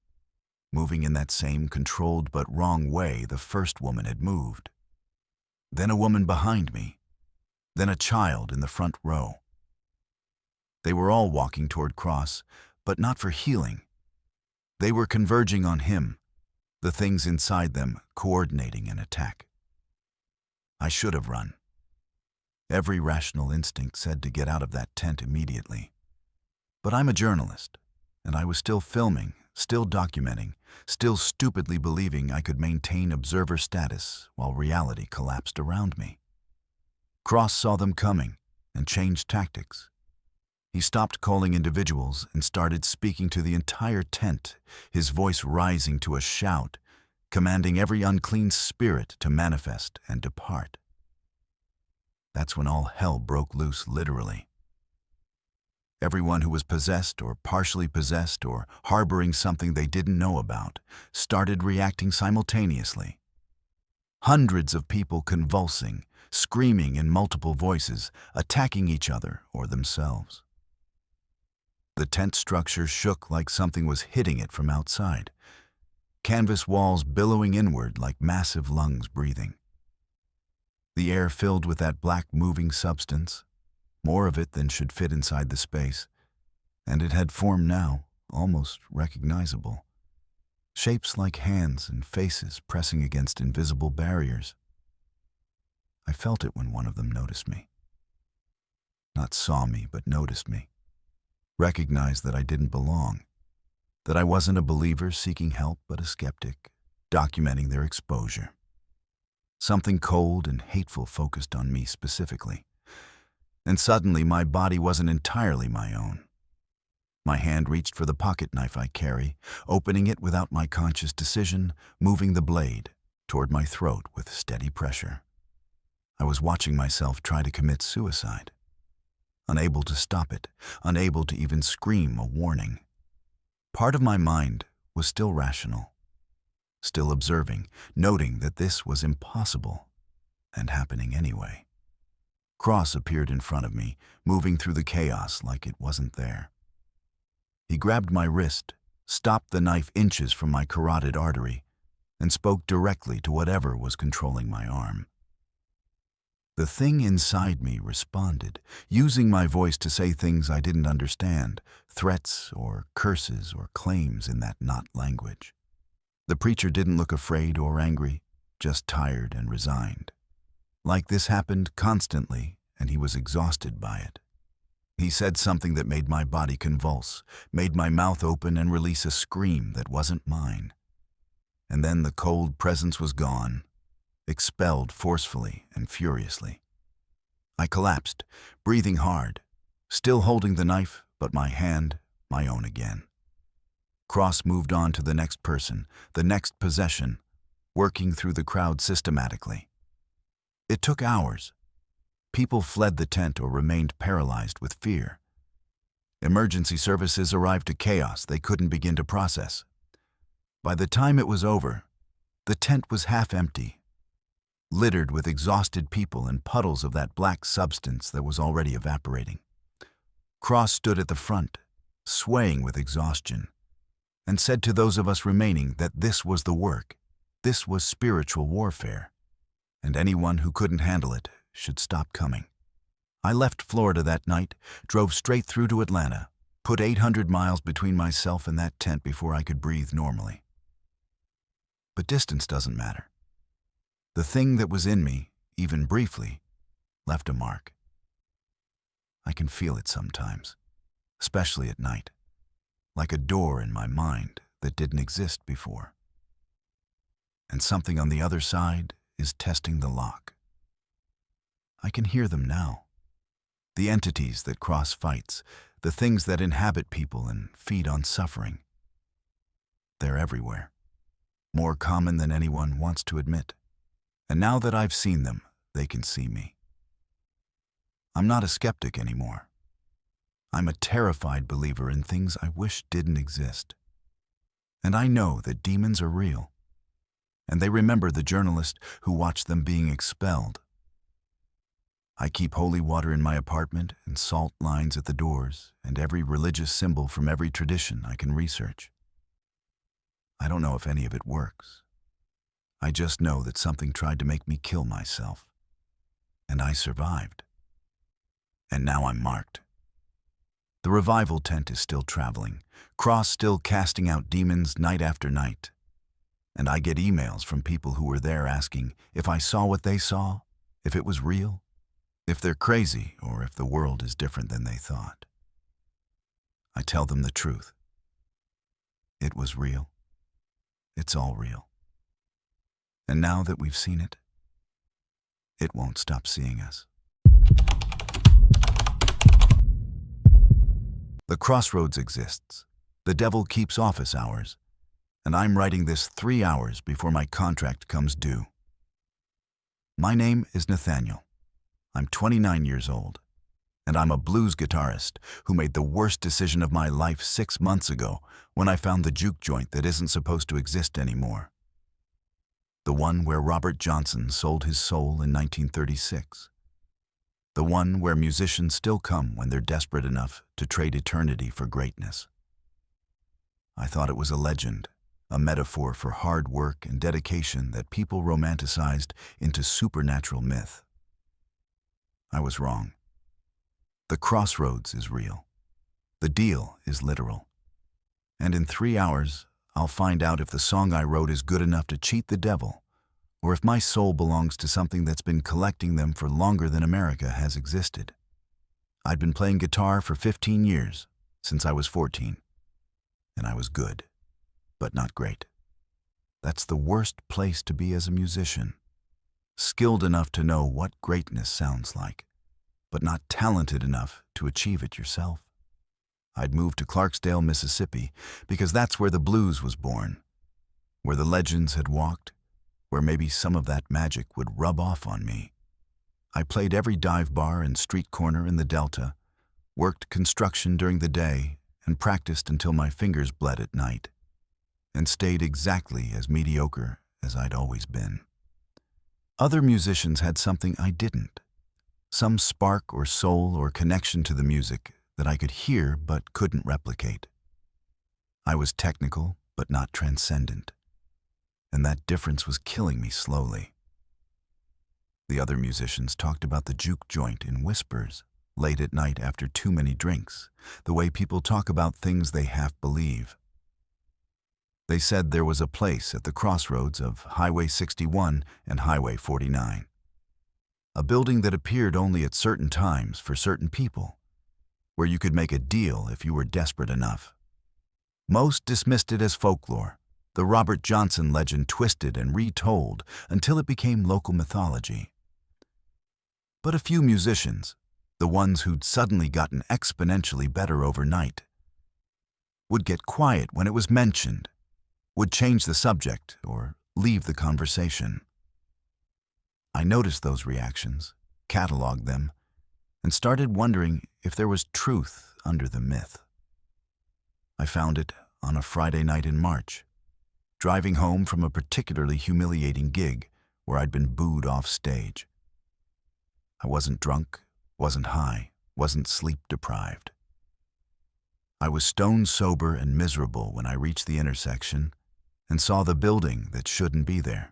moving in that same controlled but wrong way the first woman had moved. Then a woman behind me, then a child in the front row. They were all walking toward Cross, but not for healing. They were converging on him, the things inside them coordinating an attack. I should have run. Every rational instinct said to get out of that tent immediately. But I'm a journalist, and I was still filming, still documenting, still stupidly believing I could maintain observer status while reality collapsed around me. Cross saw them coming and changed tactics. He stopped calling individuals and started speaking to the entire tent, his voice rising to a shout, commanding every unclean spirit to manifest and depart. That's when all hell broke loose, literally. Everyone who was possessed or partially possessed or harboring something they didn't know about started reacting simultaneously. Hundreds of people convulsing, screaming in multiple voices, attacking each other or themselves. The tent structure shook like something was hitting it from outside, canvas walls billowing inward like massive lungs breathing. The air filled with that black moving substance, more of it than should fit inside the space, and it had form now, almost recognizable. Shapes like hands and faces pressing against invisible barriers. I felt it when one of them noticed me. Not saw me, but noticed me. Recognized that I didn't belong, that I wasn't a believer seeking help, but a skeptic, documenting their exposure. Something cold and hateful focused on me specifically. And suddenly my body wasn't entirely my own. My hand reached for the pocket knife I carry, opening it without my conscious decision, moving the blade toward my throat with steady pressure. I was watching myself try to commit suicide. Unable to stop it, unable to even scream a warning. Part of my mind was still rational, still observing, noting that this was impossible and happening anyway. Cross appeared in front of me, moving through the chaos like it wasn't there. He grabbed my wrist, stopped the knife inches from my carotid artery, and spoke directly to whatever was controlling my arm. The thing inside me responded, using my voice to say things I didn't understand, threats or curses or claims in that not language. The preacher didn't look afraid or angry, just tired and resigned. Like this happened constantly, and he was exhausted by it. He said something that made my body convulse, made my mouth open and release a scream that wasn't mine. And then the cold presence was gone, expelled forcefully and furiously. I collapsed, breathing hard, still holding the knife, but my hand, my own again. Cross moved on to the next person, the next possession, working through the crowd systematically. It took hours. People fled the tent or remained paralyzed with fear. Emergency services arrived to chaos they couldn't begin to process. By the time it was over, the tent was half empty, littered with exhausted people and puddles of that black substance that was already evaporating. Cross stood at the front, swaying with exhaustion, and said to those of us remaining that this was the work, this was spiritual warfare, and anyone who couldn't handle it should stop coming. I left Florida that night, drove straight through to Atlanta, put 800 miles between myself and that tent before I could breathe normally. But distance doesn't matter. The thing that was in me, even briefly, left a mark. I can feel it sometimes, especially at night, like a door in my mind that didn't exist before. And something on the other side is testing the lock. I can hear them now. The entities that cross fights, the things that inhabit people and feed on suffering. They're everywhere, more common than anyone wants to admit. And now that I've seen them, they can see me. I'm not a skeptic anymore. I'm a terrified believer in things I wish didn't exist. And I know that demons are real. And they remember the journalist who watched them being expelled. I keep holy water in my apartment and salt lines at the doors and every religious symbol from every tradition I can research. I don't know if any of it works. I just know that something tried to make me kill myself. And I survived. And now I'm marked. The revival tent is still traveling, Cross still casting out demons night after night. And I get emails from people who were there asking if I saw what they saw, if it was real, if they're crazy, or if the world is different than they thought. I tell them the truth. It was real. It's all real. And now that we've seen it, it won't stop seeing us. The crossroads exists. The devil keeps office hours. And I'm writing this 3 hours before my contract comes due. My name is Nathaniel. I'm 29 years old, and I'm a blues guitarist who made the worst decision of my life 6 months ago when I found the juke joint that isn't supposed to exist anymore. The one where Robert Johnson sold his soul in 1936. The one where musicians still come when they're desperate enough to trade eternity for greatness. I thought it was a legend, a metaphor for hard work and dedication that people romanticized into supernatural myth. I was wrong. The crossroads is real. The deal is literal. And in 3 hours, I'll find out if the song I wrote is good enough to cheat the devil, or if my soul belongs to something that's been collecting them for longer than America has existed. I'd been playing guitar for 15 years, since I was 14. And I was good, but not great. That's the worst place to be as a musician. Skilled enough to know what greatness sounds like, but not talented enough to achieve it yourself. I'd moved to Clarksdale, Mississippi, because that's where the blues was born, where the legends had walked, where maybe some of that magic would rub off on me. I played every dive bar and street corner in the Delta, worked construction during the day, and practiced until my fingers bled at night, and stayed exactly as mediocre as I'd always been. Other musicians had something I didn't, some spark or soul or connection to the music that I could hear but couldn't replicate. I was technical but not transcendent, and that difference was killing me slowly. The other musicians talked about the juke joint in whispers, late at night after too many drinks, the way people talk about things they half believe. They said there was a place at the crossroads of Highway 61 and Highway 49. A building that appeared only at certain times for certain people, where you could make a deal if you were desperate enough. Most dismissed it as folklore, the Robert Johnson legend twisted and retold until it became local mythology. But a few musicians, the ones who'd suddenly gotten exponentially better overnight, would get quiet when it was mentioned, would change the subject or leave the conversation. I noticed those reactions, cataloged them, and started wondering if there was truth under the myth. I found it on a Friday night in March, driving home from a particularly humiliating gig where I'd been booed off stage. I wasn't drunk, wasn't high, wasn't sleep-deprived. I was stone sober and miserable when I reached the intersection and saw the building that shouldn't be there.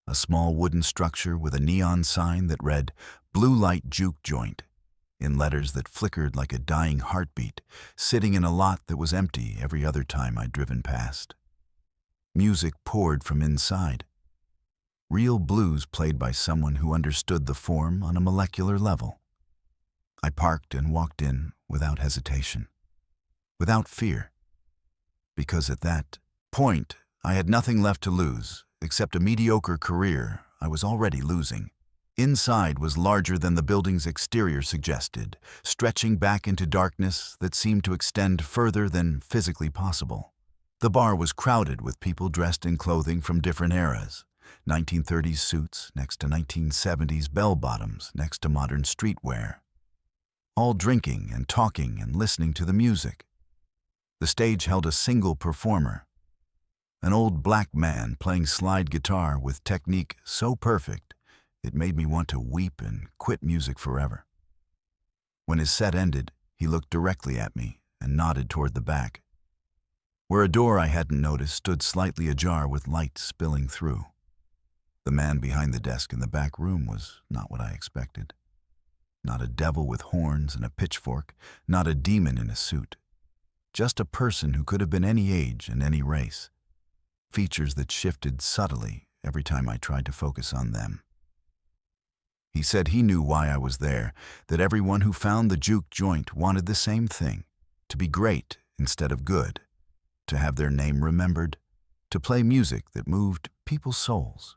A small wooden structure with a neon sign that read "Blue Light Juke Joint" in letters that flickered like a dying heartbeat, sitting in a lot that was empty every other time I'd driven past. Music poured from inside. Real blues played by someone who understood the form on a molecular level. I parked and walked in without hesitation, without fear, because at that point I had nothing left to lose except a mediocre career I was already losing. Inside was larger than the building's exterior suggested, stretching back into darkness that seemed to extend further than physically possible. The bar was crowded with people dressed in clothing from different eras, 1930s suits next to 1970s bell-bottoms next to modern streetwear, all drinking and talking and listening to the music. The stage held a single performer, an old black man playing slide guitar with technique so perfect it made me want to weep and quit music forever. When his set ended, he looked directly at me and nodded toward the back, where a door I hadn't noticed stood slightly ajar with light spilling through. The man behind the desk in the back room was not what I expected. Not a devil with horns and a pitchfork, not a demon in a suit. Just a person who could have been any age and any race. Features that shifted subtly every time I tried to focus on them. He said he knew why I was there, that everyone who found the juke joint wanted the same thing, to be great instead of good, to have their name remembered, to play music that moved people's souls.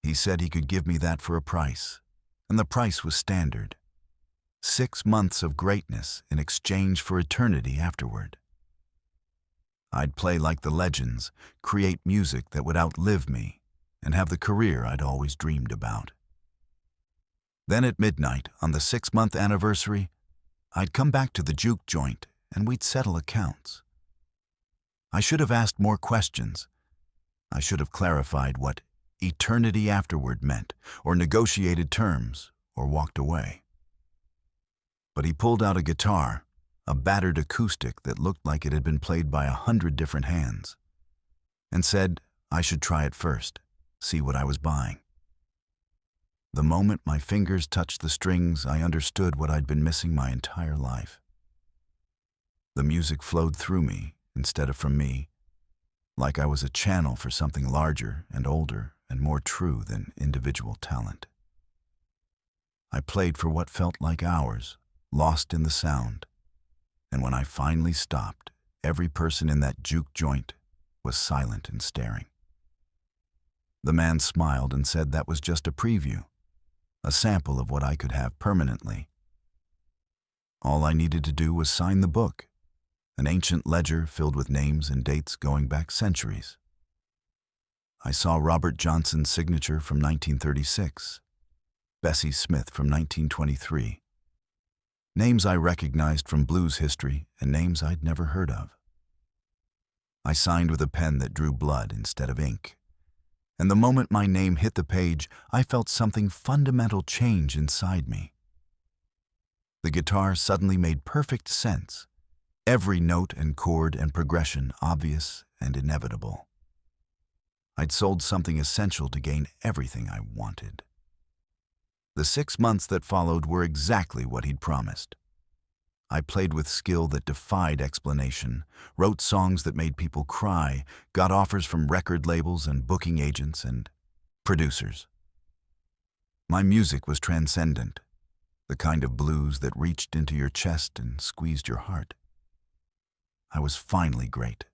He said he could give me that for a price, and the price was standard. 6 months of greatness in exchange for eternity afterward. I'd play like the legends, create music that would outlive me, and have the career I'd always dreamed about. Then at midnight, on the 6-month anniversary, I'd come back to the juke joint and we'd settle accounts. I should have asked more questions, I should have clarified what eternity afterward meant, or negotiated terms, or walked away. But he pulled out a guitar, a battered acoustic that looked like it had been played by 100 different hands, and said I should try it first, see what I was buying. The moment my fingers touched the strings, I understood what I'd been missing my entire life. The music flowed through me instead of from me, like I was a channel for something larger and older and more true than individual talent. I played for what felt like hours, lost in the sound, and when I finally stopped, every person in that juke joint was silent and staring. The man smiled and said that was just a preview, a sample of what I could have permanently. All I needed to do was sign the book, an ancient ledger filled with names and dates going back centuries. I saw Robert Johnson's signature from 1936, Bessie Smith from 1923, names I recognized from blues history and names I'd never heard of. I signed with a pen that drew blood instead of ink, and the moment my name hit the page, I felt something fundamental change inside me. The guitar suddenly made perfect sense, every note and chord and progression obvious and inevitable. I'd sold something essential to gain everything I wanted. The 6 months that followed were exactly what he'd promised. I played with skill that defied explanation, wrote songs that made people cry, got offers from record labels and booking agents and producers. My music was transcendent, the kind of blues that reached into your chest and squeezed your heart. I was finally great.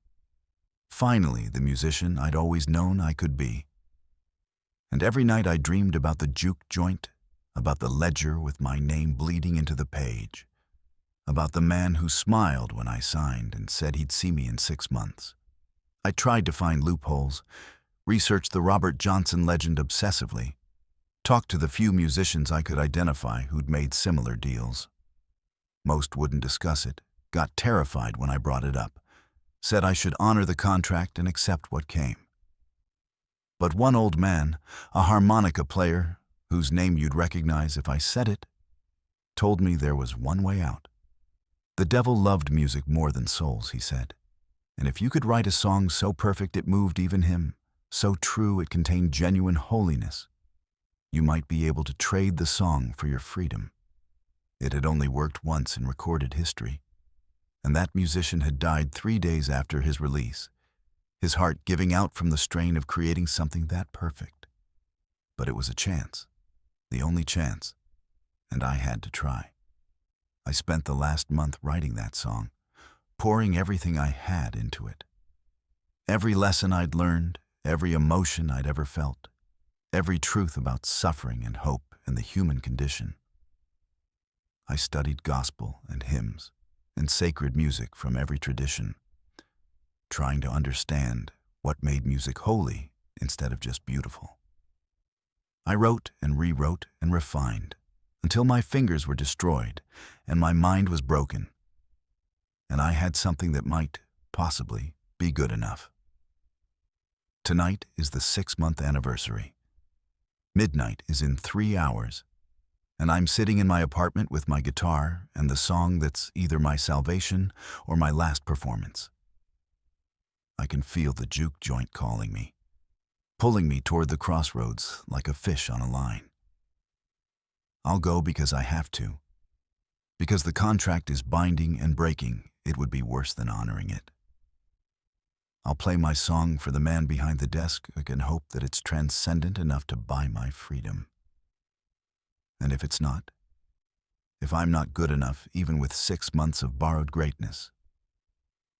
Finally, the musician I'd always known I could be. And every night I dreamed about the juke joint, about the ledger with my name bleeding into the page, about the man who smiled when I signed and said he'd see me in 6 months. I tried to find loopholes, researched the Robert Johnson legend obsessively, talked to the few musicians I could identify who'd made similar deals. Most wouldn't discuss it, got terrified when I brought it up, said I should honor the contract and accept what came. But one old man, a harmonica player, whose name you'd recognize if I said it, told me there was one way out. The devil loved music more than souls, he said, and if you could write a song so perfect it moved even him, so true it contained genuine holiness, you might be able to trade the song for your freedom. It had only worked once in recorded history, and that musician had died 3 days after his release, his heart giving out from the strain of creating something that perfect. But it was a chance, the only chance, and I had to try. I spent the last month writing that song, pouring everything I had into it. Every lesson I'd learned, every emotion I'd ever felt, every truth about suffering and hope and the human condition. I studied gospel and hymns and sacred music from every tradition, trying to understand what made music holy instead of just beautiful. I wrote and rewrote and refined until my fingers were destroyed and my mind was broken, and I had something that might, possibly, be good enough. Tonight is the 6-month anniversary. Midnight is in 3 hours, and I'm sitting in my apartment with my guitar and the song that's either my salvation or my last performance. I can feel the juke joint calling me, pulling me toward the crossroads like a fish on a line. I'll go because I have to. Because the contract is binding and breaking, it would be worse than honoring it. I'll play my song for the man behind the desk and hope that it's transcendent enough to buy my freedom. And if it's not, if I'm not good enough even with 6 months of borrowed greatness,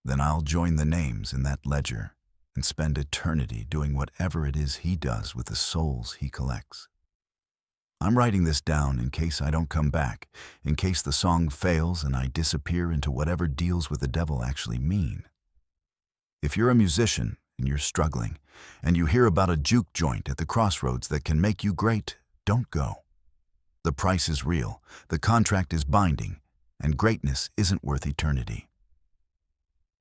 then I'll join the names in that ledger and spend eternity doing whatever it is he does with the souls he collects. I'm writing this down in case I don't come back, in case the song fails and I disappear into whatever deals with the devil actually mean. If you're a musician and you're struggling, and you hear about a juke joint at the crossroads that can make you great, don't go. The price is real, the contract is binding, and greatness isn't worth eternity.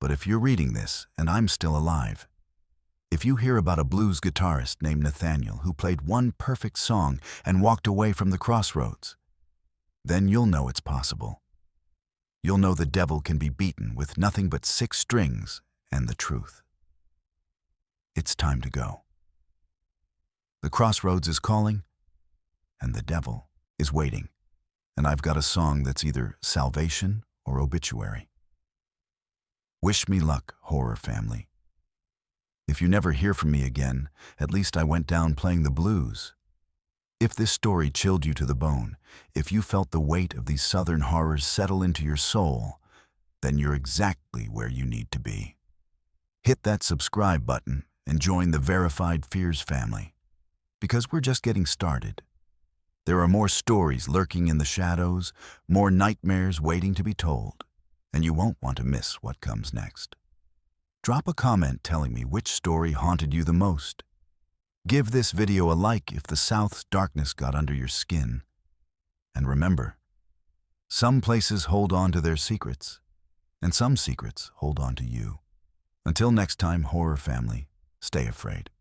But if you're reading this and I'm still alive, If you hear about a blues guitarist named Nathaniel who played one perfect song and walked away from the crossroads, then you'll know it's possible. You'll know the devil can be beaten with nothing but 6 strings and the truth. It's time to go. The crossroads is calling, and the devil is waiting. And I've got a song that's either salvation or obituary. Wish me luck, horror family. If you never hear from me again, at least I went down playing the blues. If this story chilled you to the bone, if you felt the weight of these southern horrors settle into your soul, then you're exactly where you need to be. Hit that subscribe button and join the Verified Fears family, because we're just getting started. There are more stories lurking in the shadows, more nightmares waiting to be told, and you won't want to miss what comes next. Drop a comment telling me which story haunted you the most. Give this video a like if the South's darkness got under your skin. And remember, some places hold on to their secrets, and some secrets hold on to you. Until next time, horror family, stay afraid.